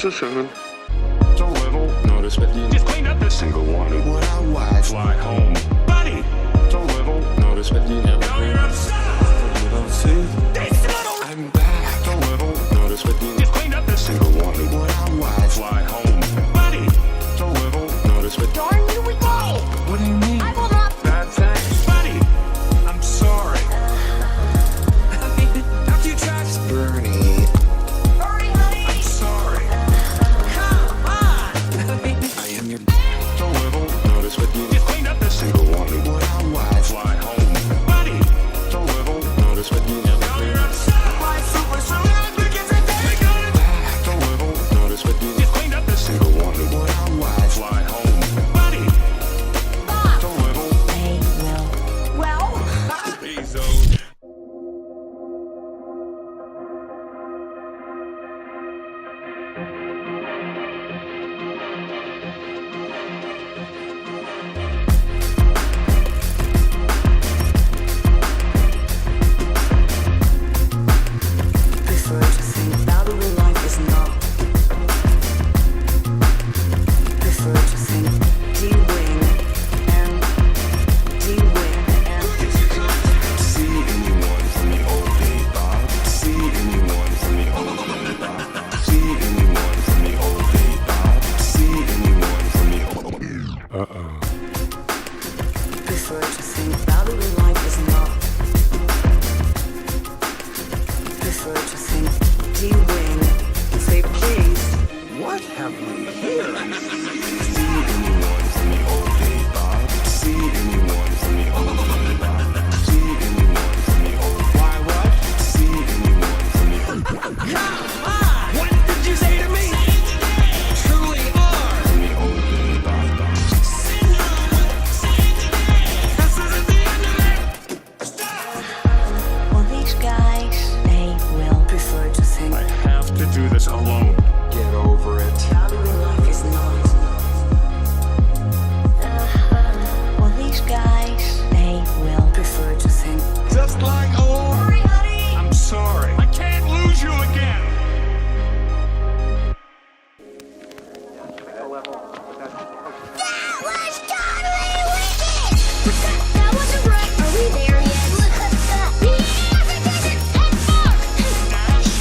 Suspicion. It's a little notice, but you just cleaned up this single one. What I watch. Fly home, buddy. It's a little notice, but you never. Now you're upset. You don't see. I'm back. It's a little notice, but you just cleaned up this single one. What I watch. Fly home, buddy. It's a little notice, but darn you we go. What do you mean? I will not. Bad things, buddy. I'm sorry. How do you trust Bernie? Hurry, honey. I'm sorry. Come on. I am your a little notice, but you just cleaned up this single one. What I watch. Fly home, buddy. It's a little notice, but you never. Now you're upset. My super soldier begins a day. It's a little notice, but you just cleaned up this single one. What I watch. Fly home, buddy. It's a little. They will. Well. Bezos. Prefer to think valuable life is not. Prefer to think D-wing and D-wing and See anyone from the old day, Bob? See anyone from the old day, Bob? See anyone from the old day, Bob? See anyone from the old day? prefer to think valuable life is not. Prefer to think D-wing. Say please. What have we here? See anyone from the old day, Bob? See anyone from the old day, Bob? See anyone from the old. Why what? See anyone from the old. Come on! What did you say to me? Truly are. From the old day, Bob? This isn't the end of it. Well, these guys, they will prefer to think I have to do this alone. Get over it. valuable life is not. Well, these guys, they will prefer to think. Just like old. Hurry, honey! I'm sorry. I can't lose you again. That was totally wicked! That wasn't right. Are we there yet? Look at that. Yes, it isn't. And more.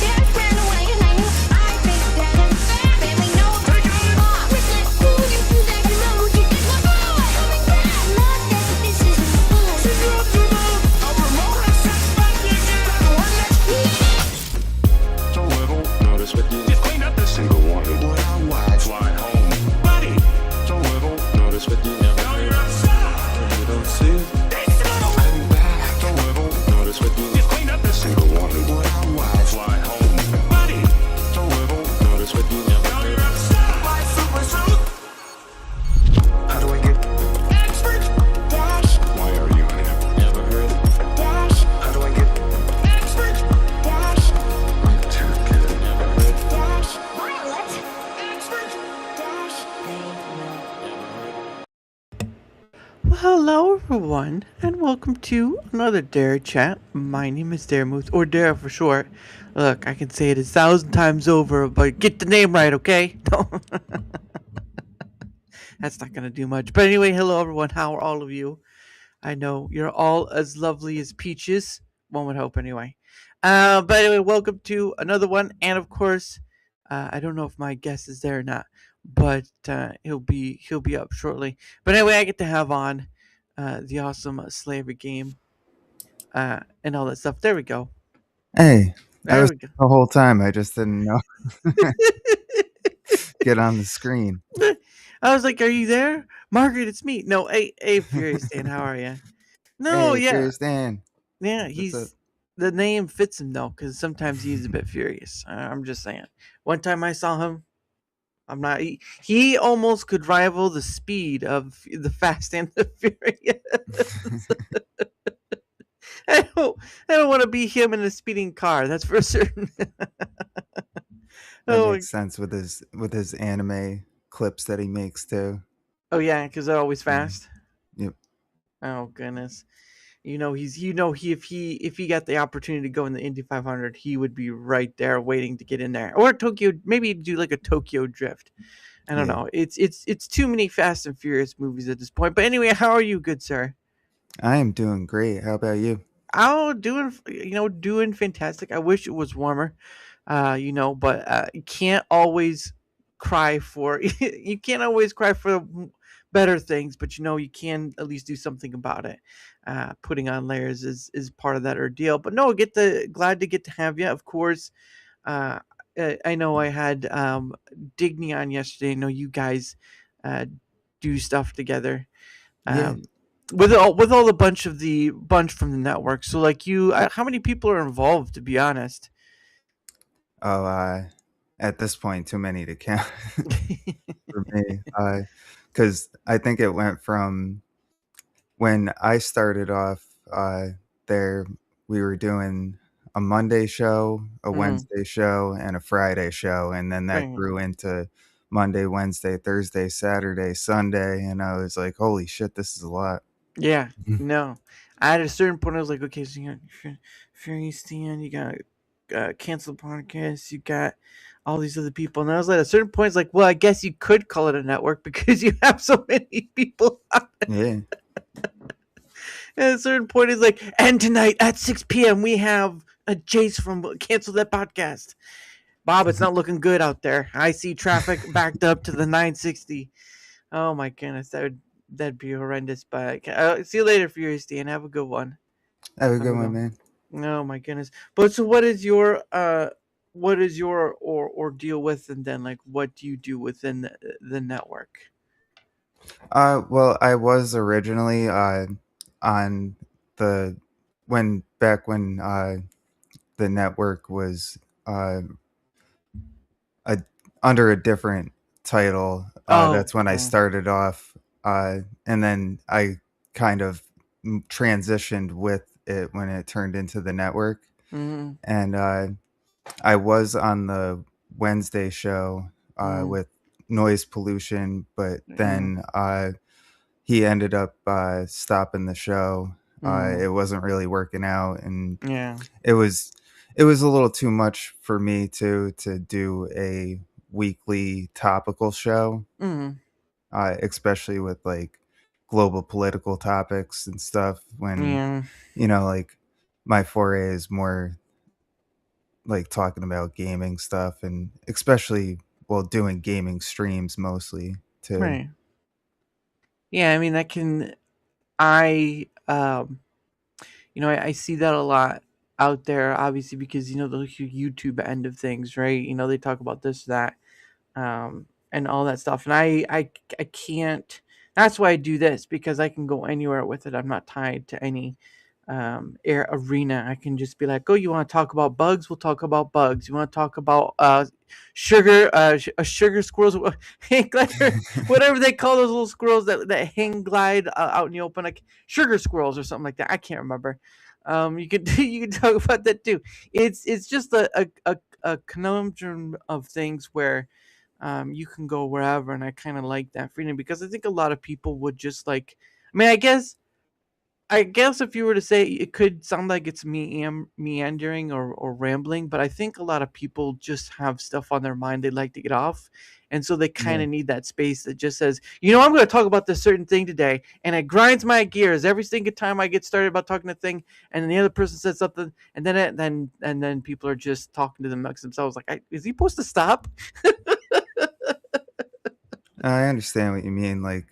Dad ran away and I knew I think that his family knows we're off. With that fool, you do that, you know what you did. Look away. Coming back. Not that this isn't fun. Since you're up to a remote suspect, you get a one next It's a little notice, but you just cleaned up this single one. What I watch. Fly home, buddy. It's a little notice, but you never. Now you're upset. You don't see. I'm back. It's a little notice, but you just cleaned up this single one. What I watch. Fly home, buddy. It's a little notice, but you never. Now you're upset. My super suit. How do I get expert? Dash, Why are you here? Never heard. dash, How do I get expert. Dash, I'm too good. Never heard. dash, Violet. Expert. Dash. They will. Well, hello everyone, and welcome to another DaraChat. My name is Daramuth, or Dara for short. Look, I can say it 1,000 times over, but get the name right, okay? That's not gonna do much. But anyway, hello everyone, how are all of you? I know you're all as lovely as peaches. One would hope anyway. But anyway, welcome to another one, and of course, I don't know if my guest is there or not, but he'll be up shortly. But anyway, I get to have on the awesome slavery game and all that stuff. There we go. Hey, I There was we go. the whole time. I just didn't know. Get on the screen. I was like, "Are you there, Margaret? It's me." No, hey, Furious Dan, how are you? No, Hey, yeah, Furious Dan. yeah. What's up? He's the name fits him though, because sometimes he's a bit furious. I'm just saying. One time I saw him. I'm not. He almost could rival the speed of the Fast and the Furious. I don't want to be him in a speeding car. That's for certain. That oh, makes sense with his anime clips that he makes too. oh yeah, because they're always Yeah. fast. Yep. Oh goodness. if he got the opportunity to go in the Indy 500, he would be right there waiting to get in there, or Tokyo, maybe do like a Tokyo Drift. I don't Yeah, know. It's too many Fast and Furious movies at this point. But anyway, how are you, good sir? I am doing great. How about you? Oh, doing fantastic. I wish it was warmer, but you can't always cry for you can't always cry for better things, but you can at least do something about it. Putting on layers is part of that ordeal. But no, glad to get to have you, of course. Uh, I know I had Digny on yesterday. I know you guys uh, do stuff together. Yeah. Um, with all the bunch from the network. So like how many people are involved? To be honest. Oh, at this point, too many to count for me. Because I think it went from when I started off there, we were doing a Monday show, a Mm, Wednesday show, and a Friday show, and then that right. grew into Monday, Wednesday, Thursday, Saturday, Sunday, and I was like, "Holy shit, this is a lot." Yeah. No. At a certain point, I was like, okay, so you got Fury Stan, you got cancel the podcast, you got all these other people, and I was like, at a certain point, it's like, well, I guess you could call it a network because you have so many people. Yeah. At a certain point, it's like, and tonight at 6 p.m. we have a Jace from Cancel That Podcast. Bob, it's not looking good out there. I see traffic backed up to the 960. Oh my goodness, that'd be horrendous. But see you later, Furious Dan. Have a good one. Have a Have good a one, go. man. Oh my goodness. But so, what is your ordeal with, and then like, what do you do within the network? Well, I was originally on the when the network was uh a, under a different title. Oh, That's when I okay. started off, and then I kind of transitioned with it when it turned into the network. Mm-hmm. And I was on the Wednesday show Mm-hmm. with noise pollution, but Yeah. then he ended up stopping the show. Mm-hmm. It wasn't really working out, and Yeah. it was it was a little too much for me to do a weekly topical show, Mm-hmm. especially with like global political topics and stuff. When Yeah. like my foray is more like talking about gaming stuff, and especially well doing gaming streams mostly too. Right. Yeah. I mean, that can. I I see that a lot out there, obviously, because the YouTube end of things, right? They talk about this, that, and all that stuff. And I can't. That's why I do this, because I can go anywhere with it. I'm not tied to any arena. I can just be like, oh, you want to talk about bugs? We'll talk about bugs. You want to talk about sugar squirrels, hang glider, whatever they call those little squirrels that hang glide out in the open, like sugar squirrels or something like that. I can't remember. You can you can talk about that too. It's just a conundrum of things where you can go wherever, and I kind of like that freedom, because I think a lot of people would just like. I mean, I guess if you were to say, it could sound like it's meandering or rambling, but I think a lot of people just have stuff on their mind they'd like to get off. And so they kind Yeah. of need that space that just says, I'm going to talk about this certain thing today. And it grinds my gears every single time I get started about talking to thing. And then the other person says something. And then people are just talking to them amongst themselves. Like, is he supposed to stop? I understand what you mean. Like,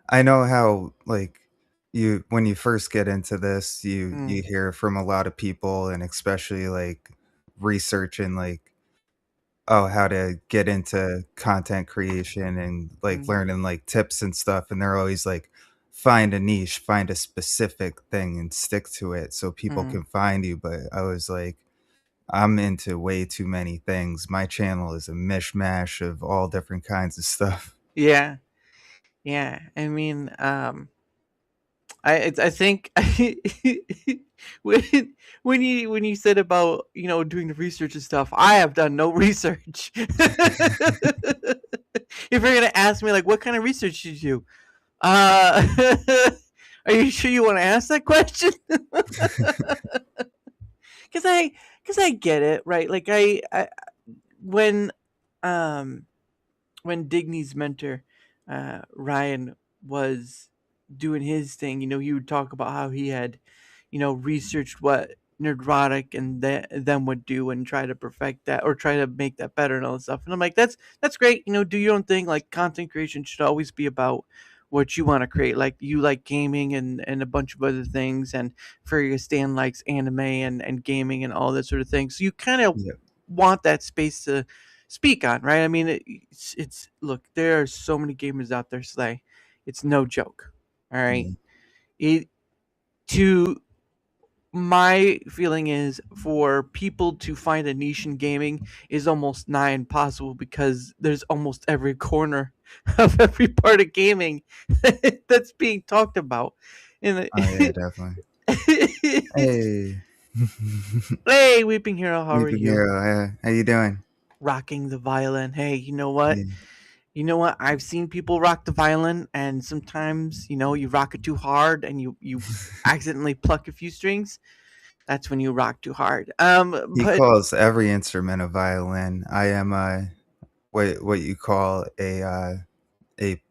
I know how like you when you first get into this, you Mm, hear from a lot of people, and especially like researching like how to get into content creation and like mm, learning like tips and stuff, and they're always like find a niche, find a specific thing and stick to it so people mm. can find you. But I was like, I'm into way too many things. My channel is a mishmash of all different kinds of stuff. Yeah. Yeah. I mean, I think when when you said about doing the research and stuff, I have done no research. If you're gonna ask me like, what kind of research did you do? Uh, Are you sure you want to ask that question? Because I get it, right? Like I when um when Digny's mentor, Ryan, was doing his thing, he would talk about how he had, researched what Nerdrotic and them would do and try to perfect that or try to make that better and all this stuff. And I'm like, that's great. Do your own thing. Like content creation should always be about what you want to create. Like you like gaming and a bunch of other things, and Fergus Stan likes anime and gaming and all that sort of thing. So you kind of Yep. want that space to speak on, right? I mean, it's look, there are so many gamers out there, Slay. It's no joke. All right. Yeah. It to My feeling is for people to find a niche in gaming is almost nigh impossible because there's almost every corner of every part of gaming that's being talked about. And Oh yeah, definitely. Hey, hey, Weeping Hero, how are Weeping you? Hero. How you doing? Rocking the violin. Hey, you know what? Yeah. You know what? I've seen people rock the violin, and sometimes you rock it too hard, and you accidentally pluck a few strings. That's when you rock too hard. He But calls every instrument a violin. I am what you call a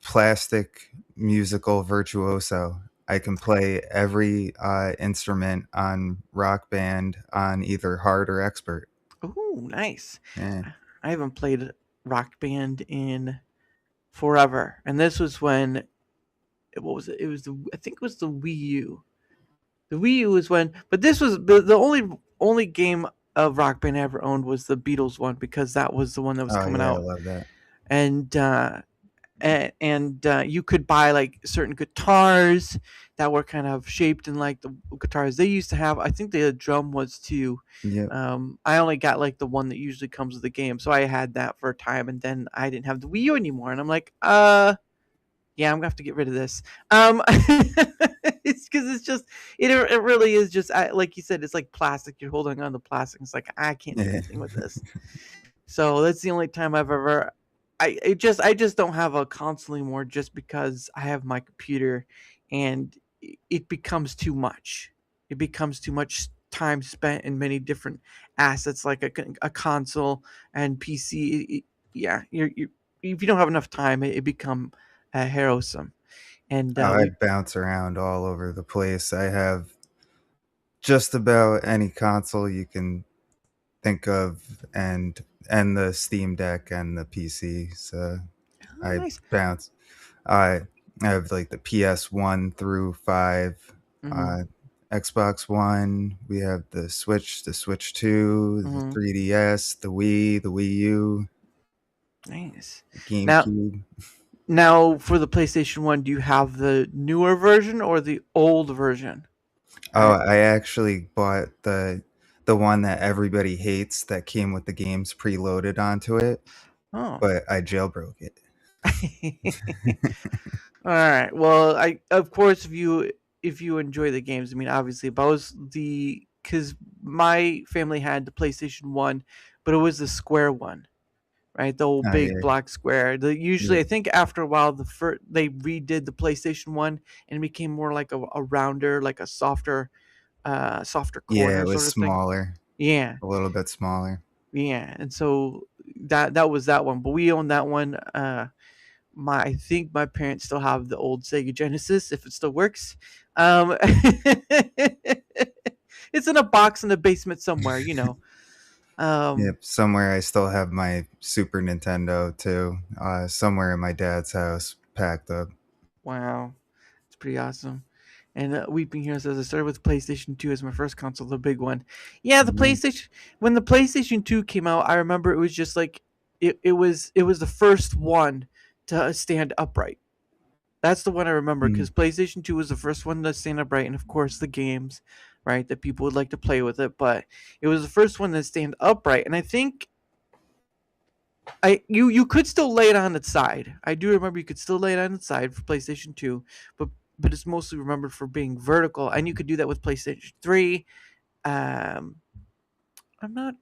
plastic musical virtuoso. I can play every instrument on Rock Band on either hard or expert. ooh, nice. Yeah. I haven't played Rock Band in forever, and this was when what was it? It was I think it was the Wii U. The Wii U was when, but this was the only game of Rock Band I ever owned was the Beatles one because that was the one that was Oh coming yeah, I out, love that. and you could buy like certain guitars that were kind of shaped in like the guitars they used to have. I think the drum was too. Yep. I only got like the one that usually comes with the game, so I had that for a time, and then I didn't have the Wii U anymore, and I'm like, yeah, I'm gonna have to get rid of this. It's because it's just it really is just like you said, it's like plastic. You're holding on to plastic. It's like I can't do Yeah. anything with this. So that's the only time I've ever. I just don't have a console anymore, just because I have my computer, and it becomes too much. It becomes too much time spent in many different assets, like a console and PC. Yeah, you if you don't have enough time, it become harrowsome. And Oh, I we bounce around all over the place. I have just about any console you can think of, and the Steam Deck and the PC. So oh, I nice. bounce. I I have like the PS1 through 5, Mm-hmm. uh, Xbox One. We have the Switch 2, the Mm-hmm. 3DS, the Wii, the Wii U, Nice. the Now, GameCube. for the PlayStation One, do you have the newer version or the old version? Oh, I I actually bought the one that everybody hates that came with the games preloaded onto it, oh. but I jailbroke it. All right. Well, I of course if you enjoy the games, I mean, obviously, but I was the because my family had the PlayStation One, but it was the square one, right? The old Oh big yeah, black square. The yeah, usually, I think after a while, they redid the PlayStation One and it became more like a rounder, like a softer yeah. corner It was sort of thing. smaller, Yeah, a little bit smaller. yeah. And so that was that one, but we owned that one. My I think my parents still have the old Sega Genesis if it still works. It's in a box in the basement somewhere. Um, Yep, somewhere I still have my Super Nintendo too. Somewhere in my dad's house, packed up. wow, it's pretty awesome. And Weeping Hero says I started with PlayStation 2 as my first console, the big one. Yeah, the Mhm. PlayStation when the PlayStation 2 came out, I remember it was just like it was the first one to stand upright. That's the one I remember Mm. because PlayStation 2 was the first one to stand upright, and of course the games, right, that people would like to play with it. But it was the first one to stand upright, and I think you could still lay it on its side. I do remember you could still lay it on its side for PlayStation 2, but it's mostly remembered for being vertical, and you could do that with PlayStation 3. Um, I'm not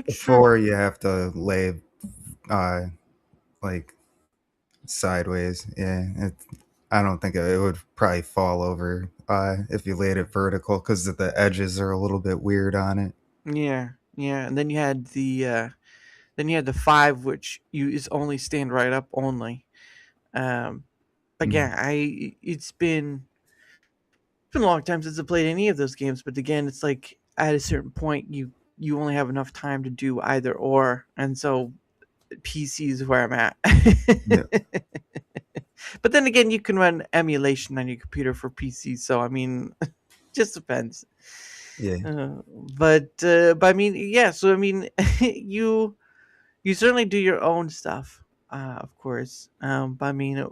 sure. Before you have to lay uh like sideways. Yeah, I don't think it would probably fall over if you laid it vertical because the edges are a little bit weird on it. Yeah, yeah. And then you had the 5, which you is only stand right up only. Um, but Mm. yeah, it's been a long time since I played any of those games. But again, it's like at a certain point, you only have enough time to do either or, and so PC is where I'm at. Yeah, But then again, you can run emulation on your computer for PC, so I mean, just depends. yeah. Uh, but I mean, yeah. So I mean, you certainly do your own stuff, of course. But I mean,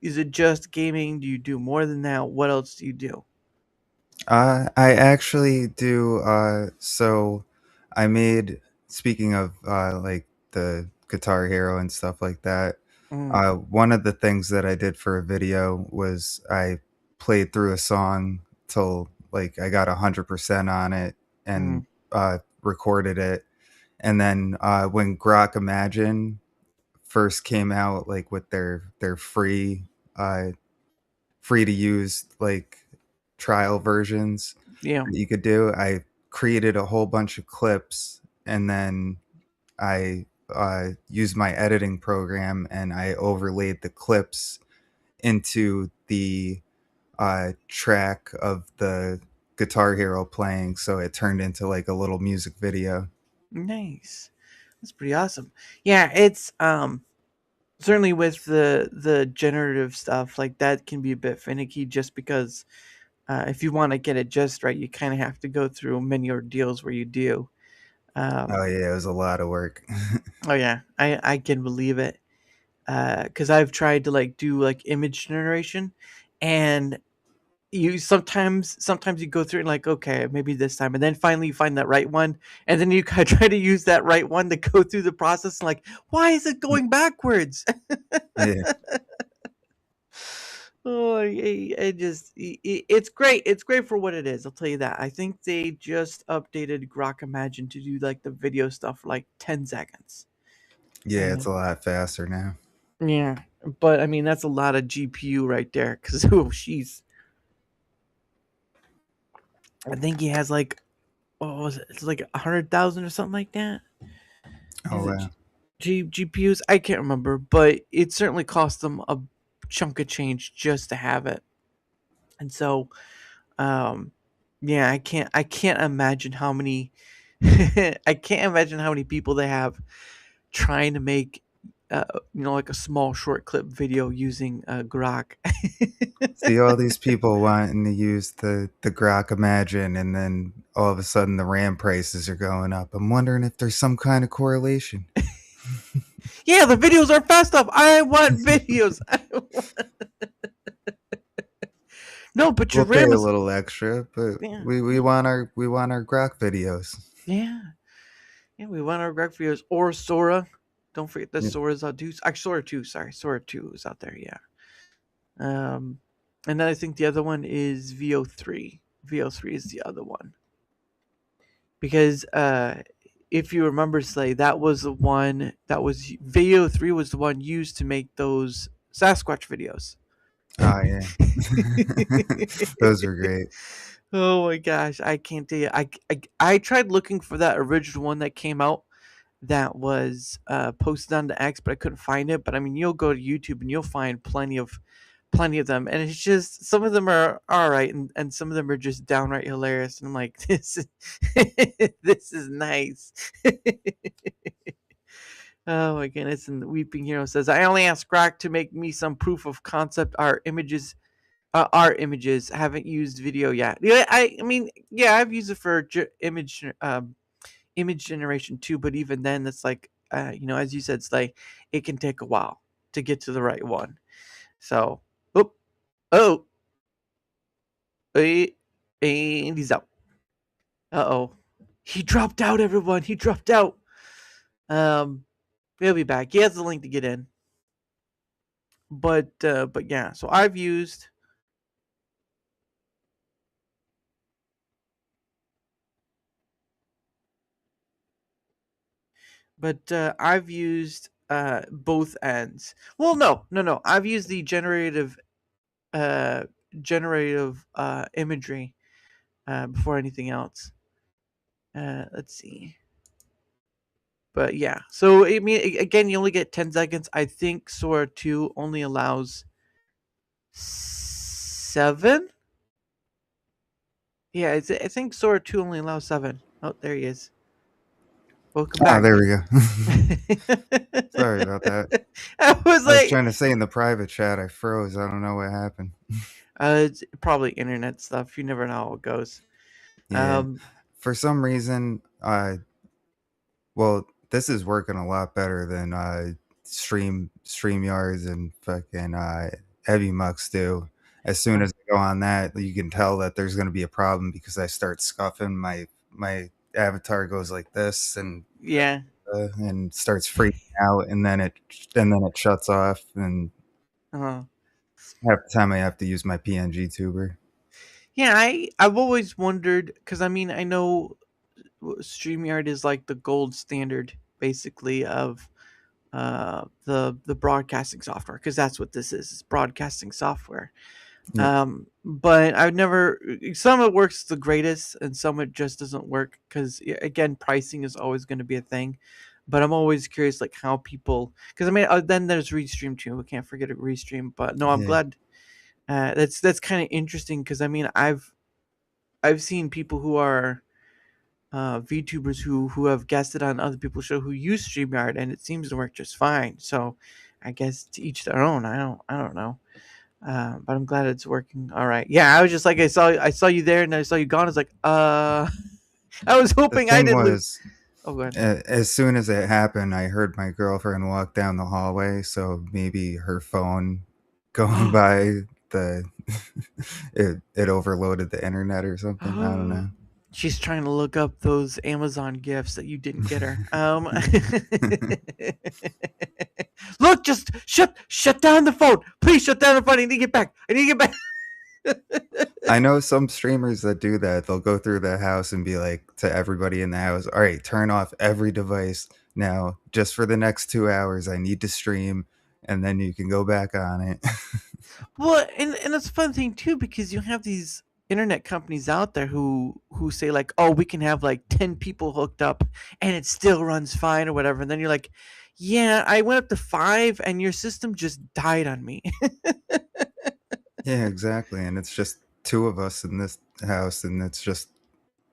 is it just gaming? Do you do more than that? What else do you do? I actually do. So I made, speaking of like the Guitar Hero and stuff like that, Mm, one of the things that I did for a video was I played through a song till like I got 100% on it mm, and recorded it. And then when Grok Imagine first came out, like with their uh, free to use like trial versions yeah. that you could do, I created a whole bunch of clips and then I used my editing program and I overlaid the clips into the track of the Guitar Hero playing, so it turned into like a little music video. Nice. That's pretty awesome. Yeah, it's certainly with the generative stuff like that can be a bit finicky just because if you want to get it just right, you kind of have to go through many ordeals where you do. Oh Um, yeah, it was a lot of work. oh yeah, I can believe it because I've tried to like do like image generation, and you sometimes you go through and like okay maybe this time, and then finally you find that right one, and then you kind of try to use that right one to go through the process. And like, why is it going backwards? Yeah, Oh, it's great. It's great for what it is. I'll tell you that. I think they just updated Grok Imagine to do like the video stuff for like 10 seconds. yeah, it's And a lot faster now. yeah, but I mean that's a lot of GPU right there because oh, she's. I think he has like what was it? It's like 100,000 or something like that. Oh Is it wow. GPUs? I can't remember, but it certainly cost them a chunk of change just to have it. And so Um, yeah, I can't imagine how many I can't imagine how many people they have trying to make like a small short clip video using Grok. See all these people wanting to use the Grok Imagine, and then all of a sudden the RAM prices are going up. I'm wondering if there's some kind of correlation. Yeah, the videos are fast up. I want videos. No, but your We'll pay RAM a is little extra, but yeah, we want our Grok videos. yeah, yeah. We want our Grok videos or Sora. Don't forget that Yeah. Sora's out too. Actually, Sora 2, sorry. Sora 2 is out there, yeah. Um, and then I think the other one is VO3. VO3 is the other one because if you remember, Slay, that was the one that was VO3 was the one used to make those Sasquatch videos. Oh yeah, those are great. Oh my gosh, I can't tell you. I tried looking for that original one that came out that was posted on the X, but I couldn't find it. But I mean, you'll go to YouTube and you'll find plenty of them, and it's just some of them are all right, and some of them are just downright hilarious. And I'm like, this is this is nice. Oh my goodness! And Weeping Hero says, I only asked Grok to make me some proof of concept art images. I haven't used video yet. Yeah, I mean, yeah, I've used it for image generation too, but even then, it's like, as you said, it's like it can take a while to get to the right one. So, oh, oh, eh, and he's out. Uh-oh. He dropped out, everyone. He dropped out. Um, he'll be back. He has the link to get in. But yeah, so I've used both ends. Well, no. I've used the generative uh, generative imagery before anything else. Let's see. But yeah, so I mean, again, you only get 10 seconds. I think Sora 2 only allows 7. Yeah, I think Sora 2 only allows 7. Oh, there he is. Welcome Oh, back. there we go. Sorry about that. I was I was like, trying to say in the private chat, I froze. I don't know what happened. it's probably internet stuff. You never know how it goes. Yeah. For some reason, well, this is working a lot better than StreamYards and fucking Heavy Mucks do. As soon as I go on that, you can tell that there's going to be a problem because I start scuffing. My avatar goes like this yeah. and starts freaking out, and then it shuts off, and Uh-huh. half the time I have to use my PNG tuber. Yeah, I've always wondered because I mean I know StreamYard is like the gold standard basically of the broadcasting software because that's what this is. It's broadcasting software. Yeah, But I've never some of it works the greatest and some it just doesn't work because again pricing is always going to be a thing. But I'm always curious like how people because I mean then there's Restream too. We can't forget Restream. But no, I'm yeah, glad that's kind of interesting because I mean I've seen people who are VTubers who have guested on other people's show who use StreamYard and it seems to work just fine. So I guess to each their own. I don't know. But I'm glad it's working. All right. Yeah, I was just like I saw you there and I saw you gone. I was like, I was the hoping I thing didn't lose. was, Oh, good. as soon as it happened, I heard my girlfriend walk down the hallway, so maybe her phone going by the it overloaded the internet or something. I don't know. She's trying to look up those Amazon gifts that you didn't get her. Look, just shut down the phone. Please shut down the phone. I need to get back. I need to get back. I know some streamers that do that. They'll go through the house and be like to everybody in the house, "All right, turn off every device now. Just for the next 2 hours, I need to stream, and then you can go back on it." Well, and it's a fun thing too because you have these internet companies out there who say like, oh, we can have like 10 people hooked up and it still runs fine or whatever, and then you're like, yeah, I went up to 5 and your system just died on me. Yeah, exactly. And it's just two of us in this house, and it's just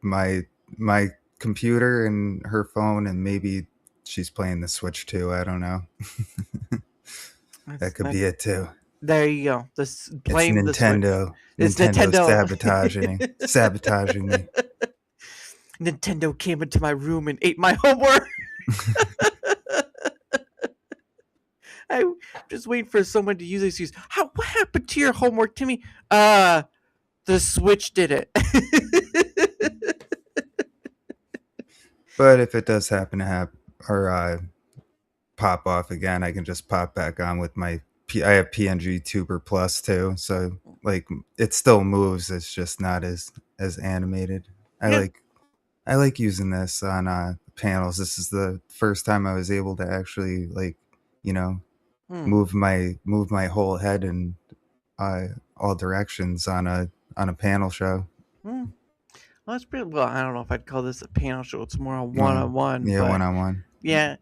my my computer and her phone, and maybe she's playing the Switch too. I don't know. That could be it too. There you go. This It's blame the Switch. Nintendo. It's Nintendo Nintendo. sabotaging me. Nintendo came into my room and ate my homework. I'm just waiting for someone to use this excuse. What happened to your homework, Timmy? The Switch did it. But if it does happen to happen or pop off again, I can just pop back on with my I have PNG Tuber Plus too, so like it still moves. It's just not as animated. Yeah. I like using this on panels. This is the first time I was able to actually like you know Hmm. move my whole head in all directions on a panel show. Hmm. Well, that's pretty well. I don't know if I'd call this a panel show. It's more a one-on-one, Yeah, but 1-on-1. yeah.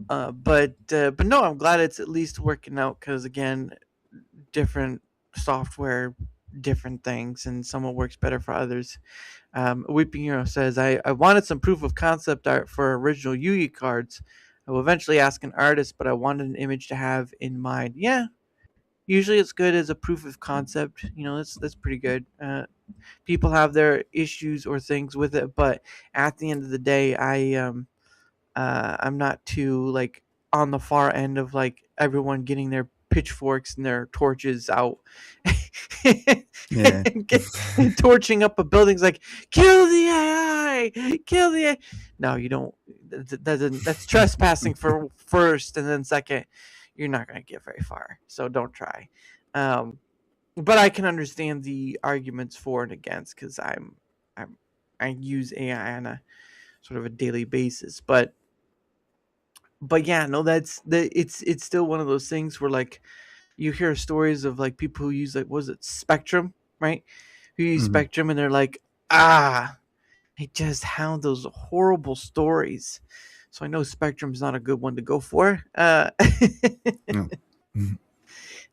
But no, I'm glad it's at least working out because again, different software, different things, and some will works better for others. Weeping Hero says, I wanted some proof of concept art for original Yugi cards. I will eventually ask an artist, but I wanted an image to have in mind. Yeah, usually it's good as a proof of concept. You know, that's pretty good. People have their issues or things with it, but at the end of the day, I'm not too like on the far end of like everyone getting their pitchforks and their torches out Yeah. and torching up a building's like kill the AI, kill the AI. No, you don't. That's trespassing for first, and then second, you're not gonna get very far. So don't try. Um, but I can understand the arguments for and against because I use AI on a sort of a daily basis, but yeah, no, it's still one of those things where like you hear stories of like people who use like, what was it, Spectrum, right? Who use Mhm. Spectrum and they're like, I just have those horrible stories. So I know Spectrum's not a good one to go for. No. Mhm.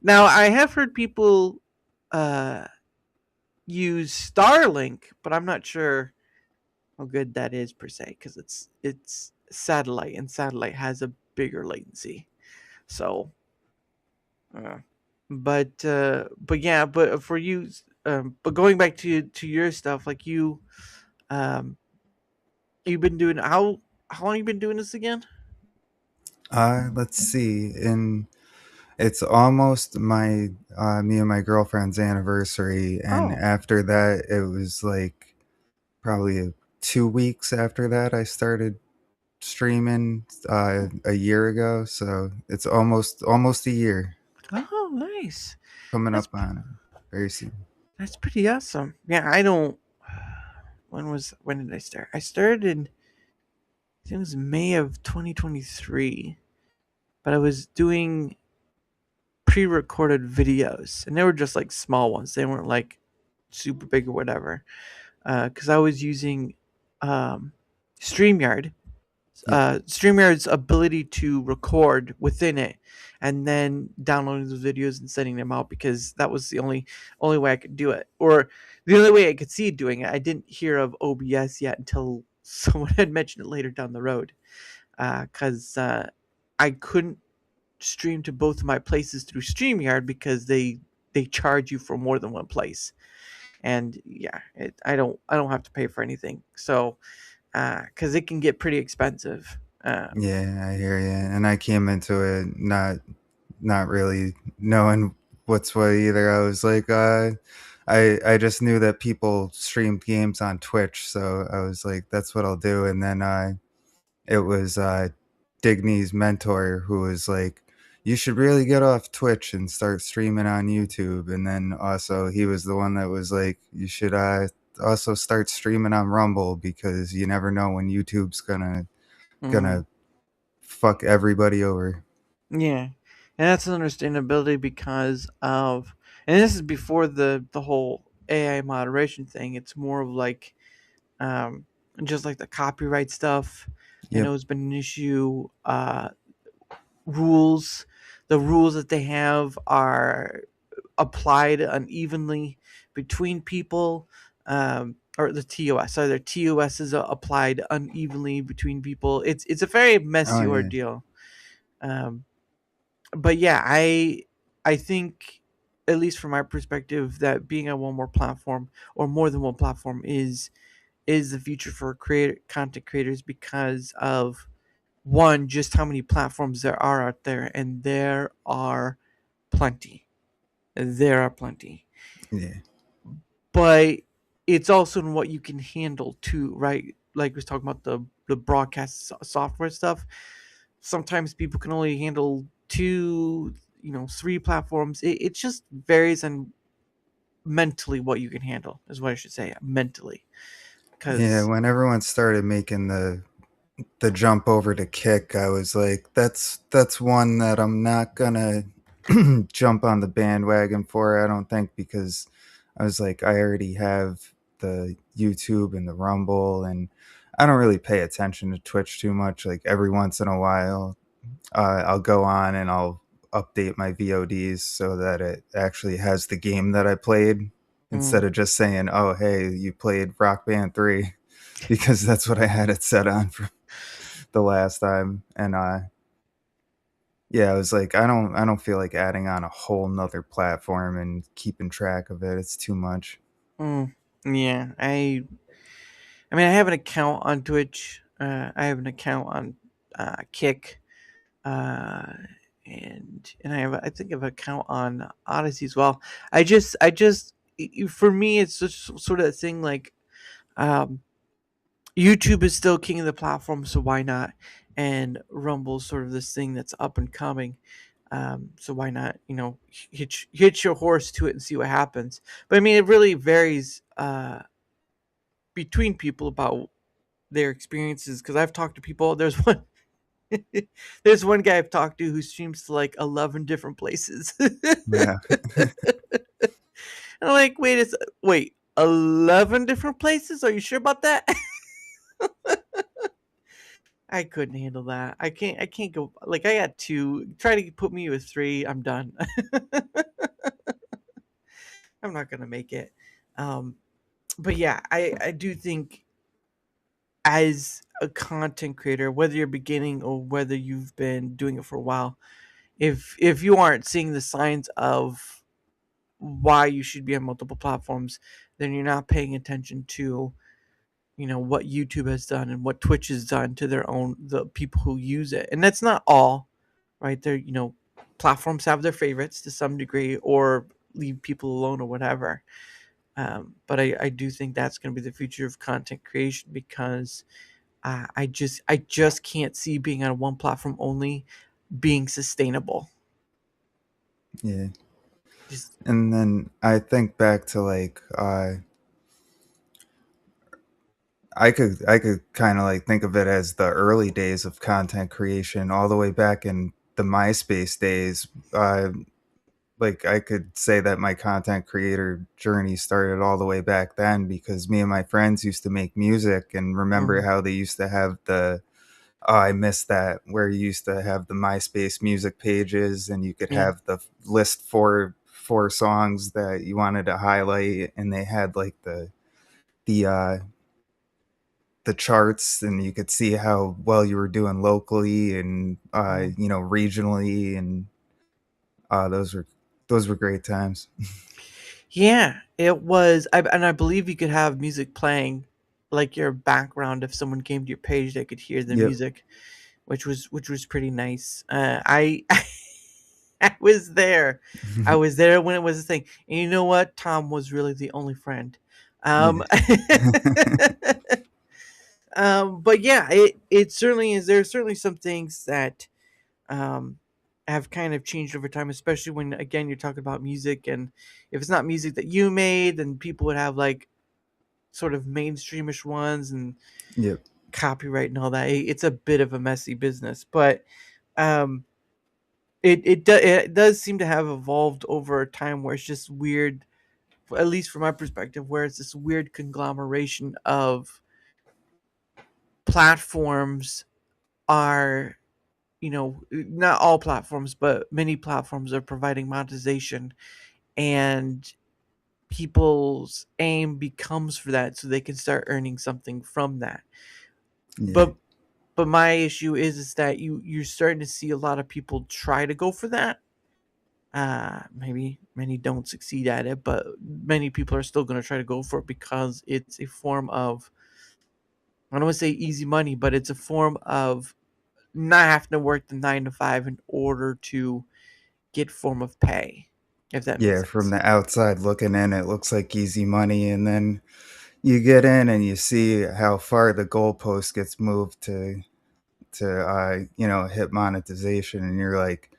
Now I have heard people uh, use Starlink, but I'm not sure how good that is per se because it's satellite and satellite has a bigger latency. So, uh, but yeah, but for you, but going back to your stuff, like um, you've been doing how long you been doing this again? Let's see. In It's almost my me and my girlfriend's anniversary, and Oh, after that, it was like probably 2 weeks after that I started streaming a year ago. So it's almost a year oh, nice. coming That's up on it very soon. that's pretty awesome. Yeah, I don't. When did I start? I started in I think it was May of 2023, but I was doing pre-recorded videos, and they were just like small ones. They weren't like super big or whatever. Because I was using um, Streamyard. Yep. Streamyard's ability to record within it, and then downloading those videos and sending them out because that was the only way I could do it, or the only way I could see doing it. I didn't hear of OBS yet until someone had mentioned it later down the road. Because I couldn't stream to both of my places through StreamYard because they charge you for more than one place, and yeah, I don't have to pay for anything. So because it can get pretty expensive. Yeah, I hear you. And I came into it not really knowing what's what either. I was like, I just knew that people streamed games on Twitch, so I was like, that's what I'll do. And then it was Digny's mentor who was like, you should really get off Twitch and start streaming on YouTube. And then also he was the one that was like, you should also start streaming on Rumble because you never know when YouTube's Mm, gonna fuck everybody over. yeah, and that's an understandability because of, and this is before the whole AI moderation thing. It's more of like um, just like the copyright stuff. I Yep. know it's been an issue. Rules, the rules that they have are applied unevenly between people, or the TOS. So their TOS is applied unevenly between people. It's a very Oh messy yeah. ordeal. Um, but yeah, I think at least from my perspective that being on one more platform or more than one platform is the future for content creators because of one, just how many platforms there are out there, and there are plenty. There are plenty. Yeah. But it's also in what you can handle too, right? Like we was talking about the broadcast software stuff. Sometimes people can only handle two, three platforms. It just varies on mentally what you can handle, is what I should say, mentally. Yeah, Because when everyone started making the jump over to Kick, I was like, that's one that I'm not gonna jump on the bandwagon for, I don't think, because I was like, I already have the YouTube and the Rumble, and I don't really pay attention to Twitch too much. Like every once in a while, I'll go on and I'll update my VODs so that it actually has the game that I played instead mm, of just saying, "Oh, hey, you played Rock Band 3," because that's what I had it set on for the last time. And yeah, I was like, I don't feel like adding on a whole nother platform and keeping track of it. It's too much. mm, yeah, I mean, I have an account on Twitch. I have an account on Kick, uh, and I think I have an account on Odyssey as well. For me, it's just sort of a thing like um, YouTube is still king of the platform, so why not? And Rumble's sort of this thing that's up and coming. So why not, hitch your horse to it and see what happens. But I mean, it really varies between people about their experiences because I've talked to people. There's one. There's one guy I've talked to who streams to like 11 different places. Yeah. I'm like, wait, 11 different places? Are you sure about that? I couldn't handle that. I can't go like I got two. Try to put me with three, I'm done. I'm not gonna make it. Um, but yeah, I do think as a content creator, whether you're beginning or whether you've been doing it for a while, if you aren't seeing the signs of why you should be on multiple platforms, then you're not paying attention to what YouTube has done and what Twitch has done to the people who use it. And that's not all, right? There, platforms have their favorites to some degree or leave people alone or whatever. But I do think that's going to be the future of content creation because I just can't see being on one platform only being sustainable. Yeah. Just And then I think back to like I could kind of like think of it as the early days of content creation, all the way back in the MySpace days. Like I could say that my content creator journey started all the way back then because me and my friends used to make music and remember mhm, how they used to have the I miss that where you used to have the MySpace music pages and you could yeah, have the list for songs that you wanted to highlight and they had like the the charts and you could see how well you were doing locally and mhm. regionally and those were great times. Yeah, it was. And I believe you could have music playing like your background. If someone came to your page, they could hear the Yep. music, which was pretty nice. I I was there. I was there when it was a thing. And you know what? Tom was really the only friend. Yeah. Um, but yeah, it certainly is. There are certainly some things that um, have kind of changed over time, especially when again you're talking about music, and if it's not music that you made, then people would have like sort of mainstreamish ones and Yep. copyright and all that. It's a bit of a messy business, but um, it does seem to have evolved over time where it's just weird, at least from my perspective, where it's this weird conglomeration of platforms are not all platforms, but many platforms are providing monetization, and people's aim becomes for that so they can start earning something from that. Yeah. But my issue is that you're starting to see a lot of people try to go for that. Maybe many don't succeed at it, but many people are still going to try to go for it because it's a form of, I don't want to say easy money, but it's a form of not having to work the 9 to 5 in order to get form of pay, if that Yeah, makes from sense. the outside looking in, it looks like easy money, and then you get in and you see how far the goalpost gets moved to hit monetization, and you're like,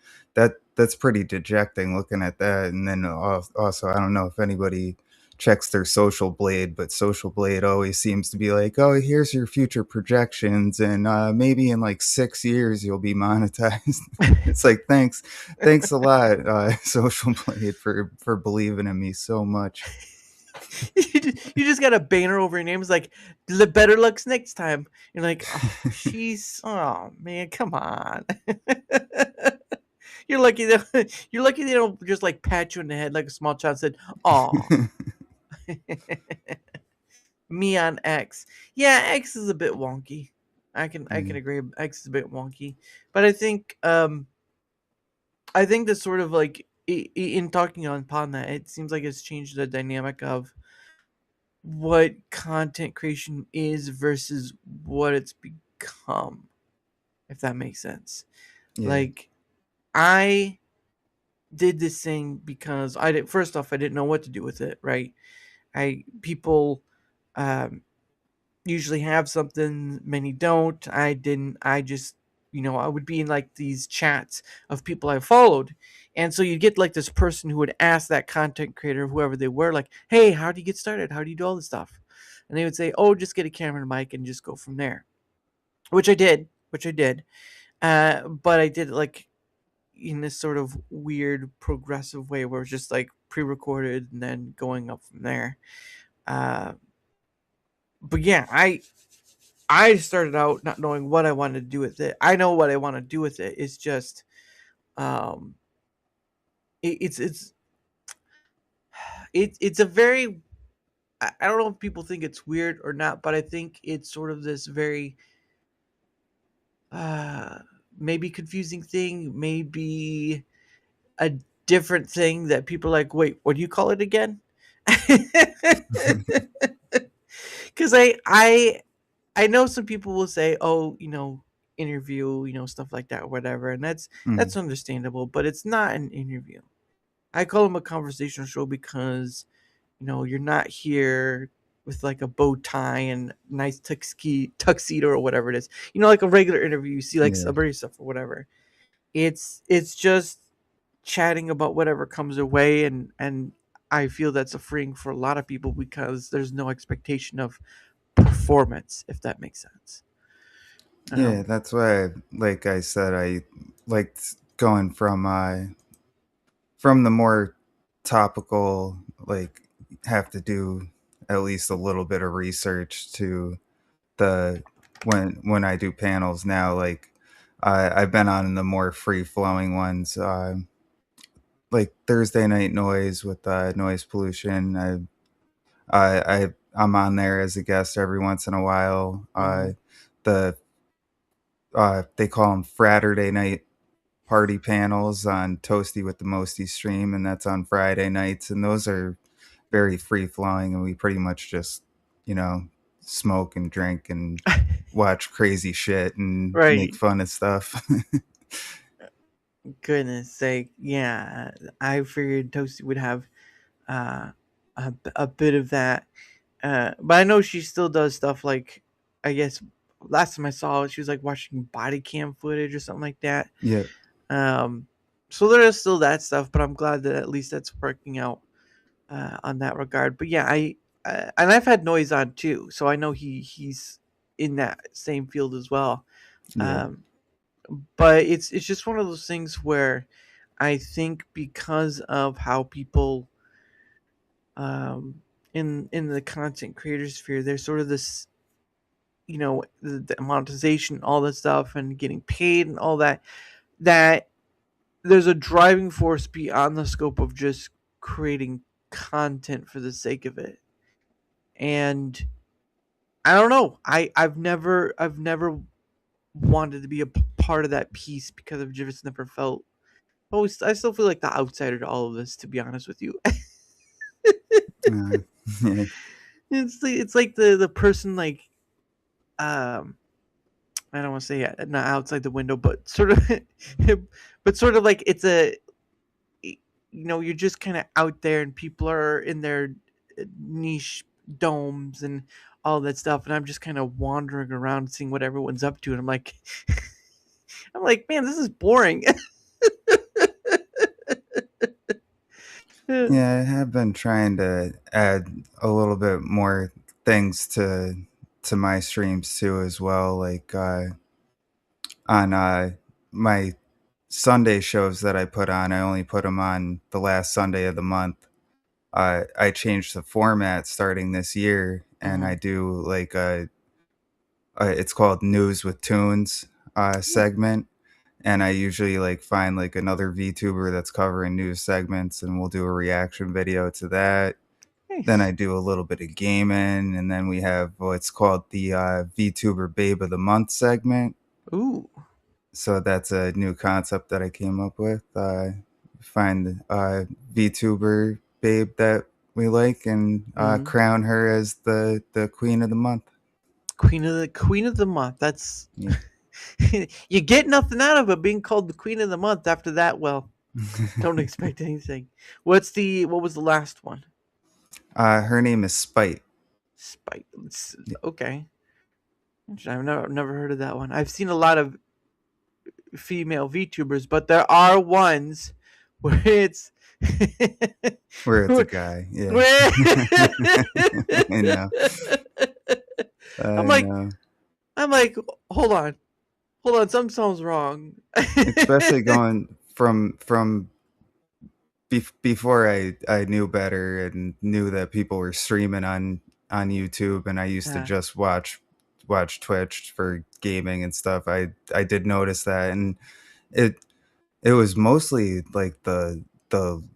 that's pretty dejecting looking at that. And then also, I don't know if anybody checks their Social Blade, but Social Blade always seems to be like, oh, here's your future projections, and maybe in like 6 years you'll be monetized. It's like thanks a lot, Social Blade, for believing in me so much. You just got a banner over your name. It's like, better luck next time. You're like, oh man, come on. You're lucky they don't just like pat you in the head like a small child said, oh, me on X. Yeah, X is a bit wonky. I can Yeah, agree. X is a bit wonky, but I think that sort of like in talking upon that, it seems like it's changed the dynamic of what content creation is versus what it's become, if that makes sense. yeah, Like, I did this thing because first off, I didn't know what to do with it, right? People um usually have something, many don't. I didn't. I just, I would be in like these chats of people I followed. And so you'd get like this person who would ask that content creator, whoever they were, like, hey, how do you get started? How do you do all this stuff? And they would say, oh, just get a camera and a mic and just go from there, which I did. But I did it like in this sort of weird progressive way where it's just like pre-recorded and then going up from there. Uh, but yeah, I started out not knowing what I wanted to do with it. I know what I want to do with it. It's just um, it's a very I don't know if people think it's weird or not, but I think it's sort of this very uh maybe confusing thing, maybe a different thing that people are like, wait, what do you call it again? Because I know some people will say, oh, interview, stuff like that, or whatever, and Mm, that's understandable, but it's not an interview. I call them a conversational show because you're not here with like a bow tie and nice tuxedo or whatever it is. Like a regular interview, you see like yeah. celebrity stuff or whatever. It's just chatting about whatever comes away, and I feel that's a freeing for a lot of people because there's no expectation of performance, if that makes sense. Yeah, Um, that's why, like I said, I liked going from the more topical, like have to do at least a little bit of research to the when I do panels now. Like I've been on the more free flowing ones, like Thursday Night Noise with noise pollution. I'm on there as a guest every once in a while. mhm. The They call them Fraturday night party panels on Toasty with the Mosty stream, and that's on Friday nights. And those are very free flowing, and we pretty much just, you know, smoke and drink and watch crazy shit and make Right. fun of stuff. Goodness sake. Yeah. I figured Toasty would have uh, a bit of that. But I know she still does stuff like, I guess, last time I saw it, she was like watching body cam footage or something like that. Yeah, Um, so there is still that stuff, but I'm glad that at least that's working out on that regard. But yeah, and I've had Noise on too, so I know he's in that same field as well. yeah, Um, but it's just one of those things where I think because of how people in the content creator sphere, there's sort of this the monetization, all that stuff, and getting paid and all that. That there's a driving force beyond the scope of just creating content for the sake of it. And I don't know. I've never wanted to be a part of that piece because I've just never felt. Always, I still feel like the outsider to all of this. To be honest with you, uh, yeah, it's like the person like um I don't want to say not outside the window, but sort of, but sort of like it's you're just kind of out there and people are in their niche domes and all that stuff, and I'm just kind of wandering around seeing what everyone's up to, and I'm like, man, this is boring. yeah. I have been trying to add a little bit more things to my streams too, as well. Like on my Sunday shows that I put on, I only put them on the last Sunday of the month. I changed the format starting this year, and Mhm. I do like it's called News with Tunes segment, and I usually like find like another VTuber that's covering news segments, and we'll do a reaction video to that. Then I Nice. do a little bit of gaming, and then we have what's called the VTuber Babe of the Month segment. Ooh. So that's a new concept that I came up with. Find VTuber babe that we like and Mhm. crown her as the queen of the month. Queen of the month. That's Yeah. you get nothing out of it being called the queen of the month. After that, well, don't expect anything. What was the last one? Her name is Spite. Spike. Yeah. Okay. I've never heard of that one. I've seen a lot of female VTubers, but there are ones where it's Where it's a where, guy. Yeah. where I know. I'm I like know. I'm like, hold on, Hold on, something sounds wrong. especially going from before I knew better and knew that people were streaming on YouTube, and I used to Yeah, just watch Twitch for gaming and stuff. I did notice that, and it it was mostly like the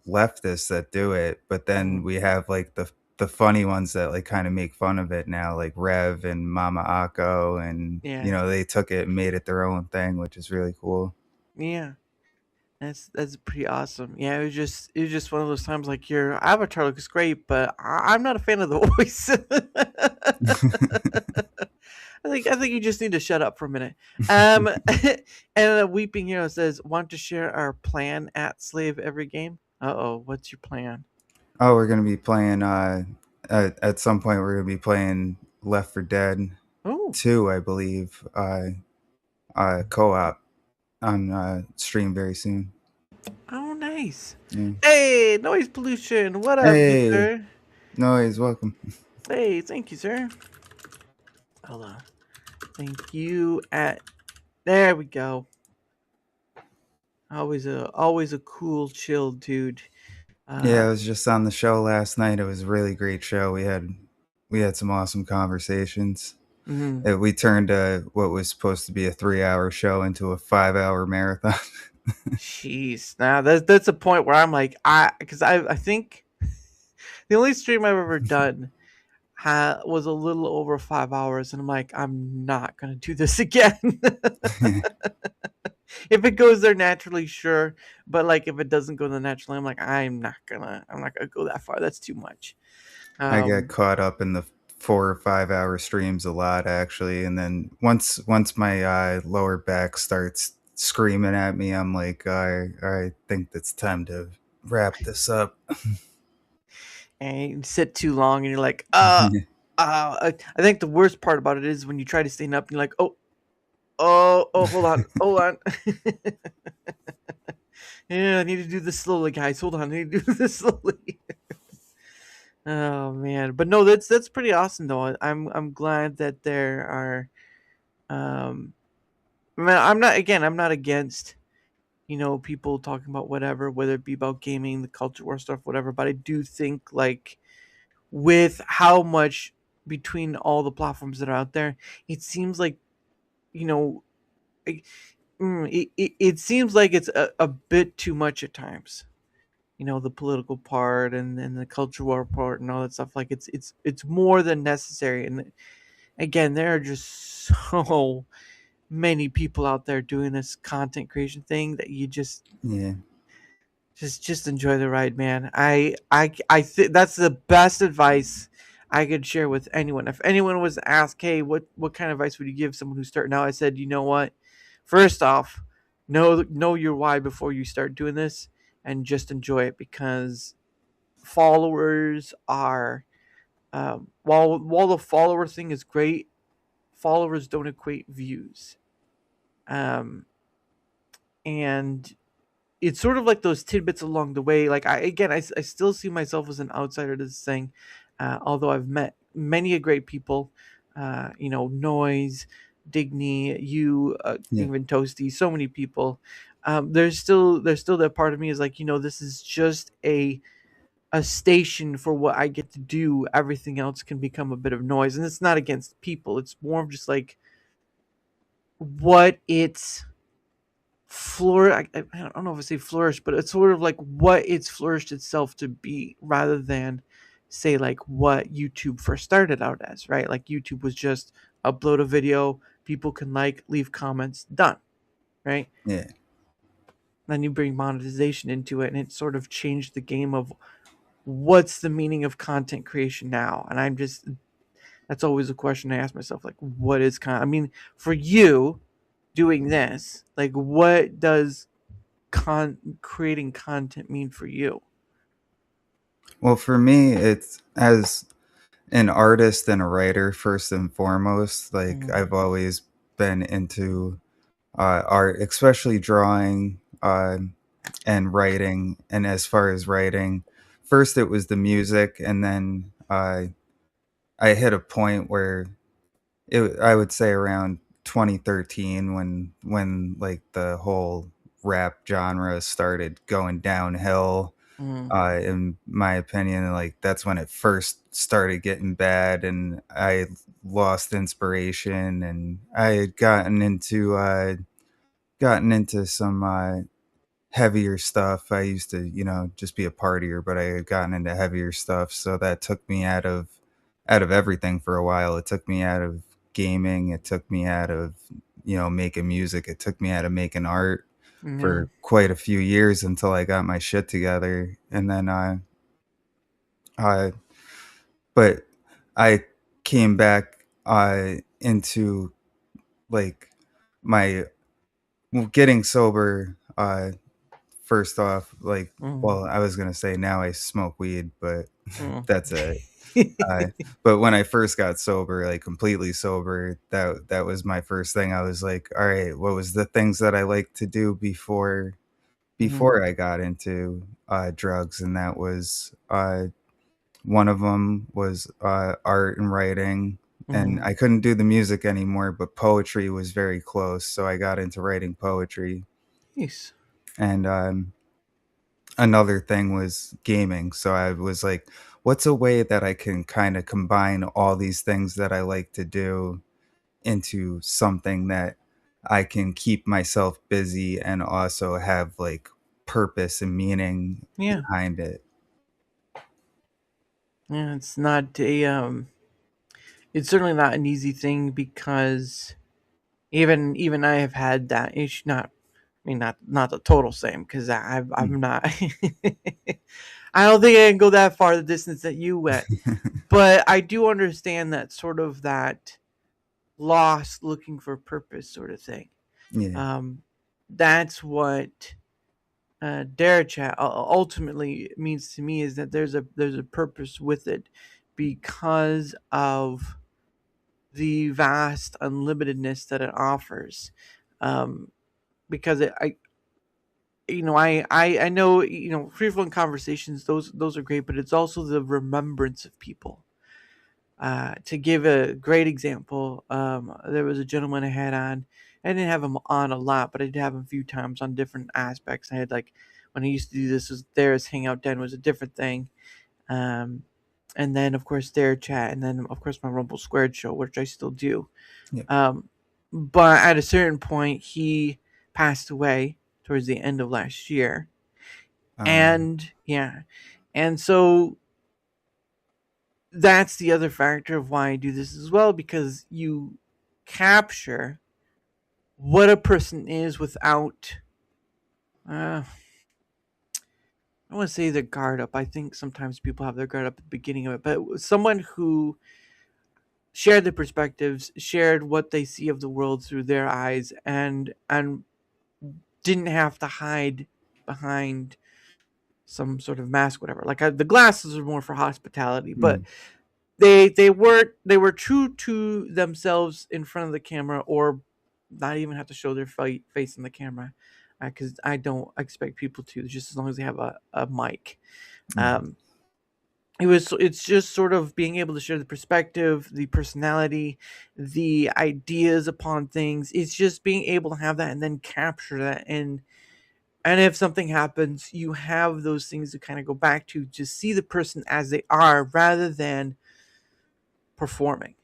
leftists that do it, but then mhm, we have like the funny ones that like kind of make fun of it now, like Rev and Mama Akko, and yeah, they took it and made it their own thing, which is really cool. yeah. That's pretty awesome. Yeah, it was just one of those times like your avatar looks great, but I'm not a fan of the voice. I think you just need to shut up for a minute. And Weeping Hero says, "Want to share our plan at Slave every game?" Uh-oh, what's your plan? Oh, we're gonna be playing. At some point, we're gonna be playing Left 4 Dead Oh, 2, I believe. Co-op on stream very soon. oh, nice. Yeah. Hey, noise pollution. What up, good Hey, sir? noise, welcome. Hey, thank you, sir. Hold on. Thank you. There we go. Always a cool, chill dude. Yeah, Uh, I was just on the show last night. It was a really great show. We had some awesome conversations. mhm. We turned what was supposed to be a 3-hour show into a 5-hour marathon. Jeez. Now that's a point where I'm like, because I think the only stream I've ever done was a little over 5 hours, and I'm like, I'm not gonna do this again. If it goes there naturally, sure, but like if it doesn't go there naturally, I'm like, I'm not gonna go that far. That's too much. I got Um, caught up in the 4 or 5 hour streams a lot, actually, and then once my lower back starts screaming at me, I'm like, I think it's time to wrap this up. and you sit too long, and you're like, I think the worst part about it is when you try to stand up, and you're like, oh, hold on. Yeah, I need to do this slowly, guys. Hold on, I need to do this slowly. Oh man, but no, that's pretty awesome though. I'm glad that there are. Um, Man, I'm not against people talking about whatever, whether it be about gaming, the culture war stuff, whatever. But I do think like with how much between all the platforms that are out there, it seems like you know, it, it seems like it's a bit too much at times. The political part and the culture war part and all that stuff. Like it's more than necessary. And again, there are just so many people out there doing this content creation thing that you Yeah. just enjoy the ride, man. I think that's the best advice I could share with anyone. If anyone was asked, hey, what kind of advice would you give someone who's starting out? I said, you know what? First off, know your why before you start doing this, and just enjoy it, because followers are while the follower thing is great, followers don't equate views. Um, and it's sort of like those tidbits along the way. Like I still see myself as an outsider to this thing, although I've met many a great people. Noise, Digny, you, Yeah. even Toasty, so many people. There's still that part of me is like, this is just a station for what I get to do. Everything else can become a bit of noise, and it's not against people. It's more of just like what it's I don't know if I say flourish, but it's sort of like what it's flourished itself to be, rather than say like what YouTube first started out as, right? Like YouTube was just upload a video, people can leave comments, done, right? Yeah. Then you bring monetization into it, and it sort of changed the game of what's the meaning of content creation now. And that's always a question I ask myself, like, what is I mean, for you doing this, like, what does creating content mean for you? Well, for me, it's as an artist and a writer first and foremost. Like Mhm. I've always been into art, especially drawing and writing. And as far as writing, first it was the music, and then I hit a point where I would say around 2013 when like the whole rap genre started going downhill. Mm, In my opinion, like that's when it first started getting bad, and I lost inspiration, and I had gotten into some heavier stuff. I used to, just be a partier, but I had gotten into heavier stuff, so that took me out of everything for a while. It took me out of gaming. It took me out of, making music. It took me out of making art yeah. for quite a few years until I got my shit together. And then I but I came back into like my getting sober. First off, like, Mm, well, I was gonna say now I smoke weed, but mm. that's it. Uh, but when I first got sober, like completely sober, that was my first thing. I was like, all right, what was the things that I liked to do before Mhm, before I got into drugs? And that was one of them was art and writing. And mhm. I couldn't do the music anymore, but poetry was very close. So I got into writing poetry. Nice. And another thing was gaming. So I was like, what's a way that I can kind of combine all these things that I like to do into something that I can keep myself busy and also have like purpose and meaning Yeah. behind it. Yeah, it's not a it's certainly not an easy thing because even I have had that issue. Not, I mean, not the total same because I'm Mm. not. I don't think I can go that far the distance that you went, but I do understand that sort of that lost looking for purpose sort of thing. Yeah. Um, that's what DaraChat ultimately means to me, is that there's a purpose with it because of the vast unlimitedness that it offers. Um, because I I know, free flowing conversations, those are great, but it's also the remembrance of people. To give a great example, there was a gentleman I had on. I didn't have him on a lot, but I did have him a few times on different aspects. I had, like, when I used to do this, was there as Hangout Den was a different thing. Um, and then of course their chat, and then of course my Rumble Squared show, which I still do. Yeah. Um, but at a certain point, he passed away towards the end of last year, Um, and yeah, and so that's the other factor of why I do this as well, because you capture what a person is without, I don't want to say their guard up. I think sometimes people have their guard up at the beginning of it, but someone who shared their perspectives, shared what they see of the world through their eyes, and didn't have to hide behind some sort of mask, whatever. Like, the glasses are more for hospitality, but mm, they were true to themselves in front of the camera, or not even have to show their face in the camera, because I don't expect people to, just as long as they have a mic. yeah. Um, it's just sort of being able to share the perspective, the personality, the ideas upon things. It's just being able to have that and then capture that, and if something happens, you have those things to kind of go back to see the person as they are rather than performing.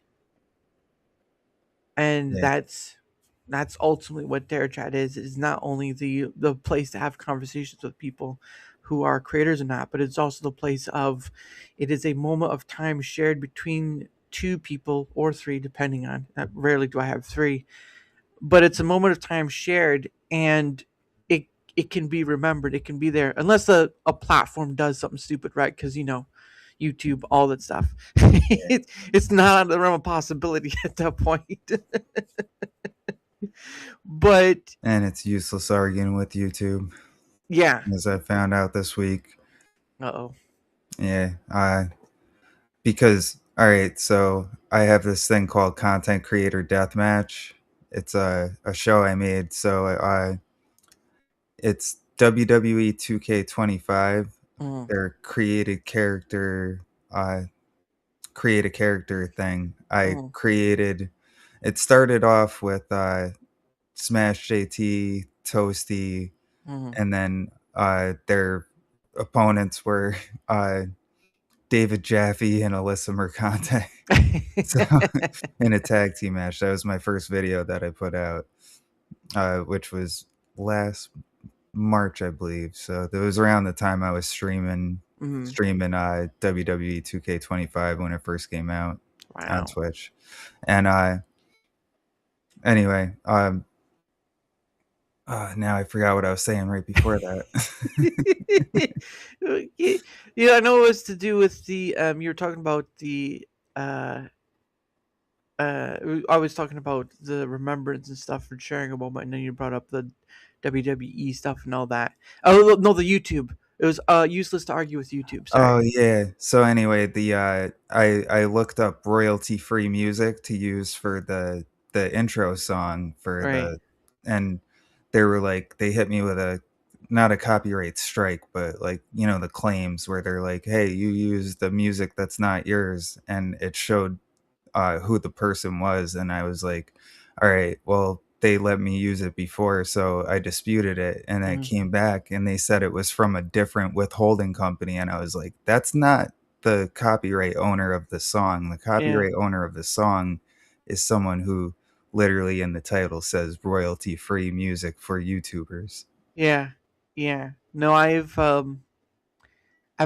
And Yeah. that's ultimately what DaraChat is not only the place to have conversations with people who are creators or not, but it's also the place of, it is a moment of time shared between two people or three, depending on, rarely do I have three, but it's a moment of time shared, and it it can be remembered, it can be there, unless a platform does something stupid, right? Because YouTube, all that stuff. It's not out of the realm of possibility at that point. But And it's useless arguing with YouTube, yeah. as I found out this week. Uh-oh. Yeah. Because all right, so I have this thing called Content Creator Deathmatch. It's a show I made. So it's WWE 2K25. Mm, Their create a character thing. I mm, created it started off with Smash JT, Toasty, Mhm. and then their opponents were uh, David Jaffe and Alyssa Mercante. So in a tag team match, that was my first video that I put out, which was last March, I believe. So that was around the time I was streaming Mhm. WWE 2K25 when it first came out on Wow. Twitch. And anyway, now I forgot what I was saying right before that. Yeah, I know it was to do with the you were talking about the uh I was talking about the remembrance and stuff for sharing a moment, and then you brought up the WWE stuff and all that. Oh no, the YouTube. It was useless to argue with YouTube. Oh Sorry. yeah. So anyway, the I looked up royalty free music to use for the intro song for Right. and they were like they hit me with a not a copyright strike, but like, the claims where they're like, "Hey, you used the music that's not yours," and it showed who the person was, and I was like, all right, well, they let me use it before, so I disputed it, and then it Mhm. came back, and they said it was from a different withholding company, and I was like, that's not the copyright owner of the song. The Yeah. copyright owner of the song is someone who literally in the title says royalty free music for YouTubers. Yeah. Yeah. No, I've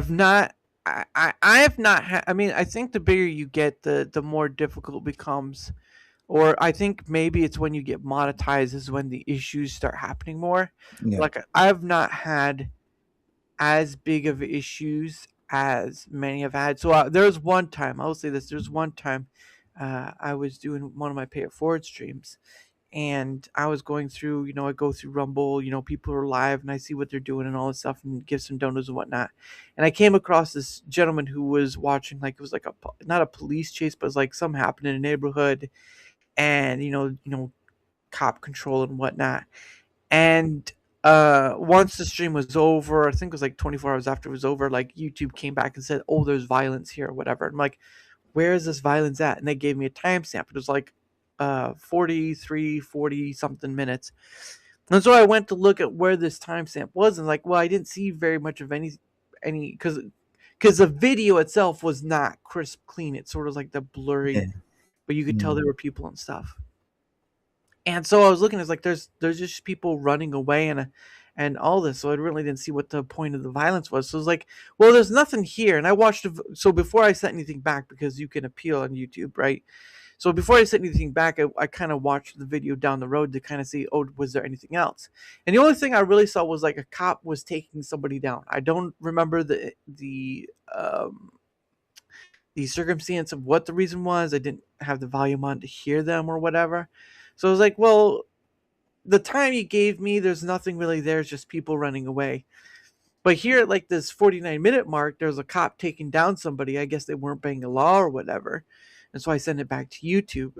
not. I have not had. I mean, I think the bigger you get, the more difficult it becomes. Or I think maybe it's when you get monetized is when the issues start happening more. Yeah, Like I've not had as big of issues as many have had. So there was one time. I will say this: there's one time I was doing one of my pay it forward streams, and I was going through, I go through Rumble, people are live and I see what they're doing and all this stuff and give some donuts and whatnot. And I came across this gentleman who was watching, like, it was like not a police chase, but it was like something happened in a neighborhood and, cop control and whatnot. And once the stream was over, I think it was like 24 hours after it was over, like YouTube came back and said, oh, there's violence here or whatever. I'm like, where is this violence at? And they gave me a timestamp. It was like 43, 40 something minutes. And so I went to look at where this timestamp was, and like, well, I didn't see very much of any because the video itself was not crisp clean. It's sort of like the yeah, blurry, but you could tell there mm, were people and stuff. And so I was looking, it's like there's just people running away and all this. So I really didn't see what the point of the violence was. So I was like, well, there's nothing here. And I watched so before I sent anything back, because you can appeal on YouTube, right? So before I sent anything back, I kind of watched the video down the road to kind of see, oh, was there anything else? And the only thing I really saw was like a cop was taking somebody down. I don't remember the circumstance of what the reason was. I didn't have the volume on to hear them or whatever. So I was like, well, the time you gave me, there's nothing really there. It's just people running away. But here at like this 49-minute mark, there's a cop taking down somebody. I guess they weren't obeying the law or whatever. And so I sent it back to YouTube.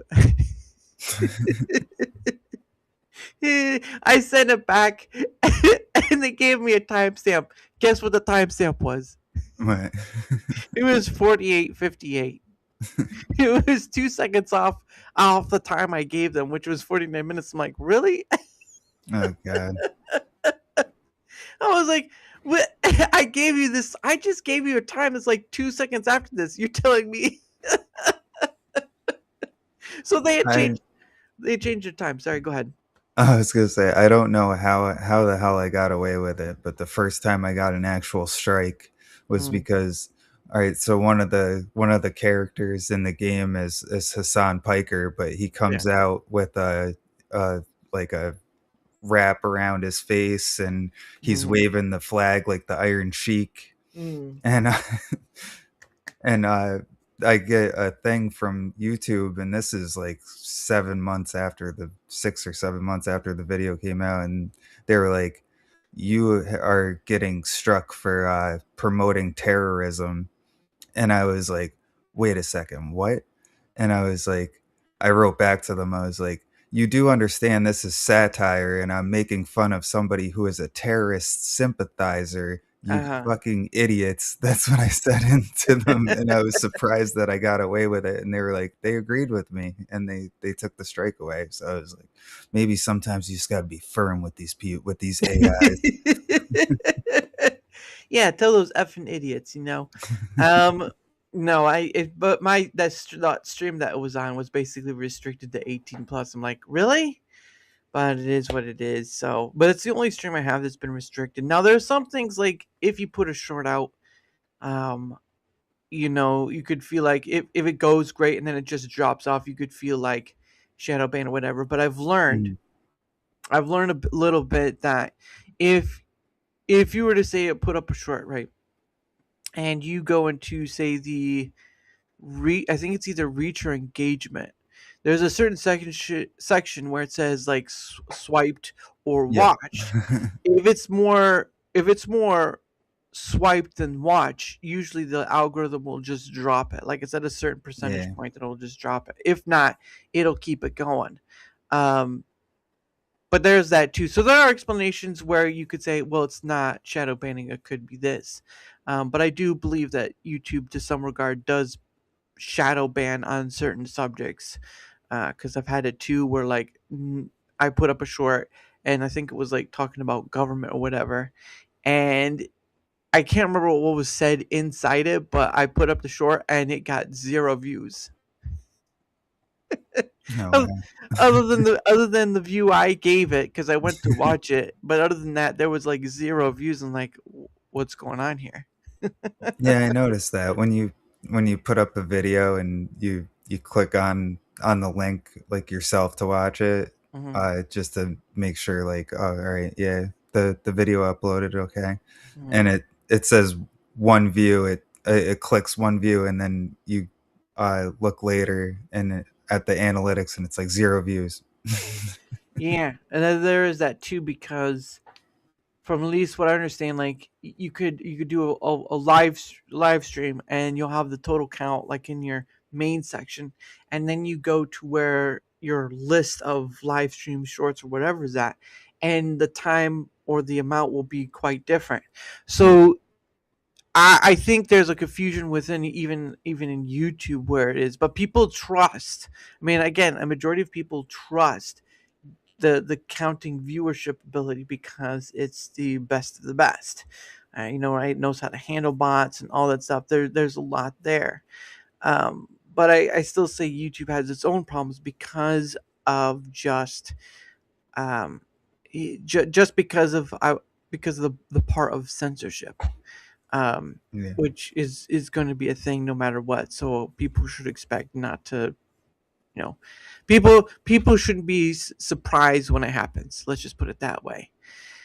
I sent it back and they gave me a timestamp. Guess what the timestamp was? right. It was 48:58. It was 2 seconds off the time I gave them, which was 49 minutes. I'm like, really? Oh god. I was like, what? I gave you this. I just gave you a time that's like 2 seconds after this. You're telling me. So they had I changed. They changed their time. Sorry, go ahead. I was gonna say I don't know how the hell I got away with it, but the first time I got an actual strike was Mm, because all right, so one of the characters in the game is Hassan Piker, but he yeah. comes out with a like a wrap around his face and he's Mm, waving the flag like the Iron Sheik, mm, and and I get a thing from YouTube, and this is like 6 or 7 months after the video came out, and they were like, "You are getting struck for promoting terrorism," and I was like, "Wait a second, what?" And I was like, I wrote back to them. I was like, "You do understand this is satire, and I'm making fun of somebody who is a terrorist sympathizer." "You Uh-huh. fucking idiots." That's what I said into them, and I was surprised that I got away with it, and they were like they agreed with me, and they took the strike away, so I was like, "Maybe sometimes you just gotta be firm with with these AIs." Yeah, tell those effing idiots, you know. Um, no, but that stream that it was on was basically restricted to 18 plus. I'm like, really? But it is what it is. So, but it's the only stream I have that's been restricted. Now, there's some things like if you put a short out, um, you could feel like if it goes great and then it just drops off, you could feel like shadow ban or whatever. But Mm, I've learned little bit that if you were to say put up a short, right, and you go into say I think it's either reach or engagement. There's a certain section where it says like swiped or yep. watched. If it's more swiped than watch, usually the algorithm will just drop it. Like it's at a certain percentage Yeah, point that it'll just drop it. If not, it'll keep it going. Um, but there's that too. So there are explanations where you could say, well, it's not shadow banning; it could be this. But I do believe that YouTube, to some regard, does shadow ban on certain subjects. Because I've had it too, where like I put up a short, and I think it was like talking about government or whatever, and I can't remember what was said inside it, but I put up the short and it got 0 views. no Oth- way. other than the view I gave it because I went to watch it, but other than that, there was like 0 views. And like, what's going on here? Yeah, I noticed that when you put up a video and you click on the link like yourself to watch it, Hmm. just to make sure like, oh, all right, yeah, the video uploaded okay, Hmm. and it says one view, it clicks one view, and then you look later at the analytics, and it's like 0 views. Yeah, and then there is that too because from at least what I understand, like you could do a live stream and you'll have the total count like in your main section, and then you go to where your list of live stream shorts or whatever is at, and the time or the amount will be quite different. Yeah, So I think there's a confusion within even in YouTube where it is, but people trust. I mean, again, a majority of people trust the counting viewership ability because it's the best of the best. Right? It knows how to handle bots and all that stuff. There's a lot there. But I still say YouTube has its own problems because of um, just because of the part of censorship, yeah, which is going to be a thing no matter what. So people should expect not to you know people shouldn't be surprised when it happens, let's just put it that way.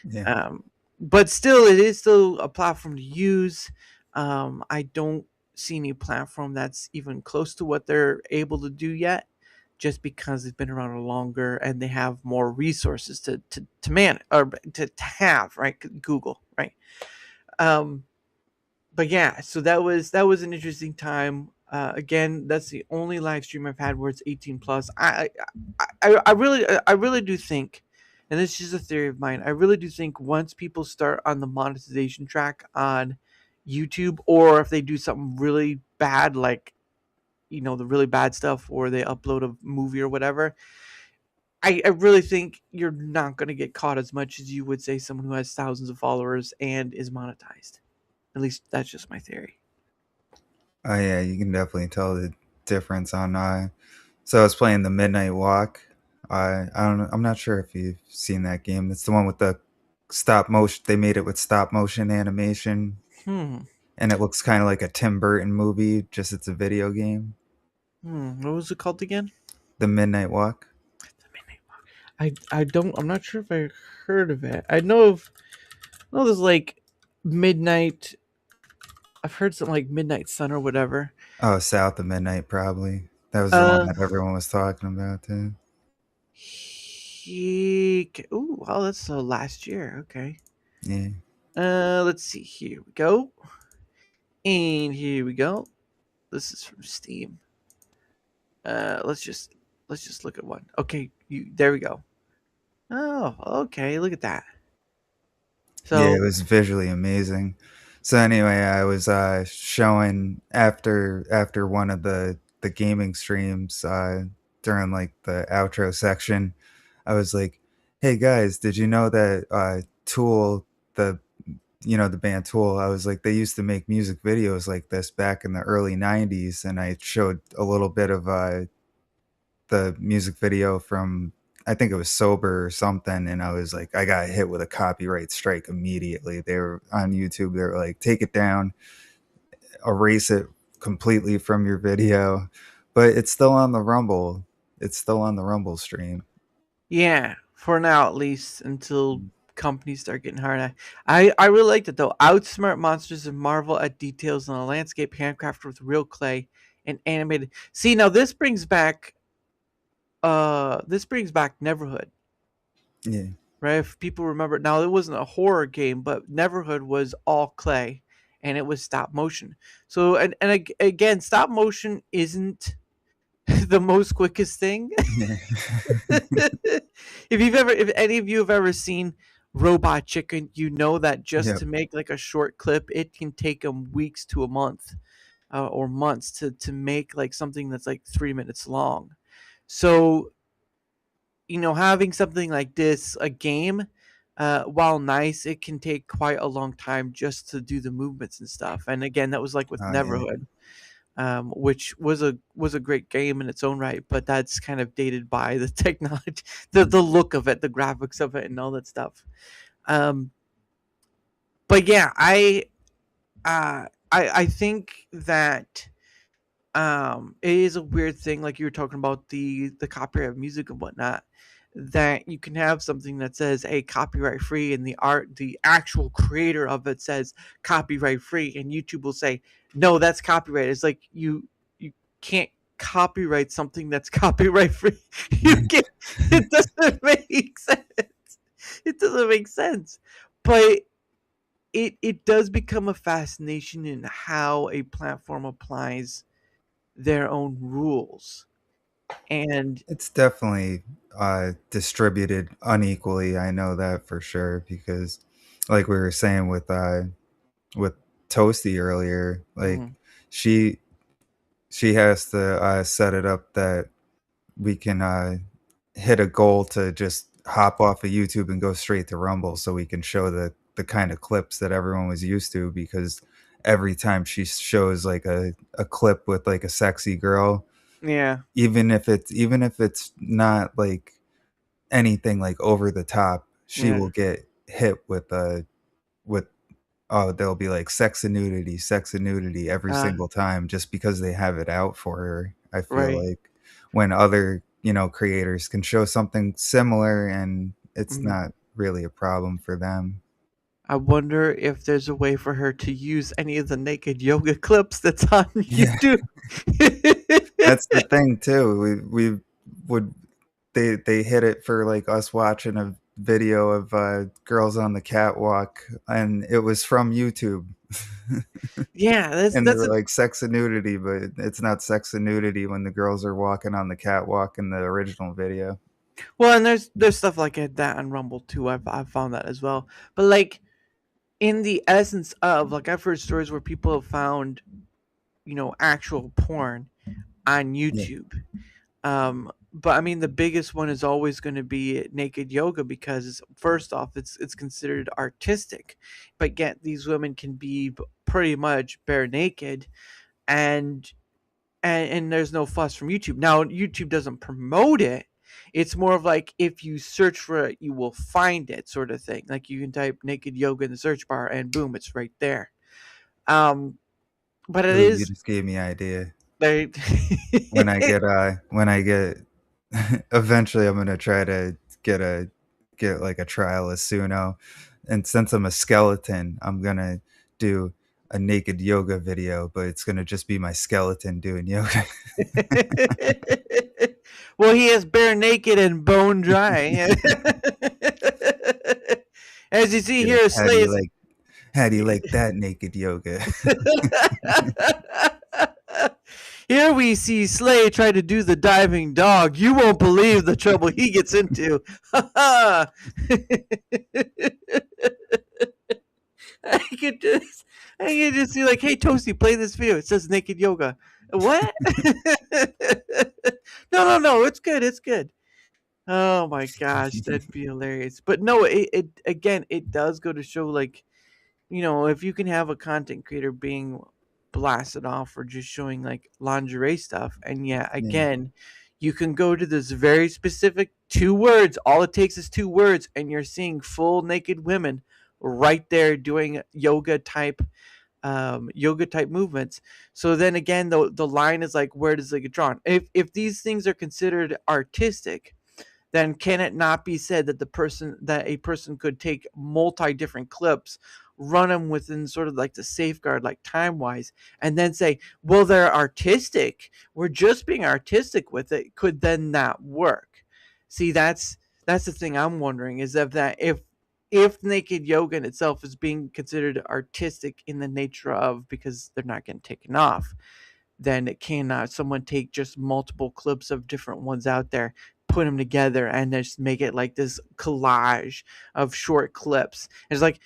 yeah, um, but still, it is still a platform to use. I don't see any platform that's even close to what they're able to do yet, just because they've been around longer and they have more resources to man or to have, right? Google, right? um, but yeah, so that was an interesting time. Again, that's the only live stream I've had where it's 18 plus. I really do think, and this is just a theory of mine. I really do think once people start on the monetization track on YouTube, or if they do something really bad, like the really bad stuff, or they upload a movie or whatever, I really think you're not going to get caught as much as you would say someone who has thousands of followers and is monetized. At least that's just my theory. oh yeah, you can definitely tell the difference on so I was playing the Midnight Walk. I don't know. I'm not sure if you've seen that game. It's the one with the stop motion. They made it with stop motion animation, Hmm. and it looks kind of like a Tim Burton movie. Just it's a video game. What was it called again? The Midnight Walk. The Midnight Walk. I don't. I'm not sure if I heard of it. I know there's like midnight. I've heard something like Midnight Sun or whatever. Oh, South of Midnight, probably. That was the one Uh, that everyone was talking about too. Ooh, oh, that's last year. Okay. Yeah, Let's see. Here we go. And here we go. This is from Steam. Let's just look at one. Okay, there we go. Oh, okay. Look at that. Yeah, it So was visually amazing. So anyway, I was showing after one of the gaming streams during like the outro section, I was like, "Hey guys, did you know that Tool, the the band Tool, I was like, they used to make music videos like this back in the early 90s, and I showed a little bit of the music video from, I think it was Sober or something, and I was like, I got hit with a copyright strike immediately. They were on YouTube, they were like, "Take it down, erase it completely from your video." But it's still on the Rumble. It's still on the Rumble stream. yeah, for now at least, until companies start getting hard. I really liked it though. Outsmart monsters and marvel at details on a landscape handcrafted with real clay and animated. See, now this brings back Neverhood. Yeah. Right? If people remember, now it wasn't a horror game, but Neverhood was all clay and it was stop motion. So, again, stop motion isn't the most quickest thing. Yeah. If any of you have ever seen Robot Chicken, you know that just Yep. to make like a short clip, it can take them weeks to a month or months to make like something that's like 3 minutes long. So having something like this, a game, while nice, it can take quite a long time just to do the movements and stuff. And again, that was like with Oh yeah. Neverhood, which was a great game in its own right, but that's kind of dated by the technology, the look of it, the graphics of it, and all that stuff. Um, but yeah, I think that it is a weird thing, like you were talking about the copyright of music and whatnot, that you can have something that says, hey, copyright free, and the actual creator of it says copyright free, and YouTube will say, no, that's copyright. It's like you can't copyright something that's copyright free. You can't. It doesn't make sense. It doesn't make sense. But it does become a fascination in how a platform applies their own rules. And It's definitely distributed unequally. I know that for sure because, like we were saying with Toasty earlier, like mhm, she she has to set it up that we can hit a goal to just hop off of YouTube and go straight to Rumble so we can show the kind of clips that everyone was used to because every time she shows like a clip with like a sexy girl, yeah, even if it's not like anything like over the top, she yeah, will get hit with oh, they'll be like sex and nudity every uh, single time just because they have it out for her. I feel right. like when other, creators can show something similar and it's Mhm. not really a problem for them. I wonder if there's a way for her to use any of the naked yoga clips that's on Yeah, YouTube. that's the thing too. We would they hit it for like us watching a video of girls on the catwalk and it was from YouTube. Yeah, that's And they that's were a like sex and nudity, but it's not sex and nudity when the girls are walking on the catwalk in the original video. well, and there's stuff like that on Rumble too. I've found that as well. But like in the essence of, like, I've heard stories where people have found actual porn on Yeah. YouTube. But I mean, the biggest one is always going to be naked yoga because first off, it's considered artistic, but yet these women can be pretty much bare naked, and and there's no fuss from YouTube. Now, YouTube doesn't promote it. It's more of like if you search for it, you will find it, sort of thing. Like you can type naked yoga in the search bar, and boom, it's right there. Um, but it Ooh, you is just gave me idea. they. When I get eventually I'm gonna try to get like a trial of Suno. And since I'm a skeleton, I'm gonna do a naked yoga video, but it's gonna just be my skeleton doing yoga. Well, he is bare naked and bone dry. As you see Be here, like, Slay is. how do you like that naked yoga? Here we see Slay try to do the diving dog. You won't believe the trouble he gets into. I could just be like, "Hey, Toasty, play this video. It says naked yoga." What? No. It's good. It's good. Oh my gosh, that'd be hilarious. But no, it again, it does go to show, like, if you can have a content creator being blasted off or just showing like lingerie stuff, and yeah, Yeah. again, you can go to this very specific 2 words. All it takes is 2 words, and you're seeing full naked women right there doing yoga type movements. So then again, the line is like, where does it get drawn? If these things are considered artistic, then can it not be said that a person could take multi different clips, run them within sort of like the safeguard, like time wise, and then say, well, they're artistic, we're just being artistic with it? Could then that work? See, that's the thing I'm wondering, is if naked yoga in itself is being considered artistic in the nature of, because they're not getting taken off, then it cannot someone take just multiple clips of different ones out there, put them together, and just make it like this collage of short clips. And it's like,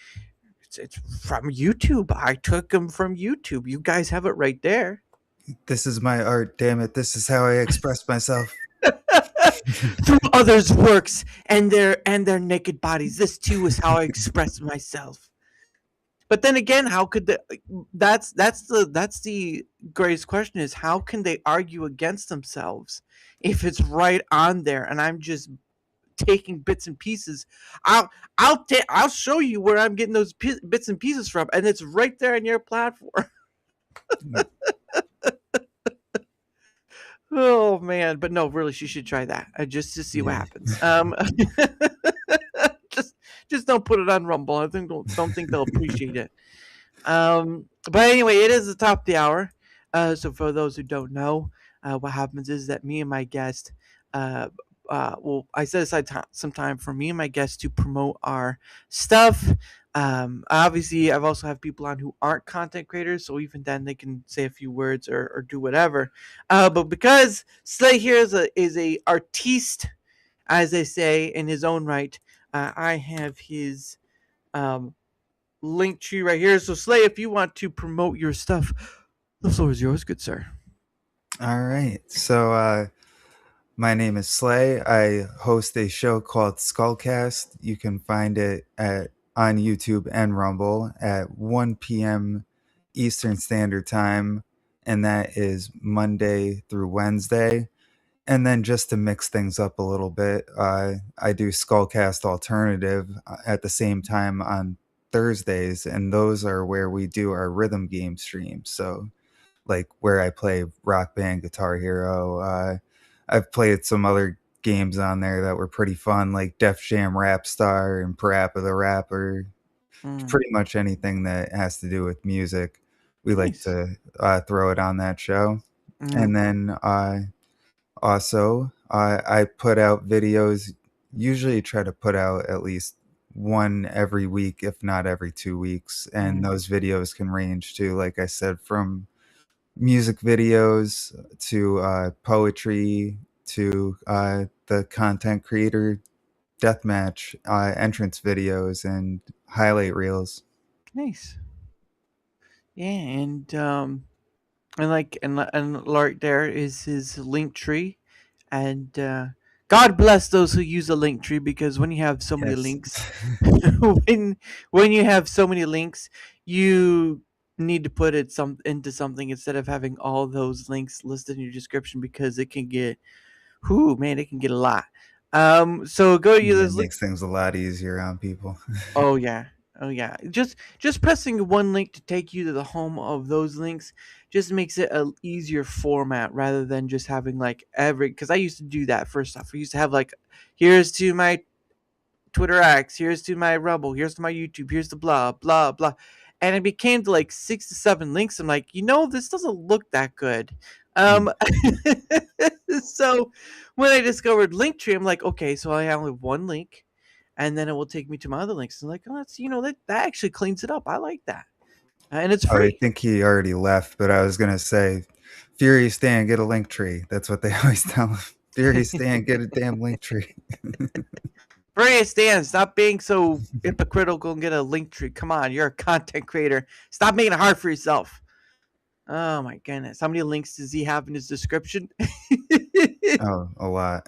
it's from YouTube. I took them from YouTube. You guys have it right there. This is my art, damn it. This is how I express myself. Through others' works and their naked bodies. This too is how I express myself. But then again, how could that's the greatest question, is how can they argue against themselves if it's right on there and I'm just taking bits and pieces? I'll show you where I'm getting those bits and pieces from, and it's right there on your platform. Oh man, but no, really, she should try that, just to see what Yeah. happens. Just don't put it on Rumble. I don't think they'll appreciate it. But anyway, it is the top of the hour. So for those who don't know, what happens is that me and my guest, well, I set aside some time for me and my guest to promote our stuff. Obviously, I've also have people on who aren't content creators, so even then they can say a few words or do whatever. But because Slay here is a artiste, as they say, in his own right, I have his link tree right here. So Slay, if you want to promote your stuff, the floor is yours, good sir. All right. So my name is Slay. I host a show called Skullcast. You can find it on YouTube and Rumble at 1 p.m. Eastern Standard Time, and that is Monday through Wednesday. And then just to mix things up a little bit, I do Skullcast Alternative at the same time on Thursdays, and those are where we do our rhythm game streams. So, like, where I play Rock Band, Guitar Hero. I've played some other games on there that were pretty fun, like Def Jam Rap Star and Parappa the Rapper. Pretty much anything that has to do with music, we like Nice. to throw it on that show. Mm. And then also, I put out videos, usually try to put out at least one every week, if not every 2 weeks. And those videos can range to, like I said, from music videos to poetry to the content creator deathmatch entrance videos and highlight reels. Nice. Yeah, and Lark there is his link tree, and God bless those who use a link tree, because when you have so many Yes. links, when you have so many links, you need to put it into something instead of having all those links listed in your description, because it can get, it can get a lot. So go to It this link. makes things a lot easier on people. Oh yeah. Oh yeah. Just pressing one link to take you to the home of those links just makes it a easier format, rather than just having like because I used to do that first off. I used to have like, here's to my Twitter X, here's to my Rumble, here's to my YouTube, here's to blah blah blah. And it became to like 6 to 7 links. I'm like, this doesn't look that good. So when I discovered Linktree, I'm like, okay, so I only have one link, and then it will take me to my other links. And like, oh, that's that actually cleans it up. I like that, and it's I free. think he already left, but I was gonna say, Furious Stan, get a link tree. That's what they always tell him. Furious Stan, get a damn link tree. Various Dan, stop being so hypocritical and get a link tree. Come on, you're a content creator. Stop making it hard for yourself. Oh my goodness. How many links does he have in his description? Oh, a lot.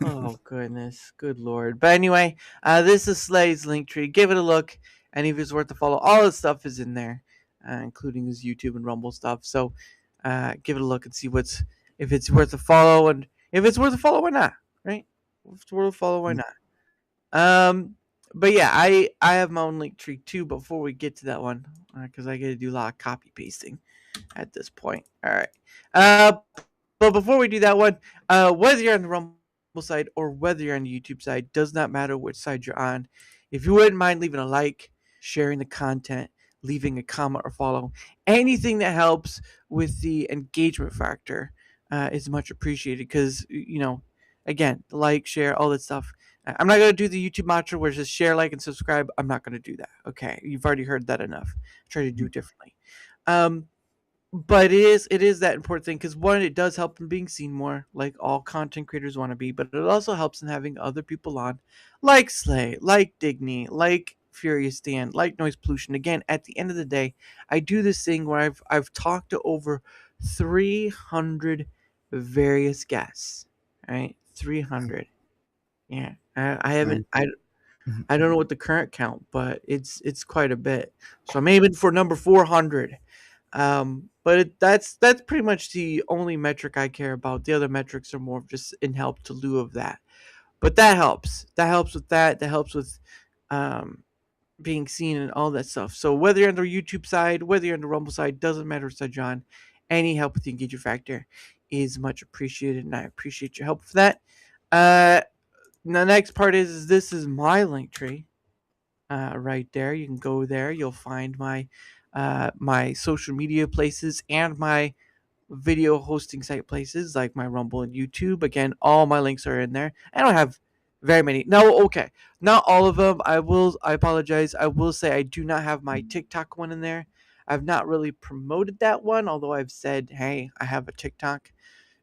Oh goodness, good lord. But anyway, this is Slay's link tree. Give it a look, and if it's worth to follow, all his stuff is in there, including his YouTube and Rumble stuff. So, give it a look and see if it's worth a follow, and if it's worth a follow, why not? Right? If it's worth a follow, why not? But yeah, I have my own link tree too. Before we get to that one, because I got to do a lot of copy pasting at this point. All right. But before we do that one, whether you're on the Rumble side or whether you're on the YouTube side, does not matter which side you're on. If you wouldn't mind leaving a like, sharing the content, leaving a comment or follow, anything that helps with the engagement factor is much appreciated. Because again, like, share, all that stuff. I'm not gonna do the YouTube mantra where it's just share, like, and subscribe. I'm not gonna do that. Okay, you've already heard that enough. Try to do it differently. But it is that important thing, because one, it does help in being seen more, like all content creators want to be, but it also helps in having other people on, like Slay, like Digny, like Furious Dan, like Noise Pollution. Again, at the end of the day, I do this thing where I've talked to over 300 various guests. Right, 300. Yeah, I haven't. I don't know what the current count, but it's quite a bit. So I'm aiming for number 400. But that's pretty much the only metric I care about. The other metrics are more of just in help to lieu of that. But that helps. That helps with that. That helps with um, being seen and all that stuff. So whether you're on the YouTube side, whether you're on the Rumble side, doesn't matter, said John. Any help with the engagement factor is much appreciated, and I appreciate your help for that. The next part is this is my link tree. Right there, you can go there. You'll find my social media places and my video hosting site places like my Rumble and YouTube. Again, all my links are in there. I don't have very many. No, okay, not all of them. I apologize. I will say I do not have my TikTok one in there. I've not really promoted that one, although I've said, hey, I have a TikTok.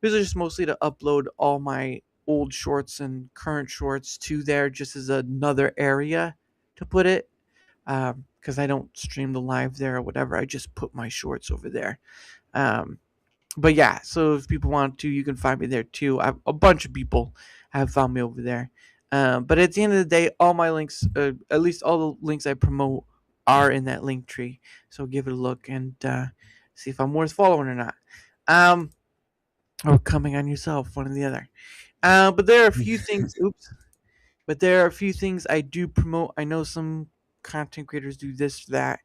This is just mostly to upload all my old shorts and current shorts to there, just as another area to put it. Because I don't stream the live there or whatever. I just put my shorts over there. Um, but yeah, so if people want to, you can find me there too. A bunch of people have found me over there. But at the end of the day, all my links, at least all the links I promote, are in that link tree. So give it a look and see if I'm worth following or not. Or coming on yourself, one or the other. But there are a few things. Oops. But there are a few things I do promote. I know some content creators do this, that,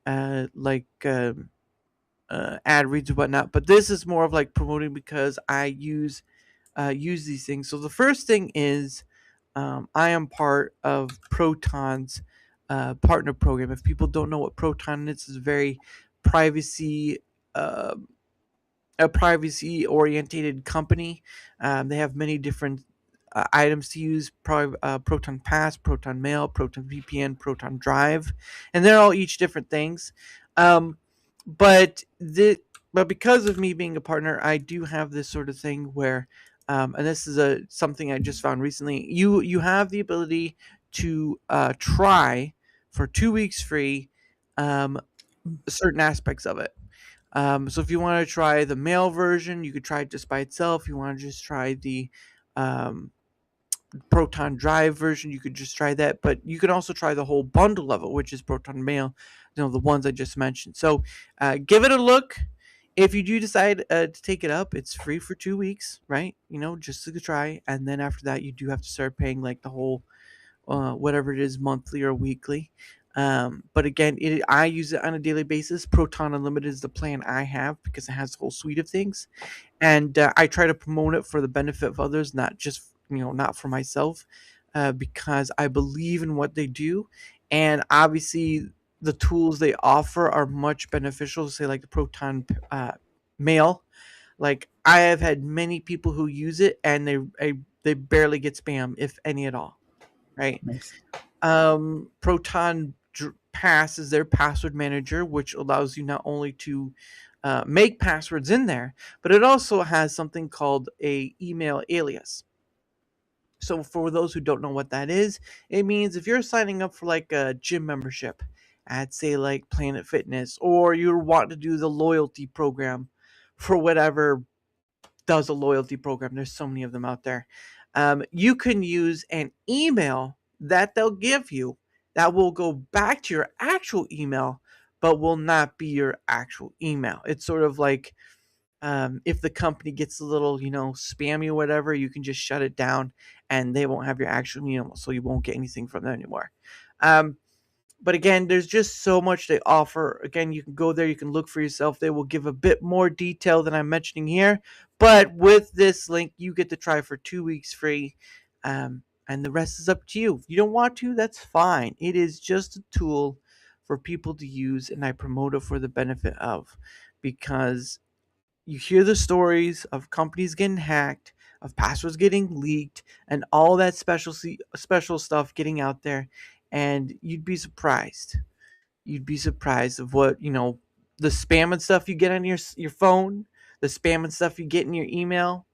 like ad reads and whatnot. But this is more of like promoting because I use these things. So the first thing is I am part of Proton's partner program. If people don't know what Proton is, it's a very privacy. A privacy orientated company. They have many different items to use: Proton Pass, Proton Mail, Proton VPN, Proton Drive, and they're all each different things. Um, but because of me being a partner, I do have this sort of thing where, and this is something I just found recently. You have the ability to try for 2 weeks free certain aspects of it. So if you want to try the mail version, you could try it just by itself. You want to just try the um, Proton Drive version, you could just try that. But you can also try the whole bundle of it, which is Proton Mail, the ones I just mentioned. So give it a look. If you do decide to take it up, it's free for 2 weeks, right? Just to try. And then after that, you do have to start paying like the whole whatever it is, monthly or weekly. But again, I use it on a daily basis. Proton Unlimited is the plan I have because it has a whole suite of things, and I try to promote it for the benefit of others, not just not for myself, because I believe in what they do, and obviously the tools they offer are much beneficial. Say like the Proton Mail, like I have had many people who use it, and they barely get spam, if any at all, right? Nice. Proton Pass is their password manager, which allows you not only to make passwords in there, but it also has something called a email alias. So for those who don't know what that is, it means if you're signing up for like a gym membership at say like Planet Fitness, or you're wanting to do the loyalty program for whatever does a loyalty program. There's so many of them out there. You can use an email that they'll give you that will go back to your actual email, but will not be your actual email. It's sort of like if the company gets a little, spammy or whatever, you can just shut it down and they won't have your actual email, so you won't get anything from them anymore. Um, but again, there's just so much they offer. Again, you can go there, you can look for yourself. They will give a bit more detail than I'm mentioning here. But with this link, you get to try for 2 weeks free. And the rest is up to you. If you don't want to, that's fine. It is just a tool for people to use, and I promote it for the benefit of, because you hear the stories of companies getting hacked, of passwords getting leaked, and all that special stuff getting out there, and you'd be surprised. You'd be surprised of what the spam and stuff you get on your phone, the spam and stuff you get in your email.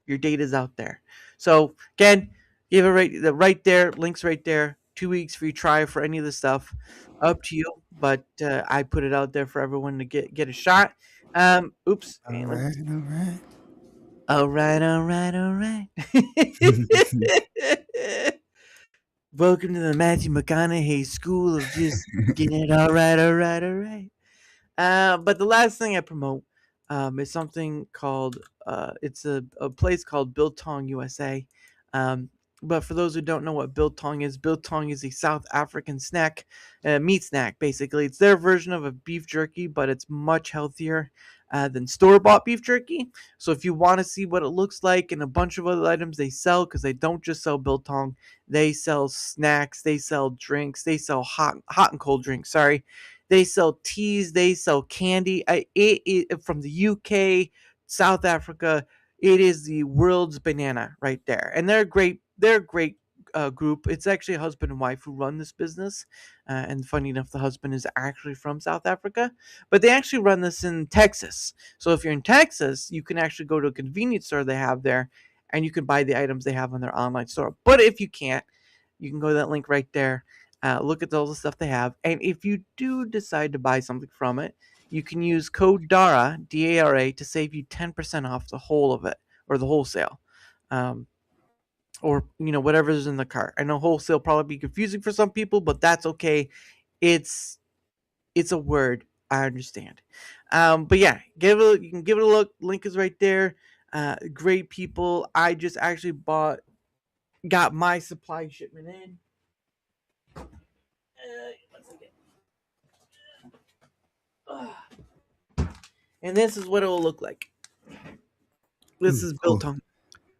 Your data's out there. So again, give it right there. Links right there. 2 weeks free try for any of the stuff. Up to you, but I put it out there for everyone to get a shot. Oops. All And right, all right. all right, all right, all right. Welcome to the Matthew McConaughey School of just getting it all right, all right, all right. But the last thing I promote is something called it's a place called Biltong USA. Um, but for those who don't know what biltong is a South African snack, meat snack basically. It's their version of a beef jerky, but it's much healthier than store-bought beef jerky. So if you want to see what it looks like and a bunch of other items they sell, because they don't just sell biltong, they sell snacks, they sell drinks, they sell hot and cold drinks. Sorry, they sell teas, they sell candy. It from the UK, South Africa. It is the world's banana right there, and they're great. They're a great group. It's actually a husband and wife who run this business, and funny enough, the husband is actually from South Africa, but they actually run this in Texas. So if you're in Texas, you can actually go to a convenience store they have there, and you can buy the items they have on their online store. But if you can't, you can go to that link right there, look at all the stuff they have, and if you do decide to buy something from it, you can use code DARA, DARA, to save you 10% off the whole of it, or the wholesale, um, or whatever's in the cart. I know wholesale probably be confusing for some people, but that's okay. It's it's a word. I understand. But yeah, you can give it a look. Link is right there. Great people. I just actually got my supply shipment in. One second. And this is what it will look like. This is Cool. biltong.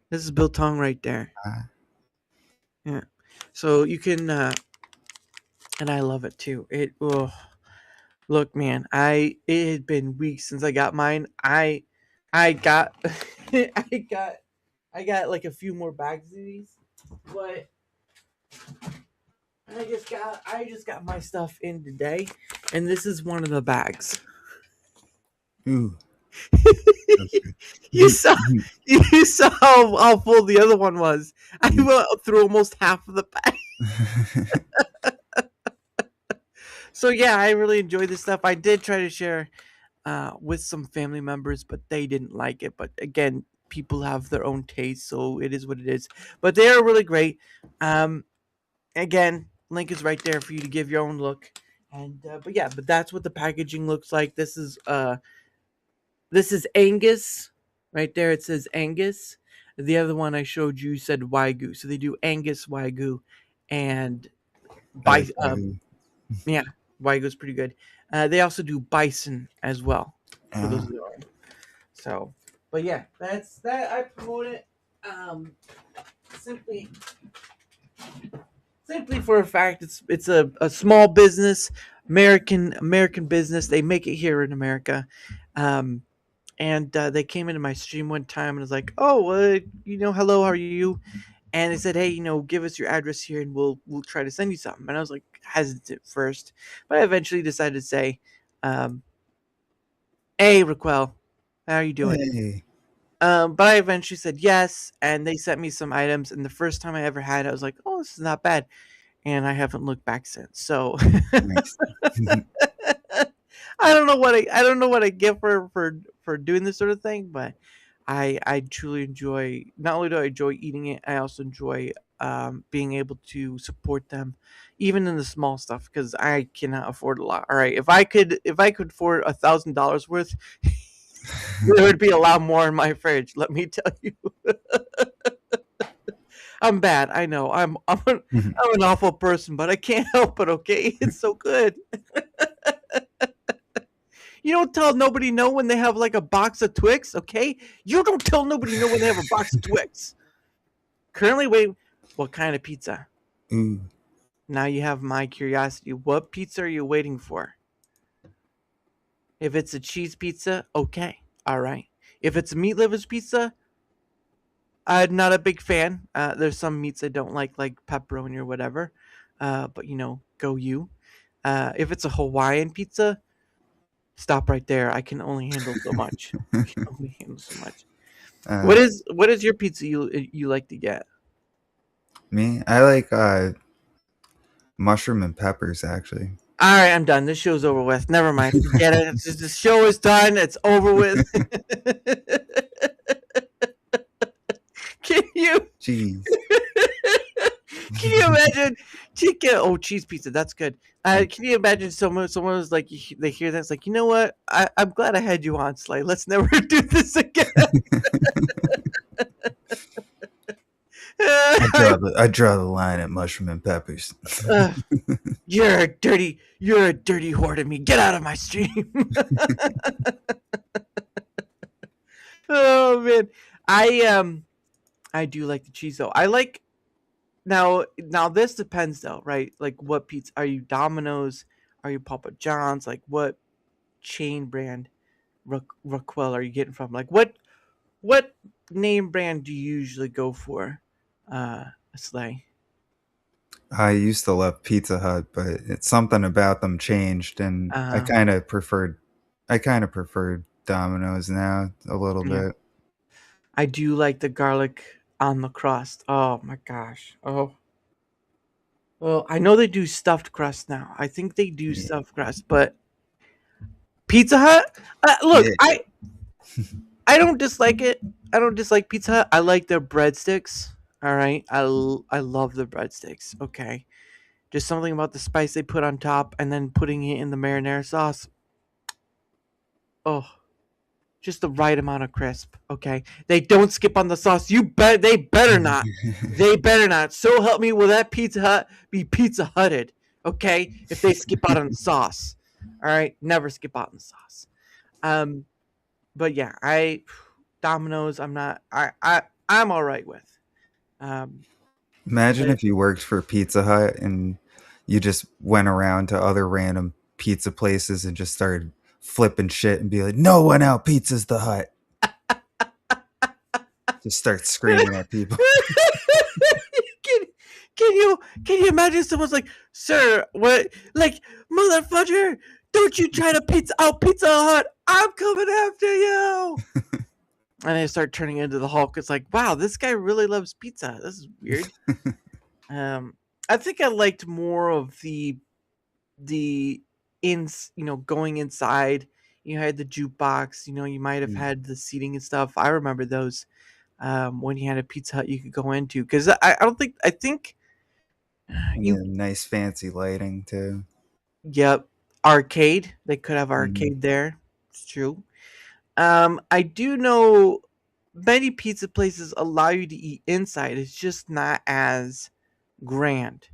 This is biltong right there. Uh, Yeah. So you can, and I love it too. Look, man, it had been weeks since I got mine. I got, I got like a few more bags of these, but I just got my stuff in today, and this is one of the bags. ooh. You saw you saw how full the other one was. I went through almost half of the bag. So yeah, I really enjoyed this stuff. I did try to share with some family members, but they didn't like it. But again, people have their own taste, so it is what it is. But they are really great. Again, link is right there for you to give your own look. And but that's what the packaging looks like. This is Angus. Right there it says Angus. The other one I showed you said Wagyu. So they do Angus, Wagyu, and Like, yeah, Wagyu's pretty good. They also do bison as well for those uh, who don't know. So, but yeah, that's that. I promote it simply for a fact. It's a small business, American business. They make it here in America. And they came into my stream one time and was like, "Oh, hello, how are you?" And they said, "Hey, give us your address here, and we'll try to send you something." And I was like hesitant first, but I eventually decided to say, "Hey, Raquel, how are you doing?" hey. But I eventually said yes, and they sent me some items. And the first time I ever had it, I was like, "Oh, this is not bad," and I haven't looked back since. So Nice. I don't know what I get for doing this sort of thing, but I truly enjoy. Not only do I enjoy eating it, I also enjoy being able to support them, even in the small stuff, because I cannot afford a lot. All right, if I could afford $1,000 worth, there would be a lot more in my fridge. Let me tell you, I'm bad. I know. I'm an awful person, but I can't help it. Okay, it's so good. You don't tell nobody no when they have like a box of Twix, okay? You don't tell nobody no when they have a box of Twix. Currently, wait, what kind of pizza? Ooh. Now you have my curiosity. What pizza are you waiting for? If it's a cheese pizza, okay, all right. If it's a meat lovers pizza, I'm not a big fan. There's some meats I don't like pepperoni or whatever. But go you. If it's a Hawaiian pizza, stop right there. I can only handle so much. I can only handle so much. Uh, What is your pizza you like to get? Me, I like mushroom and peppers actually. All right, I'm done. This show's over with. Never mind. Forget it. It's just, the show is done. It's over with. Can you Jeez. can you imagine chicken? Oh, cheese pizza. That's good. Can you imagine someone was like they hear that, it's like, you know what? I'm glad I had you on, Slay. Let's never do this again. I draw the line at mushroom and peppers. Uh, you're a dirty whore to me. Get out of my stream. Oh man, I do like the cheese though. I like now this depends though, right? Like what pizza are you? Domino's? Are you Papa John's? Like what chain brand Raquel are you getting from? Like what name brand do you usually go for? Slay. I used to love Pizza Hut, but it's something about them changed, and Uh I kind of preferred Domino's now a little yeah. bit. I do like the garlic on the crust. Oh my gosh. Oh. Well, I know they do stuffed crust now. I think they do Yeah, stuffed crust, but Pizza Hut. Look, yeah, I don't dislike it. I don't dislike Pizza Hut. I like their breadsticks. All right, I love the breadsticks. Okay, just something about the spice they put on top and then putting it in the marinara sauce. Oh, just the right amount of crisp. Okay, they don't skip on the sauce. You bet they better not. They better not. So help me, will that Pizza Hut be Pizza Hutted? Okay, if they skip out on the sauce. All right, never skip out on the sauce. Um, but yeah, I Domino's. I'm not. I'm all right with. Um, Imagine but if you worked for Pizza Hut and you just went around to other random pizza places and just started flipping shit and be like, "No one out pizzas the Hut." Just start screaming at people. can can you imagine someone's like, sir, what, like, motherfucker, don't you try to Pizza Hut? I'm coming after you. And they start turning into the Hulk. It's like, wow, this guy really loves pizza. This is weird. I think I liked more of the going inside. You had the jukebox. You might have Mm, had the seating and stuff. I remember those when you had a Pizza Hut you could go into, because I don't think I think and you then nice fancy lighting too. yep, arcade. They could have Mhm. arcade there. It's true. I do know many pizza places allow you to eat inside. It's just not as grand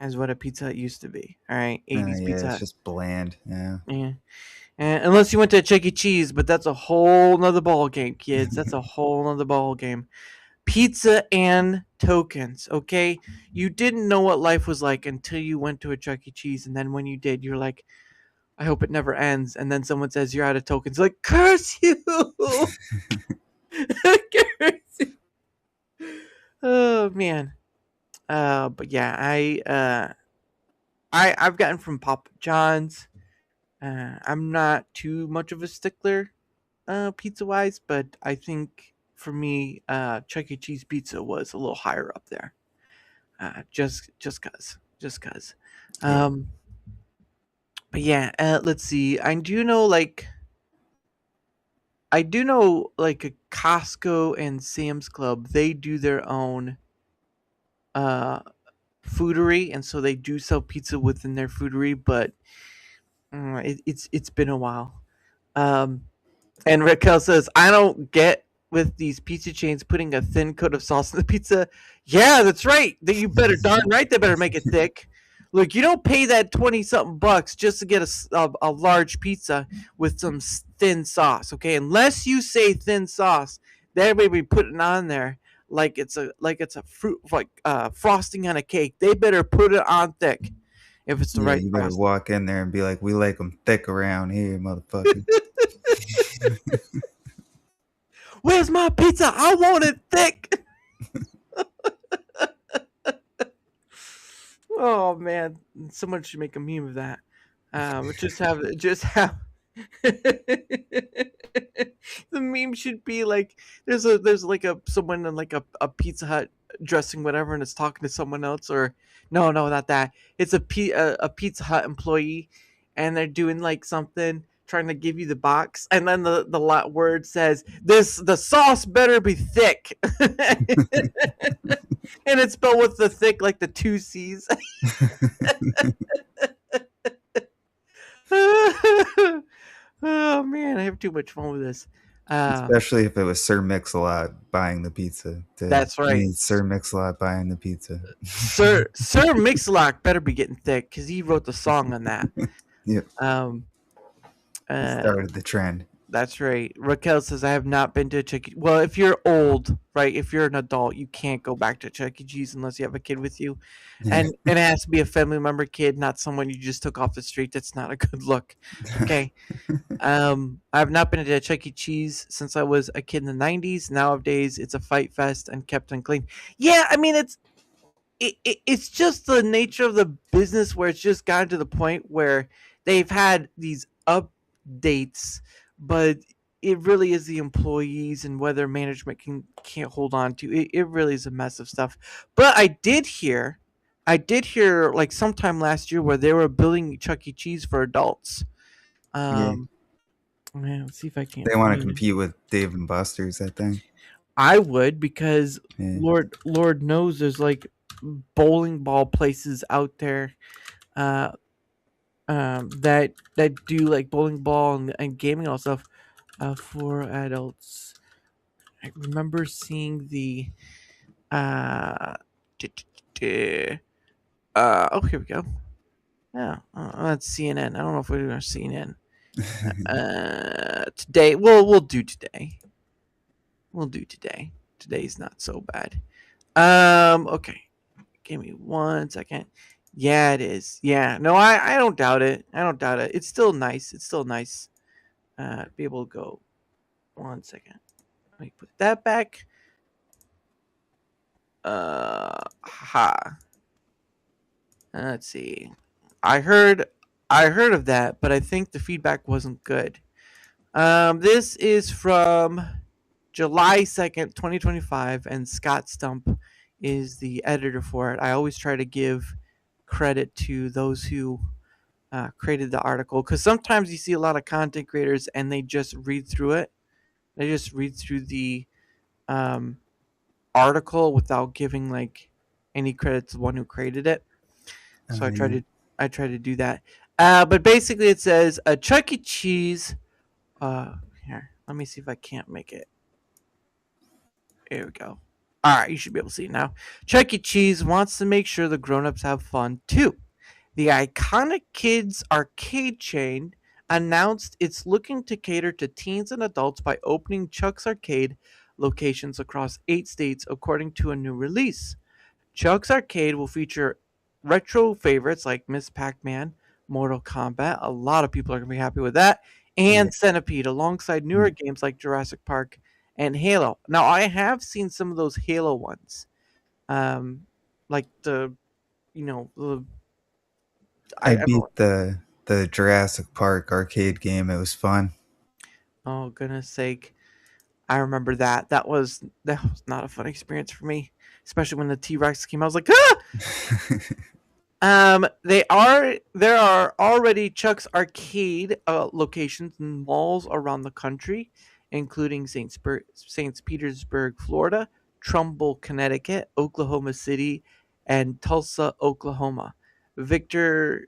as what a Pizza Hut used to be. All right, 80s Yeah, Pizza it's Hut. just bland. Yeah. Yeah. And unless you went to Chuck E. Cheese, but that's a whole nother ball game, kids. That's a whole nother ball game. Pizza and tokens, okay? You didn't know what life was like until you went to a Chuck E. Cheese, and then when you did, you're like, I hope it never ends. And then someone says you're out of tokens, like, curse you! Curse you! Oh man. But yeah, I've gotten from Papa John's. I'm not too much of a stickler pizza wise, but I think for me, Chuck E. Cheese pizza was a little higher up there. Just cause. Yeah. Um, but yeah, let's see. I do know like a Costco and Sam's Club. They do their own uh foodery, and so they do sell pizza within their foodery. But it's been a while. Um, And Raquel says, I don't get with these pizza chains putting a thin coat of sauce on the pizza. Yeah, that's right. That you better darn right they better make it thick. Look, you don't pay that 20 something bucks just to get a large pizza with some thin sauce, okay? Unless you say thin sauce, they may be putting on there like it's a fruit like frosting on a cake. They better put it on thick if it's the Yeah, right you better frosting. walk in there and be like, "We like them thick around here, motherfucker." Where's my pizza? I want it thick. Oh man, someone should make a meme of that. Just have the meme should be like there's like a someone in like a Pizza Hut dressing whatever and it's talking to someone else or no not that it's a Pizza Hut employee and they're doing like something trying to give you the box and then the word says the sauce better be thick and it's spelled with the thick like the two C's. Oh man, I have too much fun with this. Especially if it was Sir Mix-a-Lot buying the pizza. That's You right. need Sir Mix-a-Lot buying the pizza. Sir Mix-a-Lot better be getting thick because he wrote the song on that. Yep, Um, he uh, started the trend. that's right. Raquel says I have not been to Chuck. Well, if you're old, right? If you're an adult, you can't go back to Chuck E. Cheese unless you have a kid with you, and it has to be a family member kid, not someone you just took off the street. That's not a good look. Okay. I've not been to Chuck E. Cheese since I was a kid in the '90s. Nowadays, it's a fight fest and kept unclean. Yeah, I mean it's just the nature of the business where it's just gotten to the point where they've had these updates, but it really is the employees and whether management can't hold on to it. It really is a mess of stuff. But I did hear like sometime last year where they were building Chuck E. Cheese for adults. Yeah, Um, Man, let's see if I can't they want to find it. compete with Dave and Buster's, I think. I would because Yeah. Lord knows there's like bowling ball places out there uh that do like bowling ball and gaming and all stuff for adults. I remember seeing the uh oh here we go. Yeah, that's CNN. I don't know if we're doing CNN. Today we'll do today. We'll do today. Today's not so bad. Okay. Give me 1 second. Yeah, it is. Yeah. No, I don't doubt it. I don't doubt it. It's still nice. It's still nice. Be able to go 1 second. Let me put that back. Ha. Let's see. I heard of that, but I think the feedback wasn't good. This is from July 2nd, 2025, and Scott Stump is the editor for it. I always try to give credit to those who created the article because sometimes you see a lot of content creators and they just read through it. They just read through the um, article without giving like any credit to the one who created it. So Yeah. I try to do that. But basically, it says a Chuck E. Cheese. Here, let me see if I can't make it. There we go. All right, you should be able to see it now. Chuck E. Cheese wants to make sure the grown-ups have fun too. The iconic kids arcade chain announced it's looking to cater to teens and adults by opening Chuck's Arcade locations across 8 states according to a new release. Chuck's Arcade will feature retro favorites like Miss Pac-Man, Mortal Kombat. A lot of people are going to be happy with that. Yeah. And Centipede alongside newer games like Jurassic Park and Halo. Now I have seen some of those Halo ones. Like the you know, the I I don't beat the Jurassic Park arcade game. It was fun. Oh goodness sake. I remember that. That was not a fun experience for me, especially when the T-Rex came. I was like, ah! There are already Chuck's arcade locations in malls around the country, including St. Petersburg, Florida, Trumbull, Connecticut, Oklahoma City, and Tulsa, Oklahoma. Victor,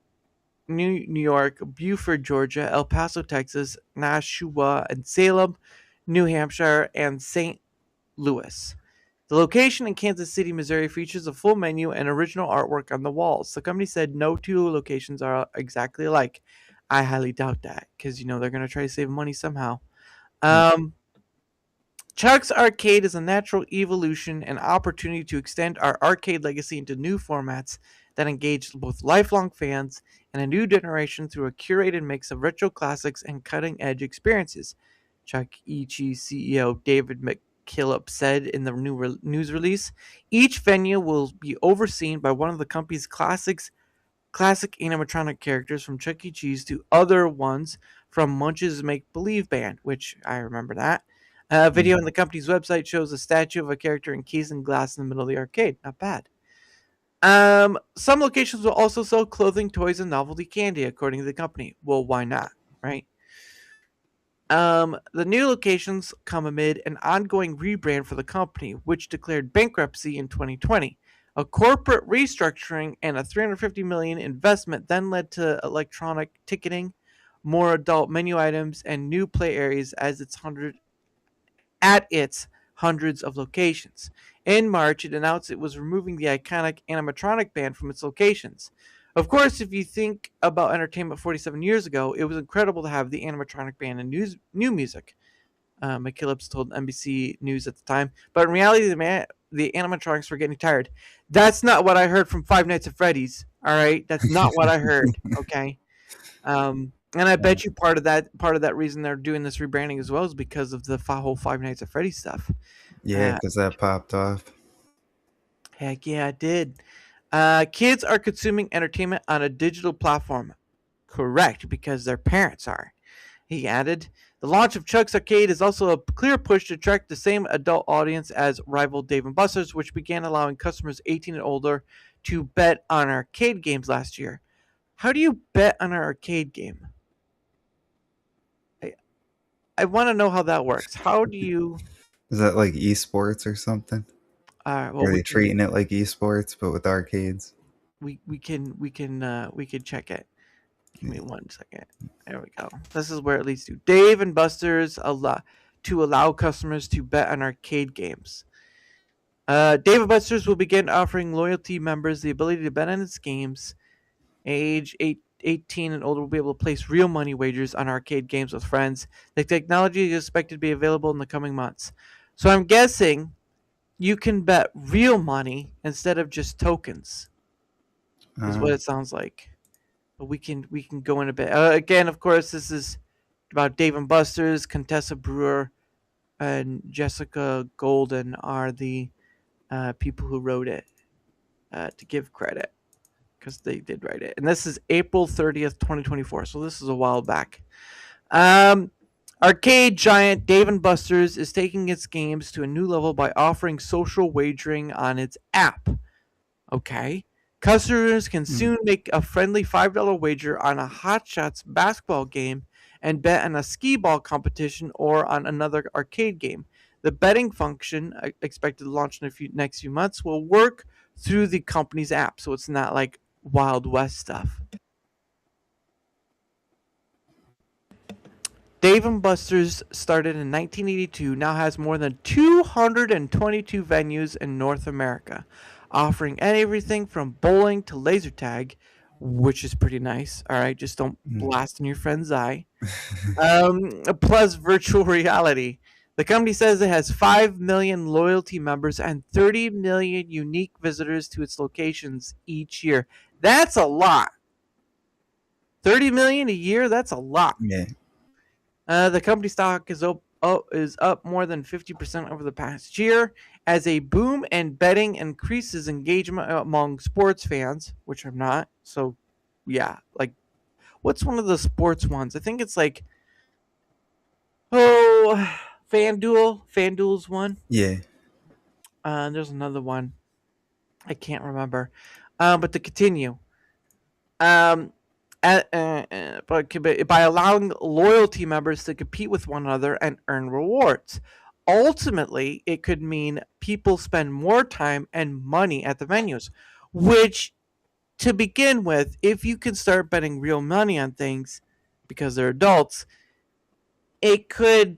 New York, Beaufort, Georgia, El Paso, Texas, Nashua and Salem, New Hampshire, and St. Louis. The location in Kansas City, Missouri features a full menu and original artwork on the walls. The company said no two locations are exactly alike. I highly doubt that because they're going to try to save money somehow. Um, Chuck's Arcade is a natural evolution and opportunity to extend our arcade legacy into new formats that engage both lifelong fans and a new generation through a curated mix of retro classics and cutting edge experiences. Chuck E. Cheese CEO David McKillop said in the news release. Each venue will be overseen by one of the company's classic animatronic characters from Chuck E. Cheese to other ones from Munch's Make Believe Band, which I remember that. A video on the company's website shows a statue of a character encased in glass in the middle of the arcade. Not bad. Some locations will also sell clothing, toys, and novelty candy, according to the company. Well, why not, right? The new locations come amid an ongoing rebrand for the company, which declared bankruptcy in 2020. A corporate restructuring and a $350 million investment then led to electronic ticketing, more adult menu items, and new play areas at its hundreds of locations. In March, it announced it was removing the iconic animatronic band from its locations. Of course, if you think about entertainment 47 years ago, it was incredible to have the animatronic band and new music. McKillips told NBC News at the time. But in reality, the animatronics were getting tired. That's not what I heard from Five Nights at Freddy's. All right, that's not what I heard. Okay, and I bet you part of that reason they're doing this rebranding as well is because of the whole Five Nights at Freddy's stuff. Yeah, because that popped off. Heck yeah, it did. Kids are consuming entertainment on a digital platform. Correct, because their parents are. He added, the launch of Chuck's Arcade is also a clear push to attract the same adult audience as rival Dave & Buster's, which began allowing customers 18 and older to bet on arcade games last year. How do you bet on an arcade game? I want to know how that works. How do you... Is that like esports or something? well, Are they treating it like esports but with arcades? we can check it. Give me 1 second. There we go. This is where it leads to. Dave and Buster's allow customers to bet on arcade games. Dave and Buster's will begin offering loyalty members the ability to bet on its games. Age 18 and older will be able to place real money wagers on arcade games with friends. The technology is expected to be available in the coming months. So I'm guessing you can bet real money instead of just tokens. Is what it sounds like. But we can go in a bit. Again, of course, this is about Dave and Buster's. Contessa Brewer and Jessica Golden are the people who wrote it, to give credit, because they did write it. And this is April 30th, 2024. So this is a while back. Arcade giant Dave & Buster's is taking its games to a new level by offering social wagering on its app. Okay. Customers can soon make a friendly $5 wager on a Hot Shots basketball game and bet on a skee ball competition or on another arcade game. The betting function, expected to launch in the next few months, will work through the company's app, so it's not like Wild West stuff. Dave & Buster's started in 1982, now has more than 222 venues in North America, offering everything from bowling to laser tag, which is pretty nice. All right, just don't blast in your friend's eye. Plus virtual reality. The company says it has 5 million loyalty members and 30 million unique visitors to its locations each year. That's a lot. 30 million a year? That's a lot. Yeah. The company stock is up more than 50% over the past year as a boom in betting increases engagement among sports fans, which I'm not. So, yeah, like, what's one of the sports ones? I think it's like, So, FanDuel's one. Yeah. There's another one. I can't remember. But to continue, um, but by allowing loyalty members to compete with one another and earn rewards. Ultimately, it could mean people spend more time and money at the venues, which, to begin with, if you can start betting real money on things because they're adults, it could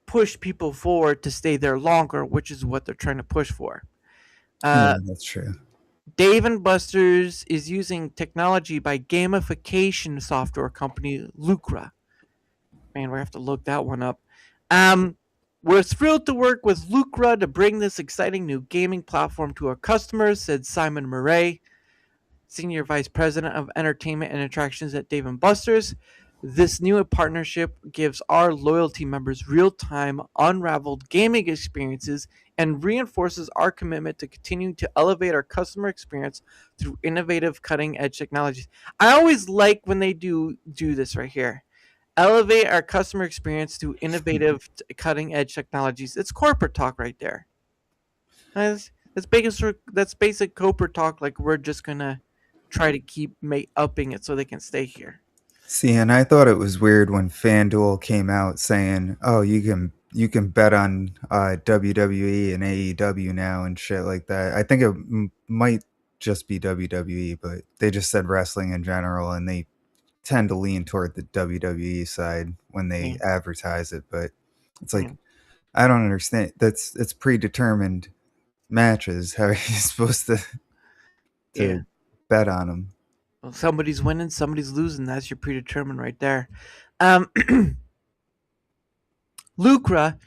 push people forward to stay there longer, which is what they're trying to push for. Yeah, that's true. Dave and Buster's is using technology by gamification software company Lucra. Man, we have to look that one up. We're thrilled to work with Lucra to bring this exciting new gaming platform to our customers, said Simon Murray, Senior Vice President of Entertainment and Attractions at Dave & Buster's. This new partnership gives our loyalty members real-time, unraveled gaming experiences and reinforces our commitment to continuing to elevate our customer experience through innovative, cutting-edge technologies. I always like when they do this right here. Elevate our customer experience through innovative, cutting-edge technologies. It's corporate talk right there. That's basic corporate talk. Like, we're just gonna try to keep upping it so they can stay here. See, and I thought it was weird when FanDuel came out saying, "Oh, you can bet on WWE and AEW now and shit like that." I think it might just be WWE, but they just said wrestling in general, and they tend to lean toward the WWE side when they advertise it. But it's like, I don't understand. It's predetermined matches. How are you supposed to bet on them? Well, somebody's winning, somebody's losing. That's your predetermined right there. Lucra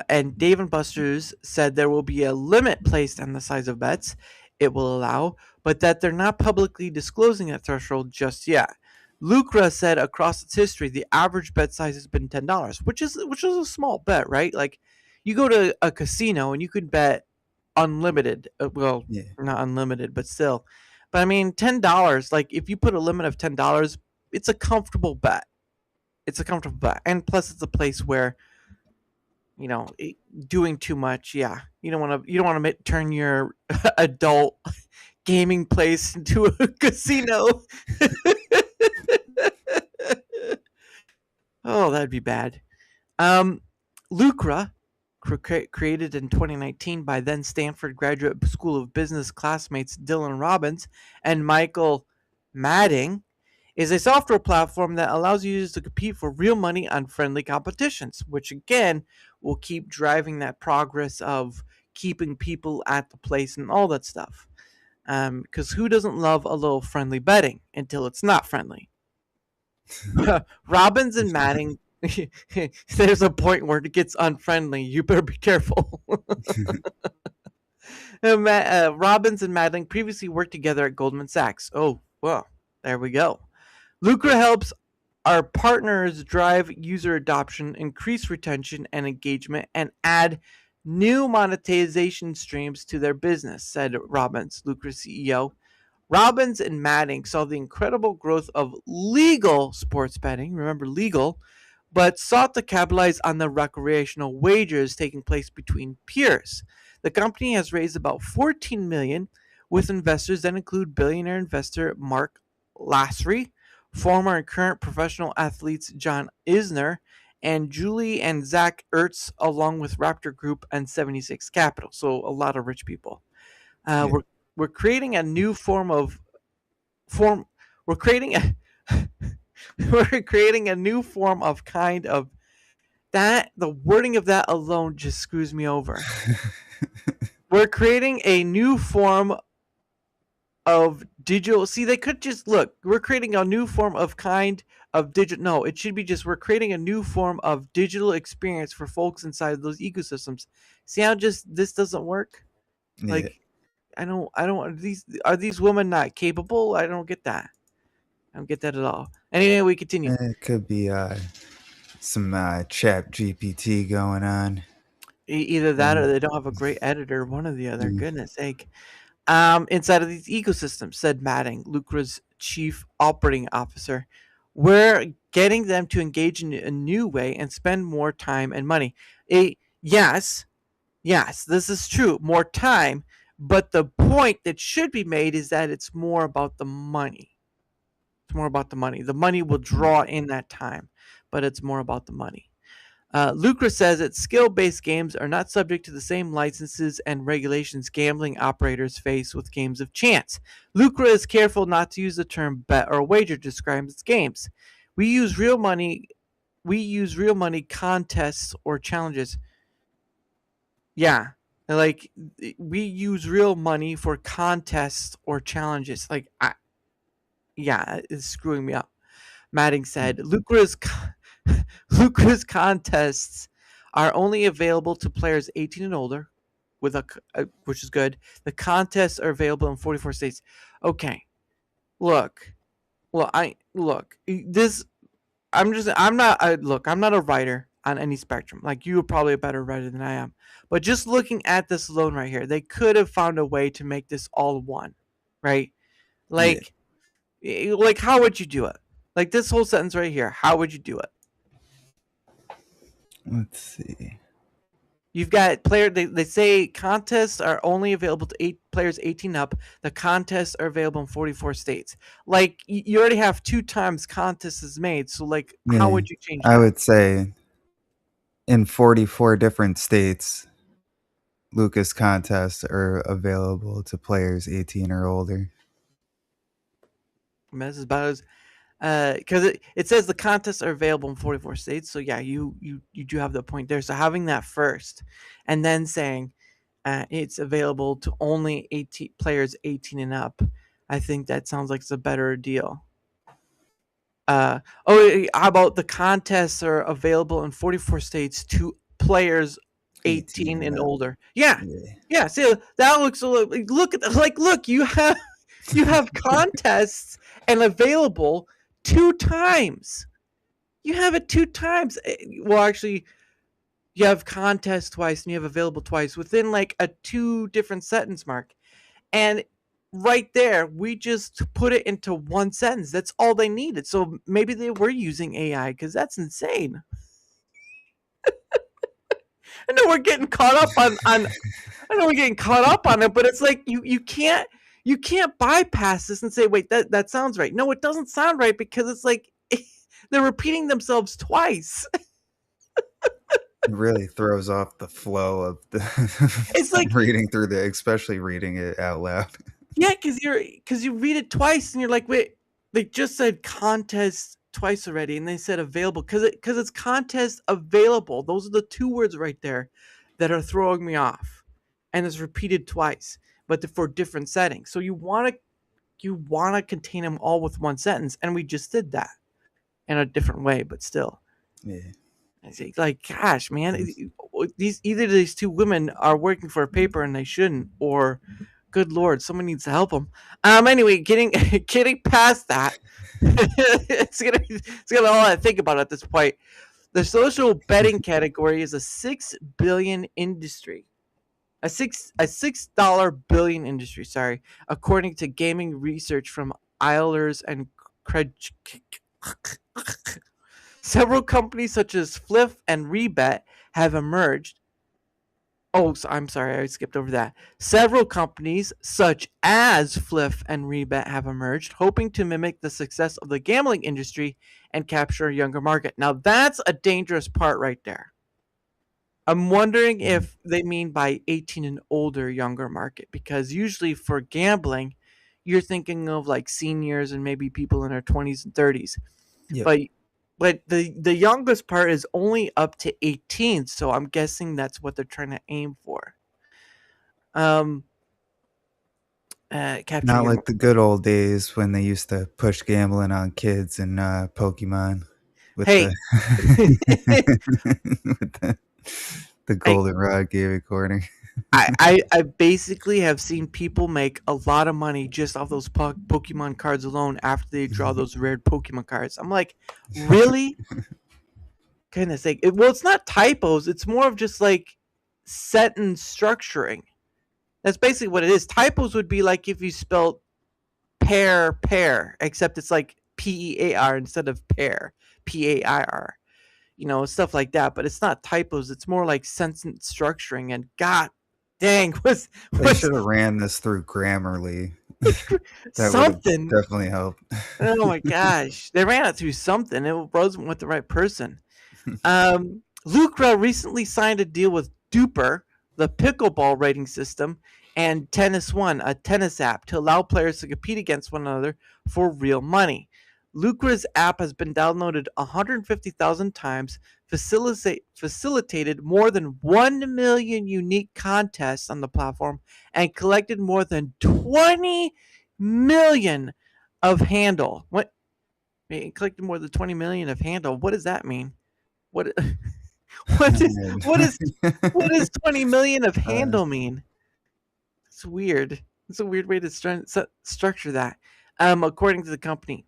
and Dave & Buster's said there will be a limit placed on the size of bets it will allow, but that they're not publicly disclosing that threshold just yet. Lucra said across its history, the average bet size has been $10, which is a small bet, right? Like, you go to a casino and you could bet unlimited. Well, Yeah. not unlimited, but still. But I mean, $10. Like, if you put a limit of $10, it's a comfortable bet. And plus, it's a place where, doing too much. Yeah, you don't want to turn your adult gaming place into a casino. Oh, that'd be bad. Lucra, created in 2019 by then Stanford Graduate School of Business classmates Dylan Robbins and Michael Madding, is a software platform that allows users to compete for real money on friendly competitions, which again will keep driving that progress of keeping people at the place and all that stuff. Because who doesn't love a little friendly betting until it's not friendly? Robbins and Madding, there's a point where it gets unfriendly. You better be careful. Robbins and Madding previously worked together at Goldman Sachs. Oh, well, there we go. Lucra helps our partners drive user adoption, increase retention and engagement, and add new monetization streams to their business, said Robbins, Lucra's CEO. Robbins and Madding saw the incredible growth of legal sports betting, remember legal, but sought to capitalize on the recreational wagers taking place between peers. The company has raised about $14 million with investors that include billionaire investor Mark Lasry, former and current professional athletes John Isner, and Julie and Zach Ertz, along with Raptor Group and 76 Capital. So a lot of rich people. We're creating a new We're creating a new form of kind of that. The wording of that alone just screws me over. We're creating a new form of digital. See, they could just look. We're creating a new form of kind of digital. No, it should be just we're creating a new form of digital experience for folks inside those ecosystems. See how just this doesn't work? Yeah. Like, I don't. Are these women not capable? I don't get that. I don't get that at all. Anyway, we continue. It could be some chat GPT going on. Either that or they don't have a great editor. One or the other. Goodness sake. Inside of these ecosystems, said Madding, Lucra's chief operating officer. We're getting them to engage in a new way and spend more time and money. Yes, this is true, more time, but the point that should be made is that it's more about the money. It's more about the money. The money will draw in that time, but it's more about the money. Lucra says that skill-based games are not subject to the same licenses and regulations gambling operators face with games of chance. Lucra is careful not to use the term bet or wager to describe its games. We use real money contests or challenges. Yeah. Like we use real money for contests or challenges. It's screwing me up. Madding said, Lucra's contests are only available to players 18 and older, which is good. The contests are available in 44 states. Okay, look, this. I'm not a writer on any spectrum. Like you are probably a better writer than I am, but just looking at this alone right here, they could have found a way to make this all one, right? Like, like how would you do it? Like this whole sentence right here, how would you do it? Let's see. You've got they say contests are only available to players 18 up. The contests are available in 44 states. Like you already have 2 times contests is made. So like how would you change that? I would say in 44 different states, Lucas contests are available to players 18 or older. I mean, this is about as because it says the contests are available in 44 states. So yeah, you do have the point there. So having that first, and then saying it's available to only 18 players 18 and up, I think that sounds like it's a better deal. How about the contests are available in 44 states to players 18 and older? Yeah. See, that looks a little. Look at look. You have contests and available 2 times. You have it 2 times. Well, actually, you have contest twice and you have available twice within like a 2 different sentence mark. And right there, we just put it into one sentence. That's all they needed. So maybe they were using AI because that's insane. I know we're getting caught up on I know we're getting caught up on it, but it's like you can't bypass this and say, wait, that sounds right. No, it doesn't sound right because it's like they're repeating themselves twice. It really throws off the flow of the It's like reading through especially reading it out loud. Yeah, because you read it twice and you're like, wait, they just said contest twice already, and they said available because it's contest available. Those are the 2 words right there that are throwing me off, and it's repeated twice, but for different settings. So you want to contain them all with one sentence, and we just did that in a different way, but still. Yeah. I say, like, gosh, man, either these 2 women are working for a paper and they shouldn't, or good Lord, someone needs to help them. Anyway, getting past that, it's gonna all I think about at this point. The social betting category is a $6 billion industry, a $6 billion industry. Sorry, according to gaming research from Eilers and Craig. Several companies such as Fliff and Rebet have emerged. Oh, I'm sorry, I skipped over that. Several companies such as Fliff and Rebet have emerged, hoping to mimic the success of the gambling industry and capture a younger market. Now, that's a dangerous part right there. I'm wondering if they mean by 18 and older younger market, because usually for gambling, you're thinking of like seniors and maybe people in their 20s and 30s. Yep. But the youngest part is only up to 18, so I'm guessing that's what they're trying to aim for. Not like the good old days when they used to push gambling on kids and Pokemon with the goldenrod game recording. I basically have seen people make a lot of money just off those Pokemon cards alone after they draw those rare Pokemon cards. I'm like, really? Kind of thing. Well, it's not typos. It's more of just like sentence structuring. That's basically what it is. Typos would be like if you spelled pear, except it's like PEAR instead of pair, PAIR. Stuff like that. But it's not typos. It's more like sentence structuring. And God dang, was They should have ran this through Grammarly. That would have something. definitely helped. Oh my gosh, they ran it through something. It wasn't with the right person. Lucra recently signed a deal with Duper, the pickleball rating system, and Tennis One, a tennis app, to allow players to compete against one another for real money. Lucra's app has been downloaded 150,000 times, facilitated more than 1 million unique contests on the platform, and collected more than 20 million of handle. What? It collected more than 20 million of handle. What does that mean? What? What is 20 million of handle mean? It's weird. It's a weird way to structure that. According to the company,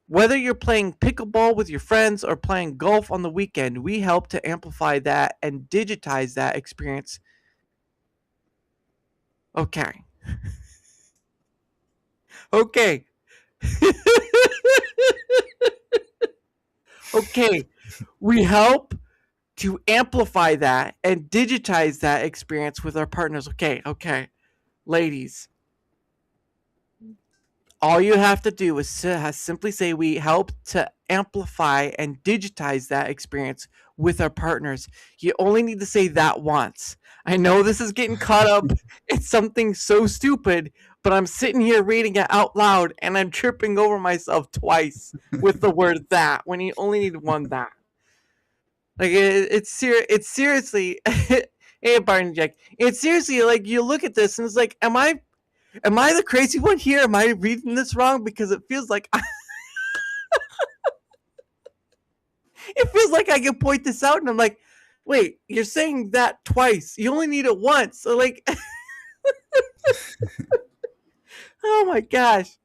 whether you're playing pickleball with your friends or playing golf on the weekend, we help to amplify that and digitize that experience. Okay. Okay. Okay. We help to amplify that and digitize that experience with our partners. Okay. Ladies, all you have to do is simply say we help to amplify and digitize that experience with our partners. You only need to say that once. I know this is getting caught up in something so stupid, but I'm sitting here reading it out loud and I'm tripping over myself twice with the word that when you only need one that. Like it's seriously hey Barney Jack. It's seriously like you look at this and it's like, am I the crazy one here? Am I reading this wrong? Because it feels like I can point this out and I'm like, wait, you're saying that twice. You only need it once. So like oh my gosh.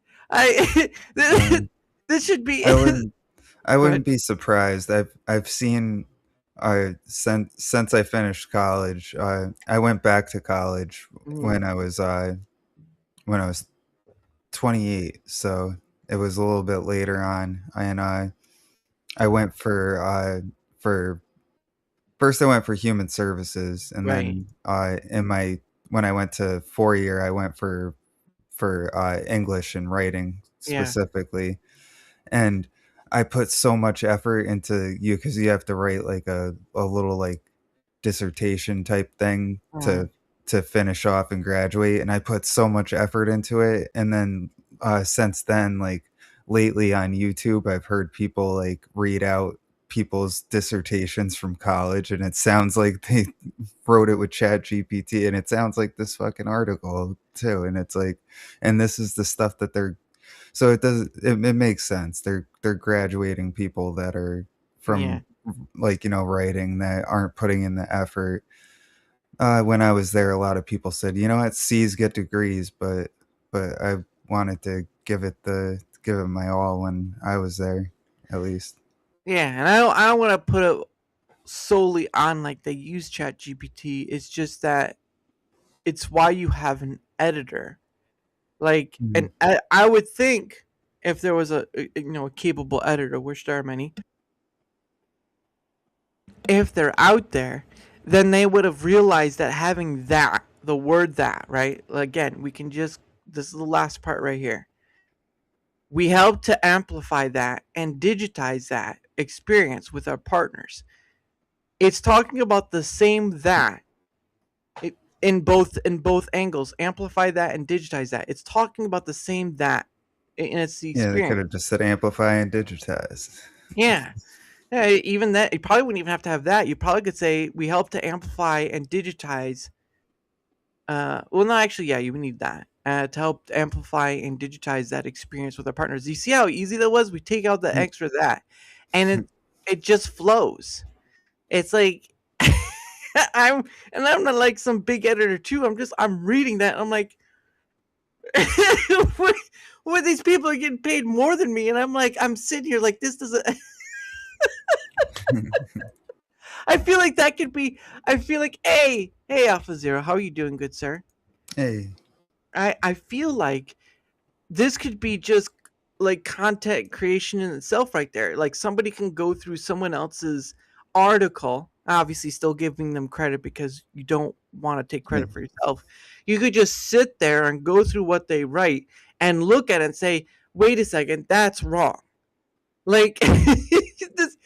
This should be I wouldn't be surprised. I've seen since I finished college. I went back to college when I was 28, so it was a little bit later on, and I went for first I went for human services, and then when I went to 4-year, I went for English and writing specifically, and I put so much effort into because you have to write like a little like dissertation type thing to finish off and graduate, and I put so much effort into it, and then since then, like lately on YouTube, I've heard people like read out people's dissertations from college, and it sounds like they wrote it with Chat GPT, and it sounds like this fucking article too, and it's like, and this is the stuff that they're, so it makes sense. They're graduating people that are from like, writing, that aren't putting in the effort. When I was there, a lot of people said, what, C's get degrees, but I wanted to give it my all when I was there, at least. Yeah, and I don't want to put it solely on like they use Chat GPT. It's just that it's why you have an editor. Like, and I would think if there was a capable editor, which there are many, if they're out there, then they would have realized that having that, the word that, right? Again, this is the last part right here. We help to amplify that and digitize that experience with our partners. It's talking about the same that in both angles. Amplify that and digitize that. It's talking about the same that, and it's the experience. Yeah, they could have just said amplify and digitize. Yeah. Even that, you probably wouldn't even have to have that. You probably could say we help to amplify and digitize. Well, no, actually, yeah, you would need that to help amplify and digitize that experience with our partners. You see how easy that was? We take out the extra that, and it just flows. It's like I'm not like some big editor too. I'm reading that. And I'm like, what these people are getting paid more than me, and I'm like, I'm sitting here like this doesn't. I feel like that could be. I feel like, hey, Alpha Zero, how are you doing, good sir? Hey. I feel like this could be just like content creation in itself right there. Like somebody can go through someone else's article, obviously still giving them credit because you don't want to take Yeah. credit for yourself. You could just sit there and go through what they write and look at it and say, wait a second, that's wrong. Like this,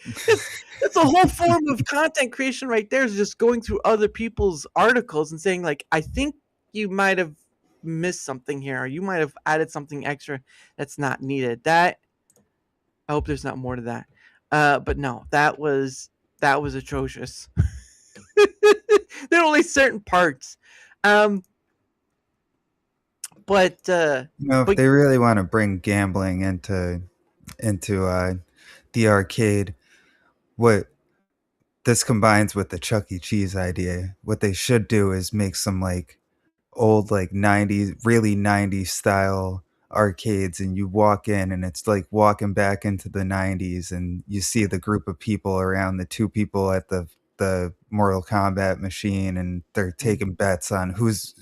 it's a whole form of content creation right there, is just going through other people's articles and saying like, I think you might have missed something here, or you might have added something extra that's not needed. That, I hope there's not more to that. But no, that was atrocious. There are only certain parts. Um, but If they really want to bring gambling into the arcade, what this combines with the Chuck E. Cheese idea. What they should do is make some like old like 90s, really 90s style arcades, and you walk in and it's like walking back into the 90s, and you see the group of people around the two people at the Mortal Kombat machine, and they're taking bets on who's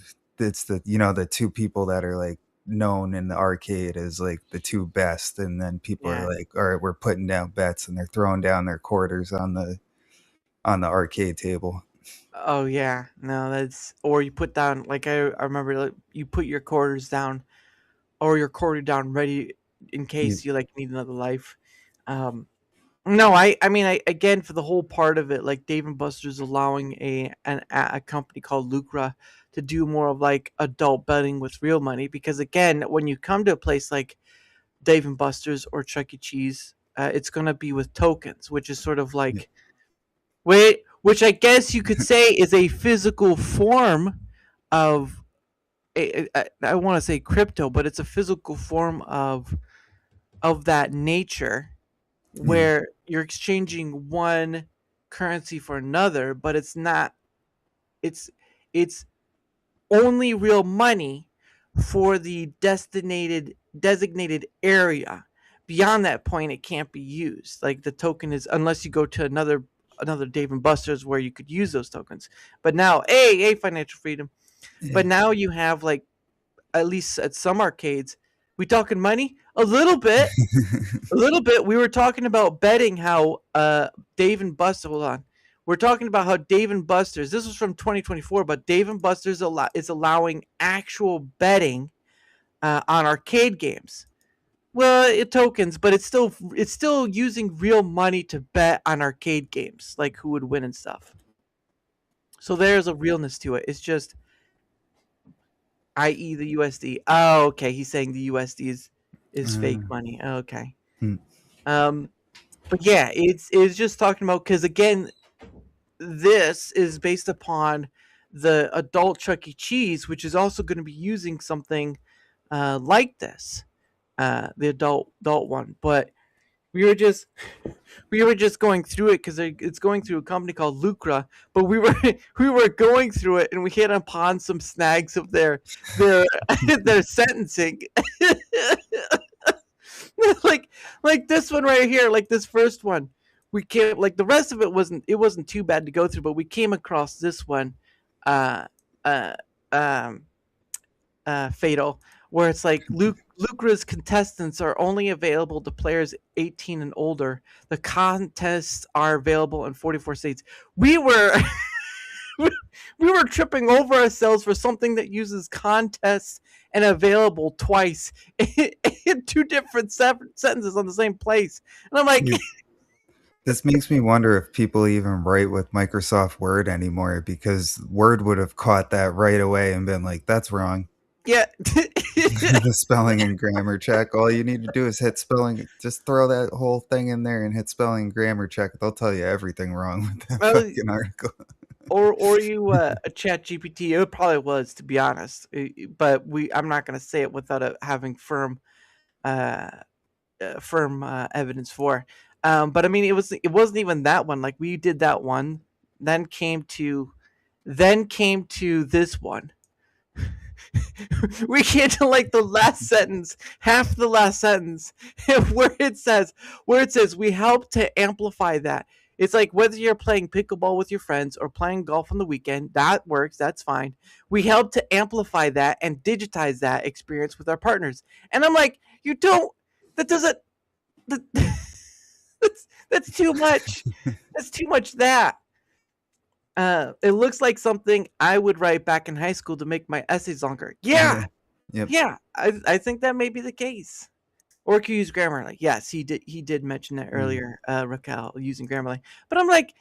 it's the the two people that are like known in the arcade as like the two best, and then people yeah. are like, all right, we're putting down bets, and they're throwing down their quarters on the arcade table. Oh yeah, no, that's, or you put down, like I remember, like, you put your quarters down, or your quarter down ready in You- case you like need another life. Um, no, I mean, again, for the whole part of it, like Dave and Buster's allowing a company called Lucra to do more of like adult betting with real money, because again, when you come to a place like Dave and Buster's or Chuck E. Cheese, it's gonna be with tokens, which is sort of yeah. like, wait, which I guess you could say is a physical form of I want to say crypto, but it's a physical form of that nature, Yeah. where you're exchanging one currency for another, but it's not, it's it's only real money for the designated area. Beyond that point, it can't be used. Like the token is, unless you go to another Dave and Buster's where you could use those tokens. But now, financial freedom. But Yeah. now you have, like, at least at some arcades, we talking money a little bit. A little bit. We were talking about betting, how Dave and Buster. Hold on. We're talking about how Dave and Buster's. This was from 2024, but Dave and Buster's is allowing actual betting on arcade games. Well, it tokens, but it's still using real money to bet on arcade games, like who would win and stuff. So there's a realness to it. It's just, i.e., the USD. Oh, okay. He's saying the USD is fake money. Okay. Hmm. But yeah, it's just talking about, because again, this is based upon the adult Chuck E. Cheese, which is also going to be using something like this, the adult one. But we were just going through it because it's going through a company called Lucra. But we were we were going through it, and we hit upon some snags of their their sentencing. like this one right here, like this first one, we came, like, the rest of it wasn't too bad to go through, but we came across this one, uh uh um fatal, where it's like Lucra's contestants are only available to players 18 and older. The contests are available in 44 states. We were we were tripping over ourselves for something that uses contests and available twice in two different sentences on the same place. And I'm like, You- This makes me wonder if people even write with Microsoft Word anymore, because Word would have caught that right away and been like, that's wrong. yeah. The spelling and grammar check. All you need to do is hit spelling. Just throw that whole thing in there and hit spelling and grammar check. They'll tell you everything wrong with that Well, fucking article. or you a chat GPT. It probably was, to be honest. But I'm not going to say it without having firm evidence for. But I mean, it wasn't even that one. Like, we did that one, then came to this one. We came to like the last sentence, half the last sentence, where it says we help to amplify that. It's like, whether you're playing pickleball with your friends or playing golf on the weekend, that works, that's fine. We help to amplify that and digitize that experience with our partners. And I'm like, you don't, That doesn't. That, that's too much. That's too much. It looks like something I would write back in high school to make my essays longer. Yeah. Yeah, Yep. yeah. I think that may be the case. Or can use Grammarly. Yes, he did mention that Mm. earlier, Raquel, using Grammarly. But I'm like,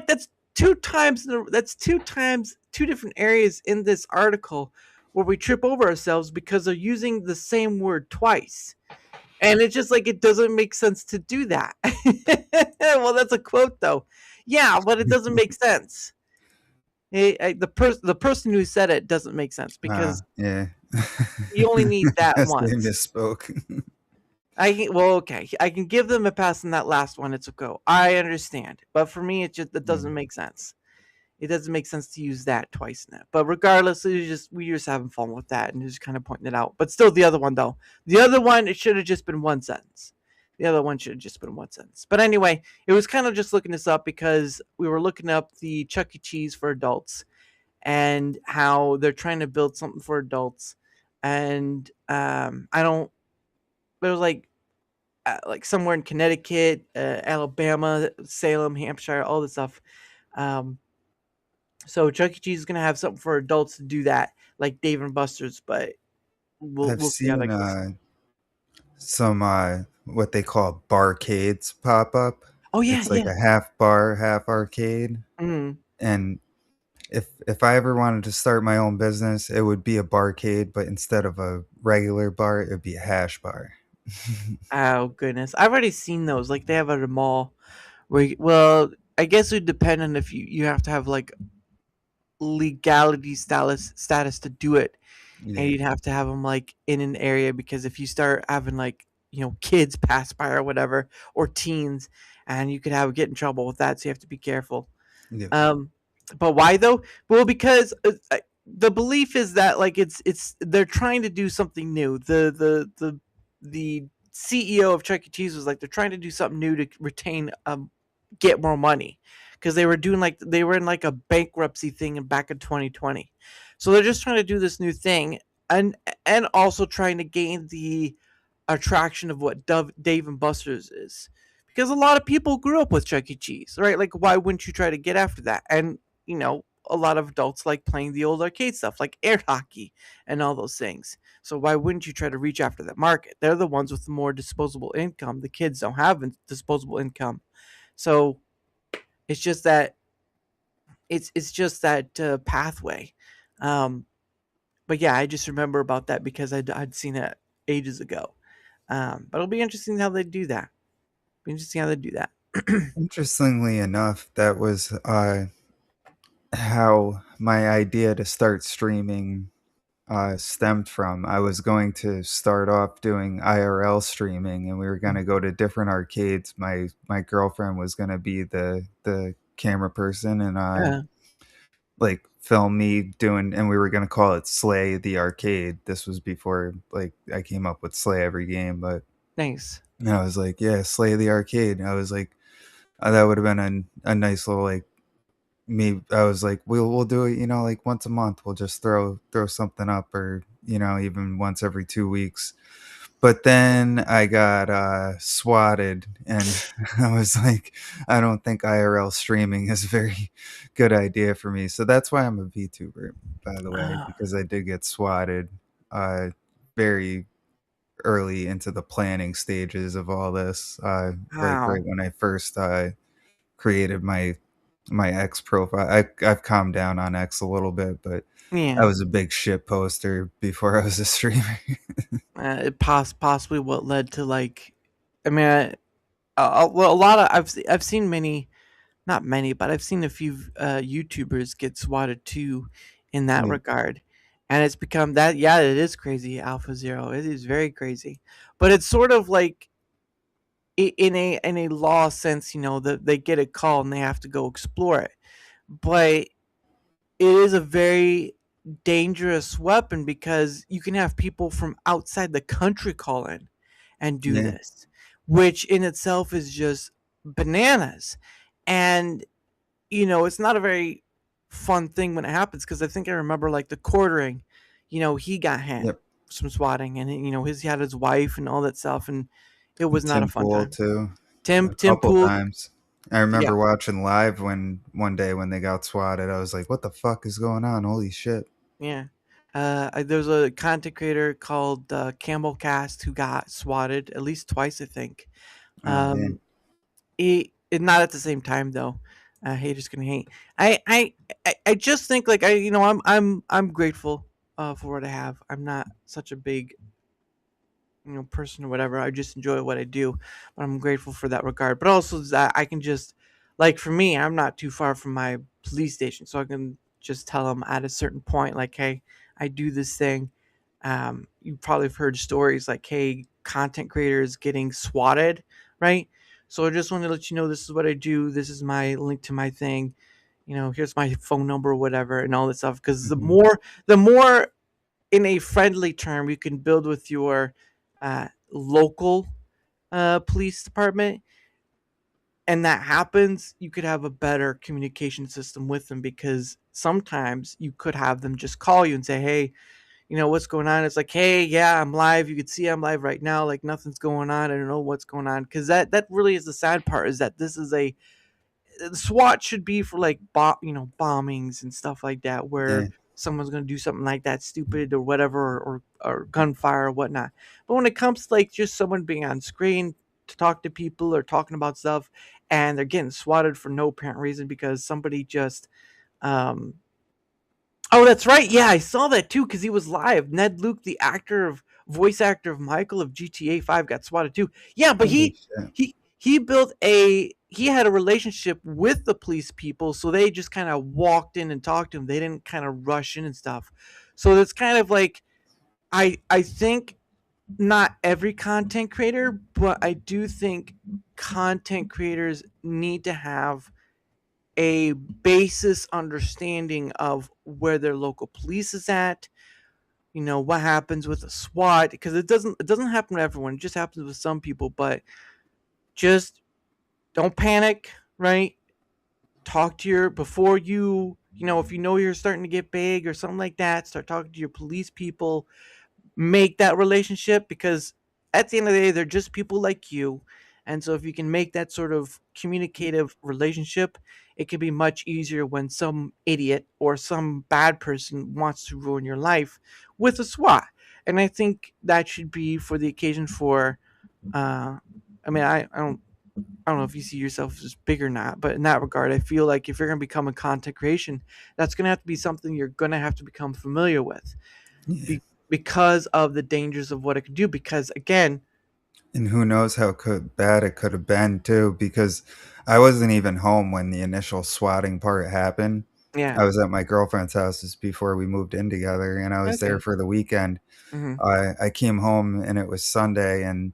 that's two times two different areas in this article where we trip over ourselves because they're using the same word twice. And it's just like it doesn't make sense to do that. Well, that's a quote though. Yeah, but it doesn't make sense. The person who said it doesn't make sense because Yeah. you only need that Yes, they once. misspoke. Okay. I can give them a pass on that last one. It's okay. I understand, but for me, it doesn't Mm. make sense. It doesn't make sense to use that twice now. But regardless, we're just having fun with that and just kind of pointing it out. But still, the other one though, the other one it should have just been one sentence. The other one should have just been one sentence. But anyway, it was kind of just looking this up because we were looking up the Chuck E. Cheese for adults and how they're trying to build something for adults. And I don't. It was like somewhere in Connecticut, Alabama, Salem, Hampshire, all this stuff. Um, so Chuck E. Cheese is gonna have something for adults to do that, like Dave and Buster's, but we'll I've we'll see how seen that goes. some what they call barcades pop up. Oh yeah, It's like yeah. a half bar, half arcade. Mm. And if I ever wanted to start my own business, it would be a barcade, but instead of a regular bar, it would be a hash bar. Oh goodness, I've already seen those. Like they have at a mall. Well, I guess it would depend on if you have to have like legality status to do it, and Yeah. you'd have to have them like in an area because if you start having like kids pass by or whatever or teens, and you could get in trouble with that, so you have to be careful. Yep. But why though? Well, because the belief is that like it's they're trying to do something new. The CEO of Chuck E. Cheese was like they're trying to do something new to retain get more money because they were in like a bankruptcy thing back in 2020. So they're just trying to do this new thing and also trying to gain the attraction of what Dave and Buster's is. Because a lot of people grew up with Chuck E. Cheese, right? Like, why wouldn't you try to get after that? And, a lot of adults like playing the old arcade stuff like air hockey and all those things. So why wouldn't you try to reach after that market? They're the ones with the more disposable income. The kids don't have disposable income. So it's just that pathway. Um, but yeah, I just remember about that because I'd seen it ages ago. But it'll be interesting how they do that. Be interesting how they do that. Interestingly enough, that was how my idea to start streaming stemmed from. I was going to start off doing IRL streaming, and we were going to go to different arcades. My girlfriend was going to be the camera person, and Yeah, like film me doing, and we were going to call it Slay the Arcade. This was before like I came up with Slay Every Game, but thanks. and I was like, yeah, Slay the Arcade. And I was like, that would have been a nice little like me. I was like, we'll do it, like once a month. We'll just throw something up, or even once every 2 weeks. But then I got swatted, and I was like, I don't think IRL streaming is a very good idea for me. So that's why I'm a VTuber, by the way, Ah, because I did get swatted very early into the planning stages of all this. Like right wow. when I first created my X profile. I've calmed down on X a little bit, but I Yeah. was a big shit poster before I was a streamer. It possibly what led to like, I mean, well, a lot of I've seen many, not many, but I've seen a few YouTubers get swatted too, in that Yeah, regard, and it's become that. Yeah, it is crazy. Alpha Zero, it is very crazy, but it's sort of like in a law sense, that they get a call and they have to go explore it, but it is a very dangerous weapon because you can have people from outside the country call in and do yeah, this, which in itself is just bananas. And it's not a very fun thing when it happens because I think I remember like the quartering, he got hit yep, some swatting and he had his wife and all that stuff, and It was not a Tim fun Pool time. too, a Tim couple Pool, times. I yeah, remember watching live when one day when they got swatted. I was like, "What the fuck is going on? Holy shit!" yeah. There's a content creator called Camelcast who got swatted at least twice, I think. Oh man, Um, not at the same time though. Haters gonna hate. I, I I just think like I'm grateful for what I have. I'm not such a big person or whatever. I just enjoy what I do, but I'm grateful for that regard. But also that I can just like for me, I'm not too far from my police station, so I can just tell them at a certain point, like, hey, I do this thing. You probably have heard stories like, hey, content creators getting swatted, right? So I just want to let you know this is what I do. This is my link to my thing. Here's my phone number or whatever, and all this stuff. Because the hmm more in a friendly term you can build with your local police department, and that happens, you could have a better communication system with them, because sometimes you could have them just call you and say, hey, what's going on. It's like, hey, yeah, I'm live. You could see I'm live right now, like nothing's going on. I don't know what's going on, because that really is the sad part, is that this is a SWAT should be for like bombings and stuff like that, yeah, where someone's gonna do something like that stupid or whatever, or gunfire or whatnot. But when it comes to like just someone being on screen to talk to people or talking about stuff, and they're getting swatted for no apparent reason because somebody just um oh, that's right. Yeah, I saw that too because he was live. Ned Luke, the voice actor of Michael of GTA 5, got swatted too. Yeah, but holy shit, he had a relationship with the police people, so they just kind of walked in and talked to him. They didn't kind of rush in and stuff. So it's kind of like I think not every content creator, but I do think content creators need to have a basis understanding of where their local police is at, what happens with a SWAT, because it doesn't happen to everyone. It just happens with some people. But just don't panic, right? Talk to your before if you're starting to get big or something like that, start talking to your police people, make that relationship, because at the end of the day they're just people like you. And so if you can make that sort of communicative relationship, it can be much easier when some idiot or some bad person wants to ruin your life with a SWAT. And I think that should be for the occasion for I mean I don't know if you see yourself as big or not, but in that regard, I feel like if you're going to become a content creation, that's going to have to be something you're going to have to become familiar with, yeah. because of the dangers of what it could do. Because again, And who knows how bad it could have been too, because I wasn't even home when the initial swatting part happened. yeah, I was at my girlfriend's house just before we moved in together, and I was there okay, for the weekend. hmm I came home and it was Sunday, and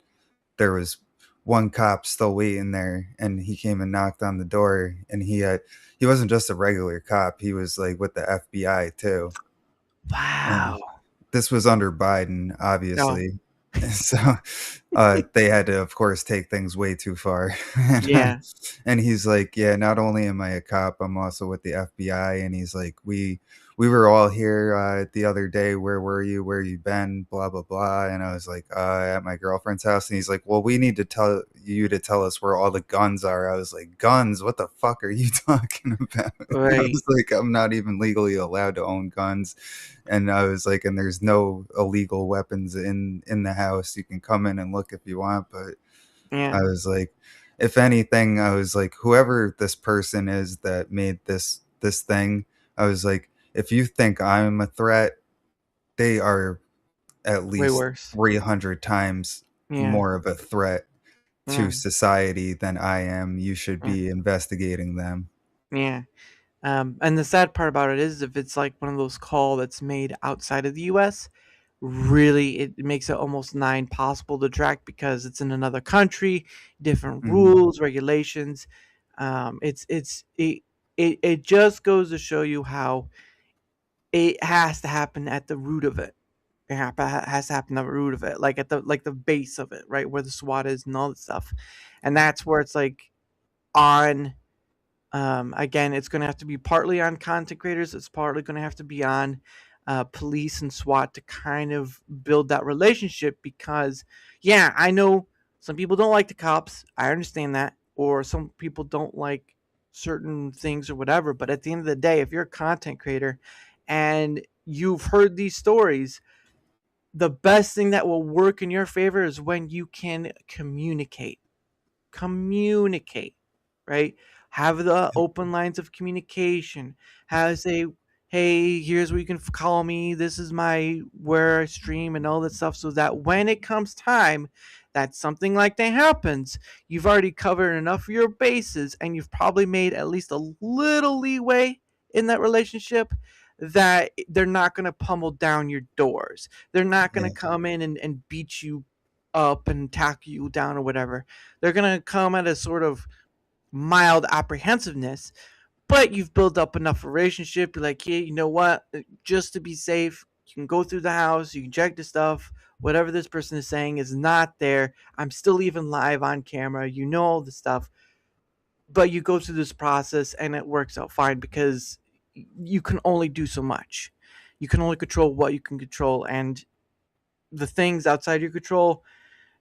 there was one cop still waiting there, and he came and knocked on the door, and he wasn't just a regular cop, he was like with the FBI too. And wow, this was under Biden, no, obviously. So, they had to, of course, take things way too far. yeah, And he's like, "Yeah, not only am I a cop, I'm also with the FBI." And he's like, "We were all here the other day. Where were you? Where you been? Blah blah blah." And I was like, "At my girlfriend's house." And he's like, "Well, we need to tell you to tell us where all the guns are." I was like, "Guns? What the fuck are you talking about?" And I right, was like, "I'm not even legally allowed to own guns." And I was like, "And there's no illegal weapons in the house. You can come in and look if you want." But yeah, I was like, if anything, I was like, whoever this person is that made this thing, I was like, if you think I'm a threat, they are at way least worse, 300 times yeah, more of a threat to yeah, society than I am. You should yeah, be investigating them. yeah. And the sad part about it is, if it's like one of those call that's made outside of the U.S., really it makes it almost nigh impossible to track, because it's in another country, different Mhm. rules, regulations. It just goes to show you how it has to happen at the root of it. Has to happen at the root of it, like at the base of it, right where the SWAT is and all that stuff. And that's where it's like on again, it's going to have to be partly on content creators. It's partly going to have to be on police and SWAT to kind of build that relationship. Because, yeah, I know Some people don't like the cops. I understand that. Or some people don't like certain things or whatever. But at the end of the day, if you're a content creator and you've heard these stories, the best thing that will work in your favor is when you can communicate, right? Have the open lines of communication. Have say, hey, here's where you can call me. This is my where I stream and all that stuff, so that when it comes time that something like that happens, you've already covered enough of your bases, and you've probably made at least a little leeway in that relationship that they're not going to pummel down your doors. They're not going Yeah. to come in and beat you up and tackle you down or whatever. They're going to come at a sort of mild apprehensiveness, but you've built up enough relationship. You're like, hey, you know what? Just to be safe, you can go through the house, you can check the stuff. Whatever this person is saying is not there. I'm still even live on camera. You know all the stuff, but you go through this process and it works out fine because you can only do so much. You can only control what you can control, and the things outside your control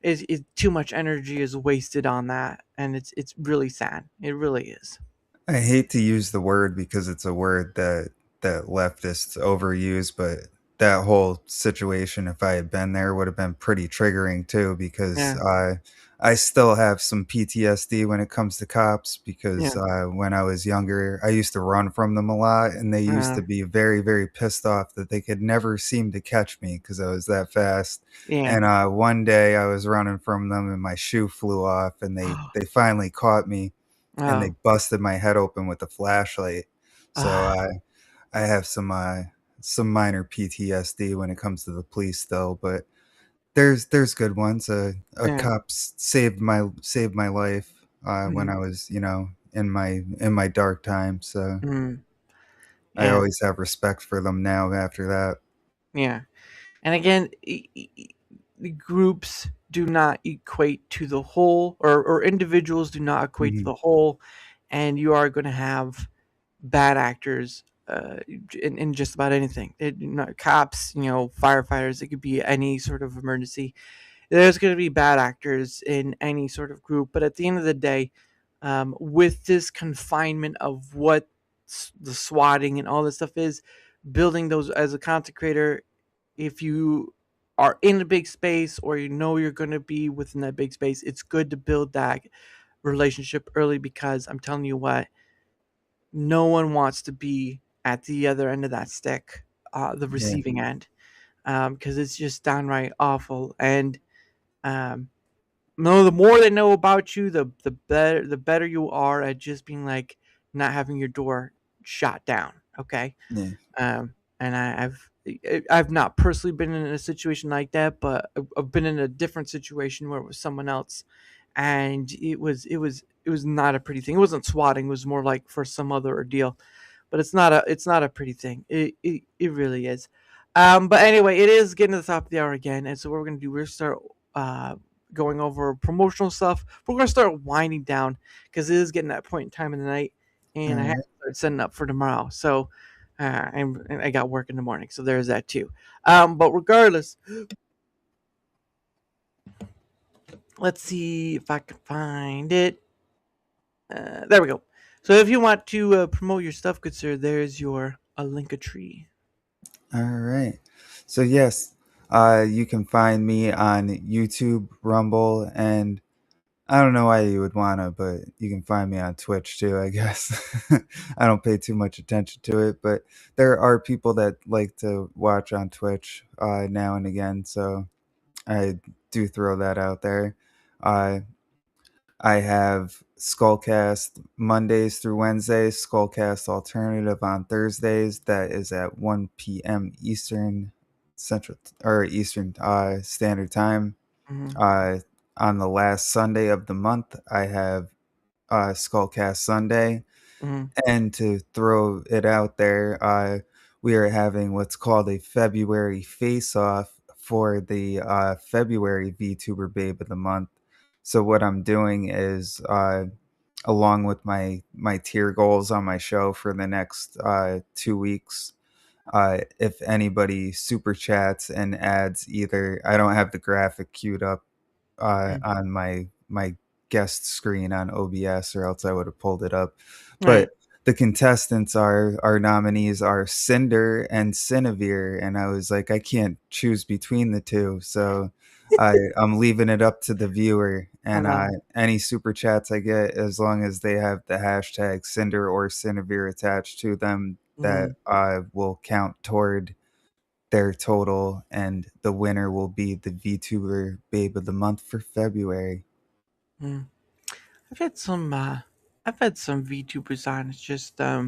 is too much energy is wasted on that, and it's really sad. It really is. I hate to use the word because it's a word that leftists overuse, but that whole situation, if I had been there, would have been pretty triggering too. Because Yeah, I still have some PTSD when it comes to cops. Because yeah, when I was younger, I used to run from them a lot, and they used uh, to be very, very pissed off that they could never seem to catch me because I was that fast. yeah. And one day I was running from them, and my shoe flew off, and they finally caught me, and they Oh, busted my head open with a flashlight. So ah, I have some minor PTSD when it comes to the police still, but there's good ones. A yeah, cop saved my life when mm, I was, in my dark time. So mm, I yeah, always have respect for them now after that. yeah. And again, the groups do not equate to the whole, or individuals do not equate to Mhm. the whole, and you are going to have bad actors in just about anything. Not cops, firefighters. It could be any sort of emergency. There's going to be bad actors in any sort of group, but at the end of the day, with this confinement of what the swatting and all this stuff is, building those as a content creator, if you are in a big space or you know you're going to be within that big space, it's good to build that relationship early because I'm telling you what, no one wants to be at the other end of that stick, the Yeah, receiving end, because it's just downright awful. And um, no, the more they know about you, the better you are at just being like not having your door shot down. Okay, yeah, and I've not personally been in a situation like that, but I've been in a different situation where it was someone else, and it was not a pretty thing. It wasn't swatting; it was more like for some other ordeal. But it's not a pretty thing. It really is. But anyway, it is getting to the top of the hour again, and so what we're gonna do, we're gonna start uh going over promotional stuff. We're gonna start winding down because it is getting that point in time in the night, all and I have right. to start setting up for tomorrow. So and I got work in the morning, so there's that too. But regardless, let's see if I can find it. There we go. So if you want to promote your stuff, good sir, there's your a link a tree. All right. So yes, you can find me on YouTube, Rumble, and I don't know why you would wanna, but you can find me on Twitch too, I guess. I don't pay too much attention to it, but there are people that like to watch on Twitch now and again, so I do throw that out there. Uh, I have Skullcast Mondays through Wednesdays, Skullcast Alternative on Thursdays. That is at 1 p.m. Eastern Central or Eastern Standard Time. Hmm. Uh, on the last Sunday of the month, I have Skullcast Sunday. Hmm. And to throw it out there, we are having what's called a February face off for the February VTuber Babe of the Month. So what I'm doing is, along with my tier goals on my show for the next 2 weeks, if anybody super chats and adds either, I don't have the graphic queued up Mm. on my guest screen on OBS, or else I would have pulled it up. Right. But the contestants are our nominees are Cinder and Cinevere, and I was like, I can't choose between the two, so I'm leaving it up to the viewer. I And know. any super chats I get, as long as they have the hashtag Cinder or Cinevere attached to them, that Mm. will count toward their total, and the winner will be the VTuber Babe of the Month for February. Mm. I've had some. I've had some VTubers on. It's just uh.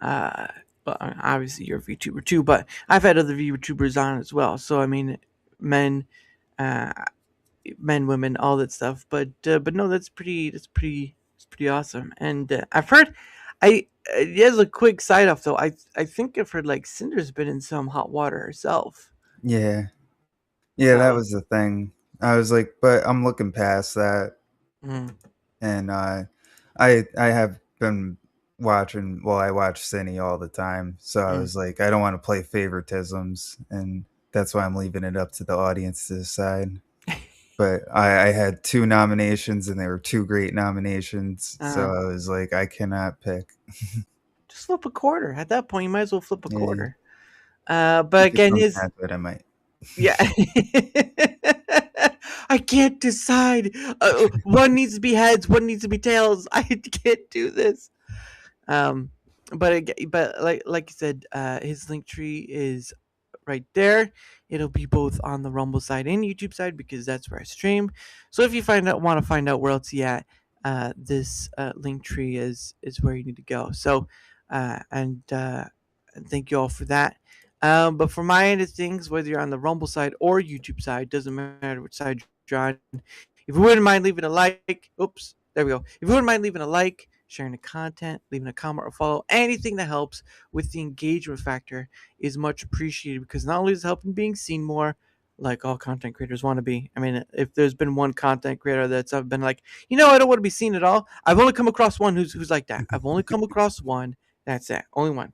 Well, obviously you're a VTuber too, but I've had other VTubers on as well. So I mean, men, uh, women, all that stuff. But no, it's pretty awesome. And I've heard, as a quick side off though, I think I've heard like Cinder's been in some hot water herself. Yeah. Yeah, that So was the thing. I was like, but I'm looking past that. mm, And I have been watching, well, I watch Cine all the time. So I mm. was like, I don't want to play favoritisms, and that's why I'm leaving it up to the audience to decide. But I had 2 nominations, and they were 2 great nominations, so uh, I was like, I cannot pick. just flip a quarter. At that point, you might as well flip a Yeah, quarter. But if it again, comes his down to it, I might. yeah. I can't decide. One needs to be heads, one needs to be tails. I can't do this. Um, but like you said, his link tree is right there. It'll be both on the Rumble side and YouTube side because that's where I stream. So if you want to find out where else he at, this link tree is where you need to go. So and thank you all for that. But for my end of things, whether you're on the Rumble side or YouTube side, doesn't matter which side you're on. If you wouldn't mind leaving a like, oops, there we go. If you wouldn't mind leaving a like, sharing the content, leaving a comment or follow, anything that helps with the engagement factor is much appreciated because not only is it helping being seen more, like all content creators want to be. I mean, if there's been one content creator that's I've been like, I don't want to be seen at all. I've only come across one who's like that. I've only come across one. That's it, only one.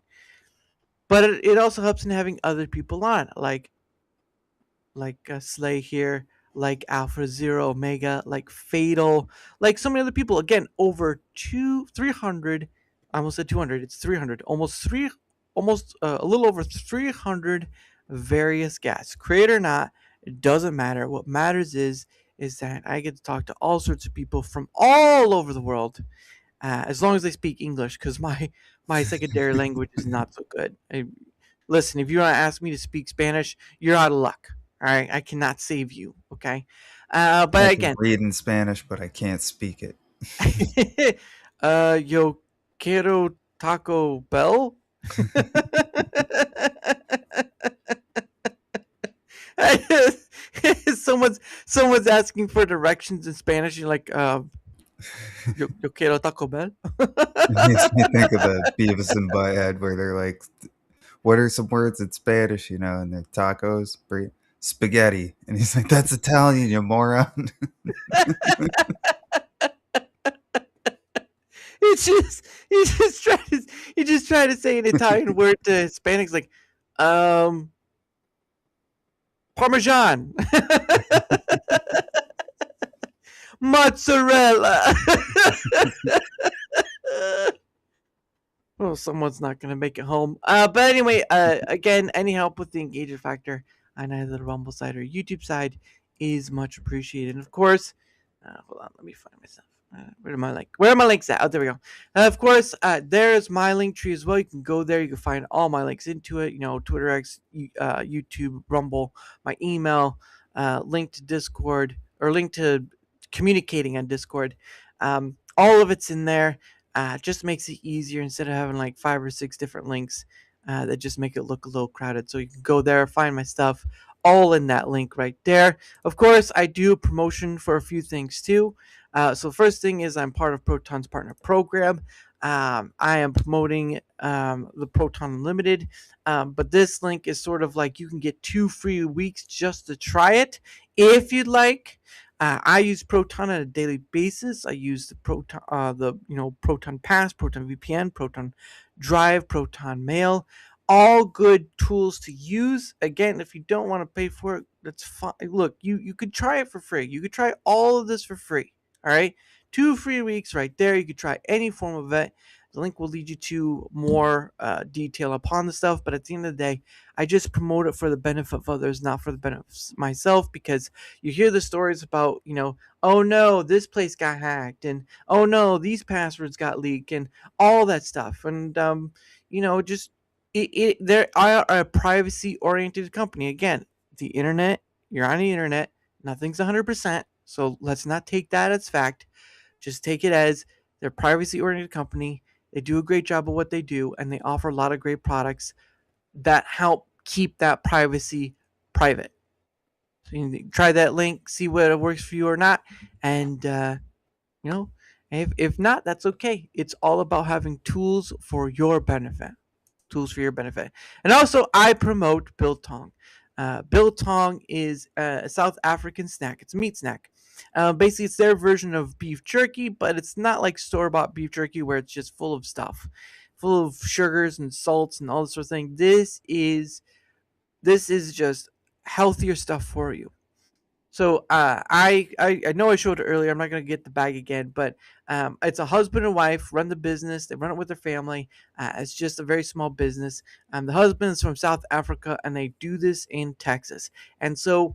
But it also helps in having other people on, like Slay here, like Alpha Zero Omega, like Fatal, like so many other people. Again, over 300. I almost said 200. It's 300. Almost a little over 300 various guests. Create or not, it doesn't matter. What matters is that I get to talk to all sorts of people from all over the world, as long as they speak English, because my secondary language is not so good. Listen, if you want to ask me to speak Spanish, you're out of luck. All right, I cannot save you. Okay, I but can again, read in Spanish, but I can't speak it. yo quiero Taco Bell. someone's asking for directions in Spanish. You're like, yo quiero Taco Bell. It makes me think of the Beavis and Butthead, where they're like, what are some words in Spanish, and they're tacos, spaghetti. And he's like, that's Italian, you moron. It's just he just tried to say an Italian word to Hispanics like Parmesan. Mozzarella. Oh, someone's not gonna make it home. But anyway, again, any help with the engagement factor on either the Rumble side or YouTube side is much appreciated. And of course, hold on, let me find myself. Where are my links at? Oh, there we go. Of course, there's my link tree as well. You can go there. You can find all my links into it. Twitter X, YouTube, Rumble, my email, link to Discord, or link to communicating on Discord. All of it's in there. Just makes it easier instead of having like 5 or 6 different links that just make it look a little crowded. So you can go there, find my stuff, all in that link right there. Of course, I do a promotion for a few things too. So first thing is I'm part of Proton's partner program. I am promoting the Proton Unlimited, but this link is sort of like you can get 2 free weeks just to try it if you'd like. I use Proton on a daily basis. I use the Proton Pass, Proton VPN, Proton Drive, Proton Mail, all good tools to use. Again, if you don't want to pay for it, That's fine. Look, you could try it for free. You could try all of this for free. All right, 2 free weeks right there. You could try any form of it. The link will lead you to more detail upon the stuff. But at the end of the day, I just promote it for the benefit of others, not for the benefit of myself. Because you hear the stories about, oh no, this place got hacked, and oh no, these passwords got leaked, and all that stuff. And just there are a privacy oriented company. Again, the internet, you're on the internet, nothing's 100%. So let's not take that as fact. Just take it as they're privacy oriented company. They do a great job of what they do, and they offer a lot of great products that help keep that privacy private. So you can try that link, see whether it works for you or not. And, if not, that's okay. It's all about having tools for your benefit. Tools for your benefit. And also, I promote biltong. Biltong is a South African snack. It's a meat snack. Basically, it's their version of beef jerky, but it's not like store-bought beef jerky where it's just full of stuff, full of sugars and salts and all this sort of thing. This is just healthier stuff for you. So I know I showed it earlier. I'm not gonna get the bag again, but it's a husband and wife run the business. They run it with their family. It's just a very small business. The husband is from South Africa, and they do this in Texas. And so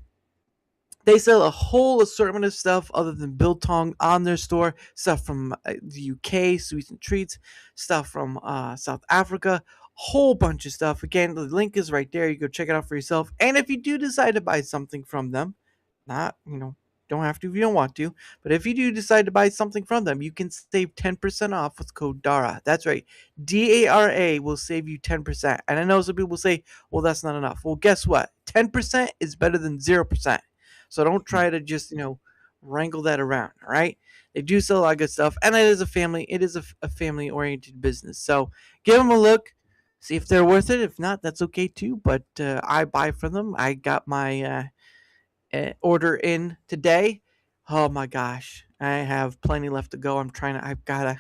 they sell a whole assortment of stuff other than biltong on their store. Stuff from the UK, sweets and treats. Stuff from South Africa. Whole bunch of stuff. Again, the link is right there. You go check it out for yourself. And if you do decide to buy something from them, not, don't have to if you don't want to, but if you do decide to buy something from them, you can save 10% off with code DARA. That's right. DARA will save you 10%. And I know some people say, well, that's not enough. Well, guess what? 10% is better than 0%. So don't try to just, wrangle that around. All right. They do sell a lot of good stuff. And it is a family oriented business. So give them a look. See if they're worth it. If not, that's okay too. But I buy from them. I got my order in today. Oh my gosh, I have plenty left to go. I've got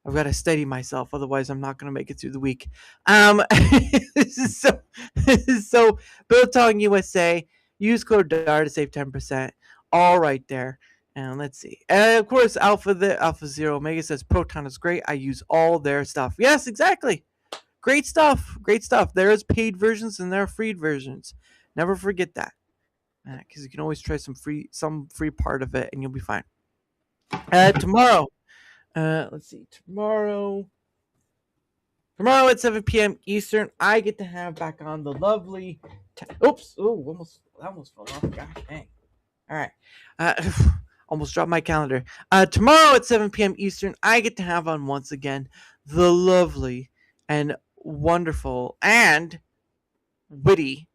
to steady myself, otherwise I'm not going to make it through the week. This is so Biltong USA. Use code DAR to save 10%. All right there. And let's see. And of course, Alpha Zero Omega says Proton is great. I use all their stuff. Yes, exactly. Great stuff. Great stuff. There is paid versions and there are free versions. Never forget that. Because you can always try some free part of it and you'll be fine. Tomorrow, let's see. Tomorrow at 7 p.m. Eastern, I get to have back on the lovely. Oops! Oh, almost fell off. Gosh dang! All right, almost dropped my calendar. Tomorrow at 7 p.m. Eastern, I get to have on once again the lovely and wonderful and witty.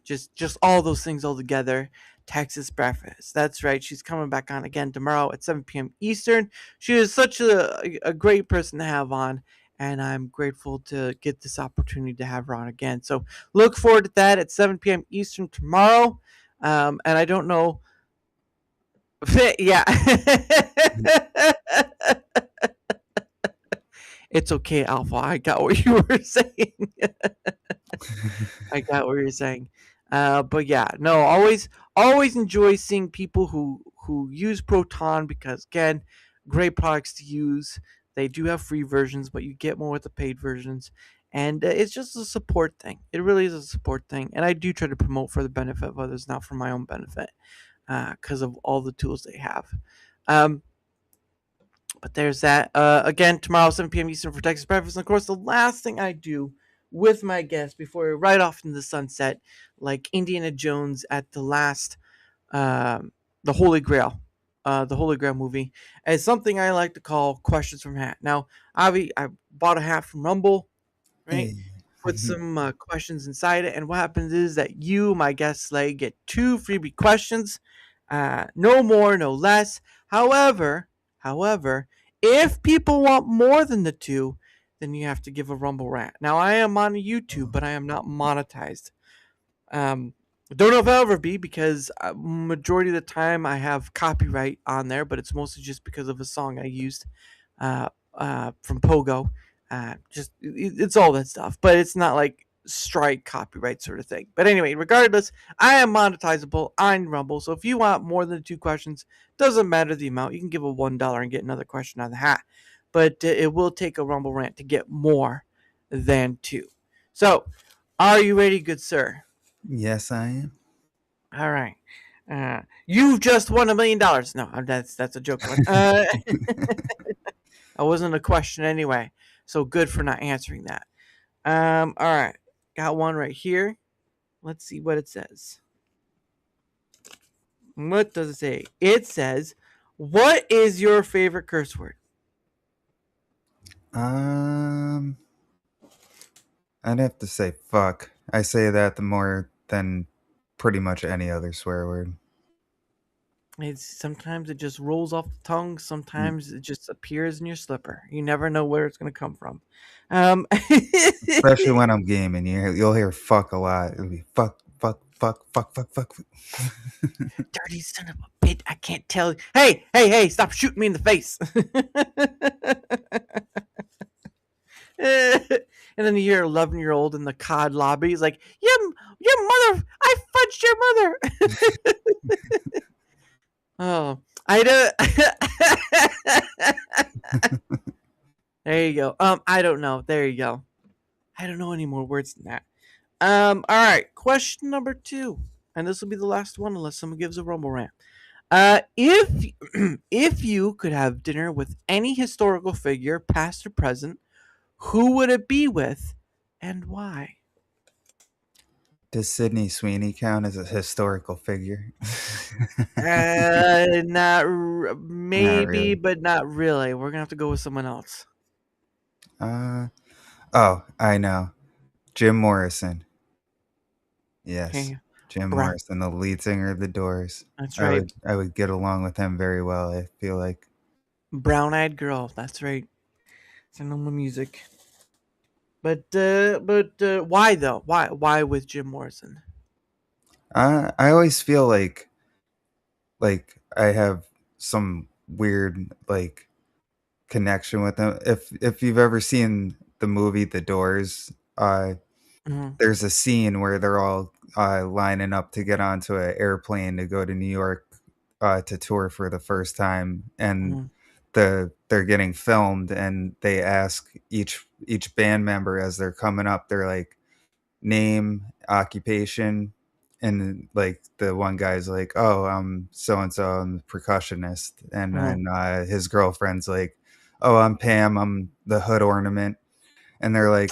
Just all those things all together. Texas Breakfast. That's right. She's coming back on again tomorrow at 7 p.m. Eastern. She is such a great person to have on, and I'm grateful to get this opportunity to have her on again. So look forward to that at 7 p.m. Eastern tomorrow. And I don't know. Yeah. It's okay, Alpha. I got what you were saying. I got what you're saying. But yeah, no, always enjoy seeing people who use Proton because again, great products to use. They do have free versions, but you get more with the paid versions, and it's just a support thing. It really is a support thing, and I do try to promote for the benefit of others, not for my own benefit, because of all the tools they have. But there's that. Again, tomorrow, 7 p.m. Eastern for Texas Breakfast. And of course, the last thing I do with my guests before we ride off into the sunset, like Indiana Jones at the last, the Holy Grail movie, is something I like to call questions from hat. Now, I bought a hat from Rumble, right? Put some questions inside it, and what happens is that you, my guest Slay, get 2 freebie questions, no more, no less. However, if people want more than the 2, then you have to give a Rumble rant. Now, I am on YouTube, but I am not monetized. Don't know if I'll ever be because majority of the time I have copyright on there, but it's mostly just because of a song I used from Pogo. It's all that stuff, but it's not like strike copyright sort of thing. But anyway, regardless, I am monetizable on Rumble. So if you want more than 2 questions, doesn't matter the amount. You can give a $1 and get another question on the hat. But it will take a Rumble rant to get more than 2. So, are you ready, good sir? Yes, I am. All right. You've just won $1 million. No, that's a joke one. That wasn't a question anyway. So good for not answering that. All right. Got one right here. Let's see what it says. What does it say? It says, "What is your favorite curse word?" I'd have to say fuck. I say that the more than pretty much any other swear word. Sometimes it just rolls off the tongue. Mm. Sometimes it just appears in your slipper. You never know where it's going to come from. Especially when I'm gaming, you'll hear fuck a lot. It'll be fuck, fuck, fuck, fuck, fuck, fuck. Dirty son of a bitch! I can't tell. Hey! Stop shooting me in the face! And then you hear 11-year-old in the COD lobby. He's like, your mother! I fudged your mother! Oh, I don't. There you go. I don't know. There you go. I don't know any more words than that. All right. Question number 2, and this will be the last one, unless someone gives a rumble rant. If if you could have dinner with any historical figure, past or present, who would it be with, and why? Does Sydney Sweeney count as a historical figure? Maybe, Not really. but not really. We're gonna have to go with someone else. Oh, I know. Jim Morrison. Yes. Okay. Jim Brown. Morrison, the lead singer of the Doors. That's I right. would get along with him very well, I feel like. Brown-eyed girl. That's right. It's normal music. But why though? Why with Jim Morrison? I always feel like I have some weird like connection with him. If you've ever seen the movie The Doors, Mhm, there's a scene where they're all lining up to get onto an airplane to go to New York to tour for the first time, and mhm, they're getting filmed, and they ask each band member as they're coming up, they're like, name, occupation, and like the one guy's like, oh, I'm so and so, I'm the percussionist, and mhm. then his girlfriend's like, oh, I'm Pam, I'm the hood ornament, and they're like,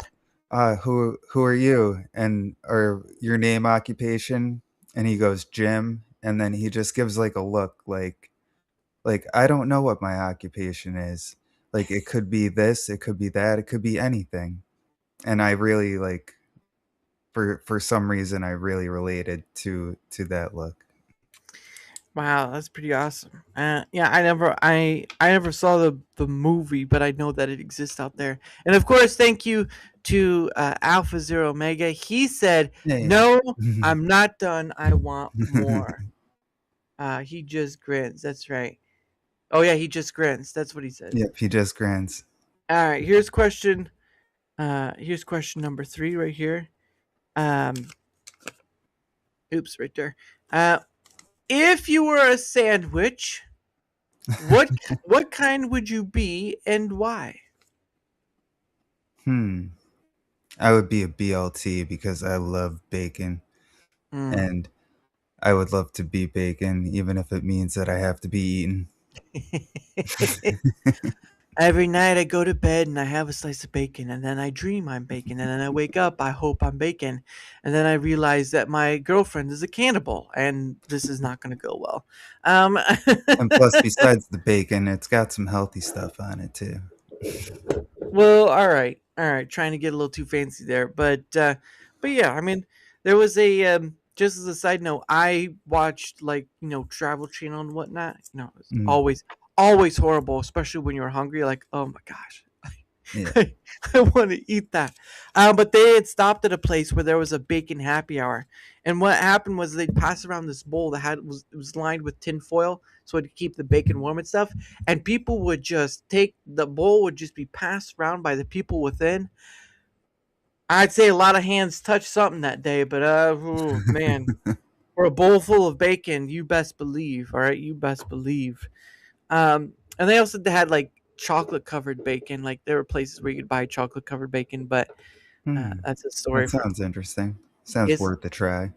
who are you, and or your name, occupation, and he goes, Jim, and then he just gives like a look like I don't know what my occupation is, like it could be this, it could be that, it could be anything, and I really like, for some reason I really related to that look. Wow, that's pretty awesome. Yeah, I never saw the movie, but I know that it exists out there. And of course, thank you to Alpha Zero Omega. He said, Yeah. "No, I'm not done. I want more." He just grins. That's right. Oh yeah, he just grins. That's what he said. Yep, he just grins. All right, here's question. Here's question number 3 right here. Um, oops, right there. If you were a sandwich, what what kind would you be and why? I would be a BLT because I love bacon, Mm. and I would love to be bacon even if it means that I have to be eaten. Every night I go to bed and I have a slice of bacon, and then I dream I'm bacon, and then I wake up, I hope I'm bacon, and then I realize that my girlfriend is a cannibal, and this is not going to go well. Um, And plus, besides the bacon, it's got some healthy stuff on it too. well, all right, trying to get a little too fancy there, but yeah, I mean, there was a just as a side note, I watched like Travel Channel and whatnot. It's Mm, always horrible, especially when you're hungry. Like, oh my gosh, yeah. I want to eat that. But they had stopped at a place where there was a bacon happy hour, and what happened was they'd pass around this bowl that it was lined with tin foil, so it'd keep the bacon warm and stuff. And people would just take the bowl would just be passed around by the people within. I'd say a lot of hands touched something that day, but ooh, man, for a bowl full of bacon, you best believe. All right, you best believe. And they also had like chocolate covered bacon. Like there were places where you could buy chocolate covered bacon, but Hmm. that's a story That for. sounds interesting. Sounds It's worth a try.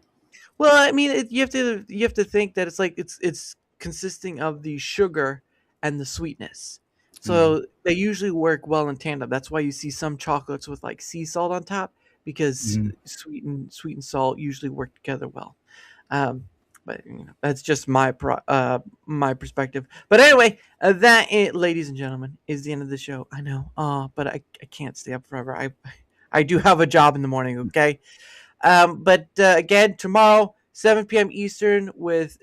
well, I mean, you have to think that it's like it's consisting of the sugar and the sweetness. Mm. So they usually work well in tandem. That's why you see some chocolates with like sea salt on top because Mm. sweet and salt usually work together well. Um, but that's just my perspective. But anyway, ladies and gentlemen, is the end of the show. I know, but I can't stay up forever. I do have a job in the morning. Okay. But again, tomorrow, 7 p.m. Eastern with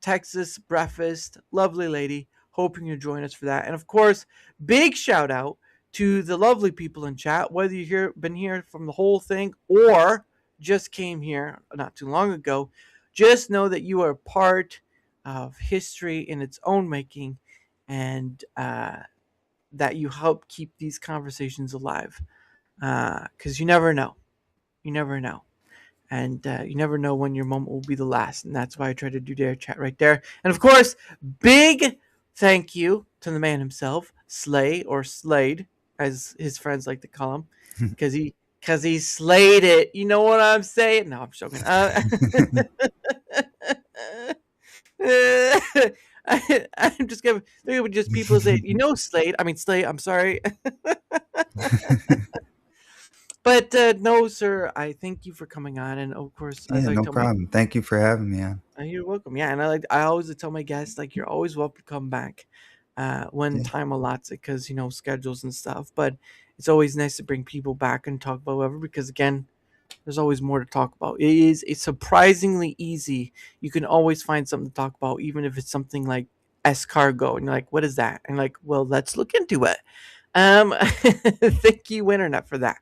Texas Breakfast. Lovely lady. Hoping you join us for that. And of course, big shout out to the lovely people in chat, whether been here from the whole thing or just came here not too long ago. Just know that you are part of history in its own making, and that you help keep these conversations alive. Because you never know. You never know. And you never know when your moment will be the last. And that's why I try to do DaraChat right there. And of course, big thank you to the man himself, Slay or Slade, as his friends like to call him, because he slayed it. You know what I'm saying? No, I'm joking. I'm just gonna. There would just people say, Slade. I mean, Slade. I'm sorry. But no, sir. I thank you for coming on, and of course, as Yeah, I no tell my, problem. Thank you for having me on. you're welcome. Yeah, and I always tell my guests like you're always welcome to come back, when Yeah. time allots it, because schedules and stuff. But it's always nice to bring people back and talk about whatever, because again, there's always more to talk about. It's surprisingly easy. You can always find something to talk about, even if it's something like escargot, and you're like, what is that? And like, well, let's look into it. Thank you, internet, for that.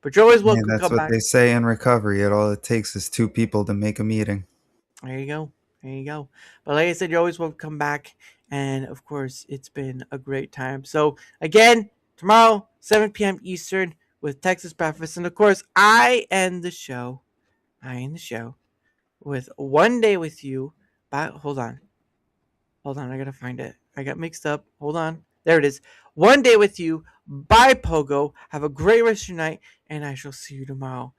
But you're always Yeah, welcome to that's come what back. they say in recovery. All it takes is two people to make a meeting. There you go. There you go. But like I said, you're always welcome to come back. And of course, it's been a great time. So again, tomorrow, 7 p.m. Eastern with Texas Breakfast. And of course, I end the show. With One Day With You. Hold on. I gotta find it. I got mixed up. Hold on. There it is. One Day With You by Pogo. Have a great rest of your night, and I shall see you tomorrow.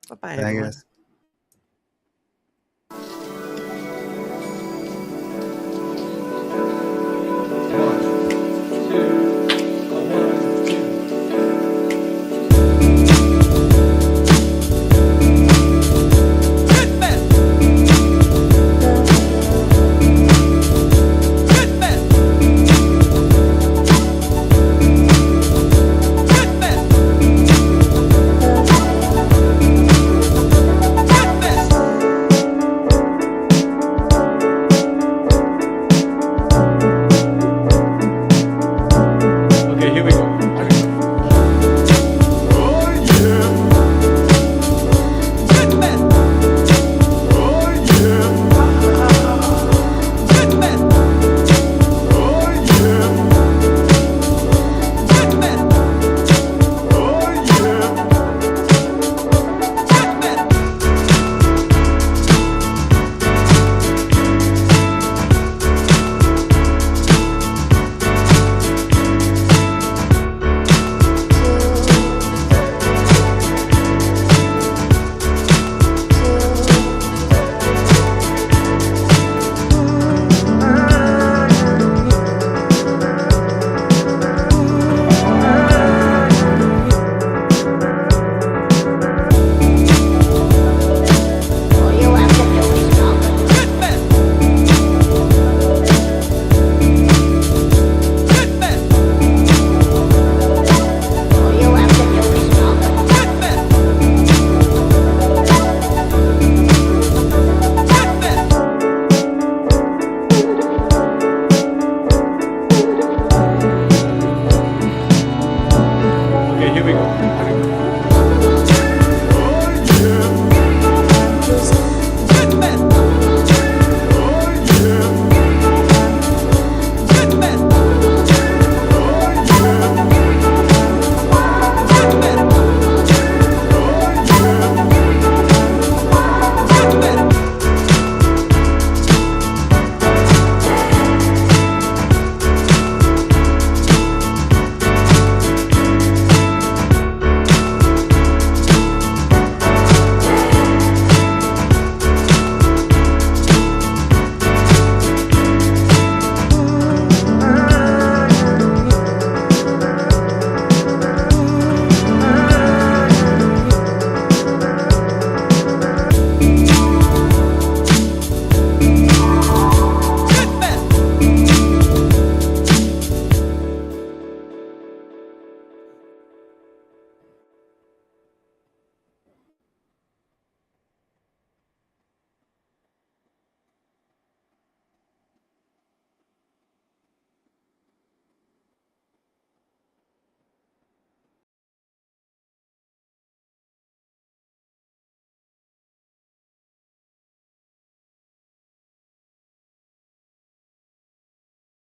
Bye bye, I everyone. guess.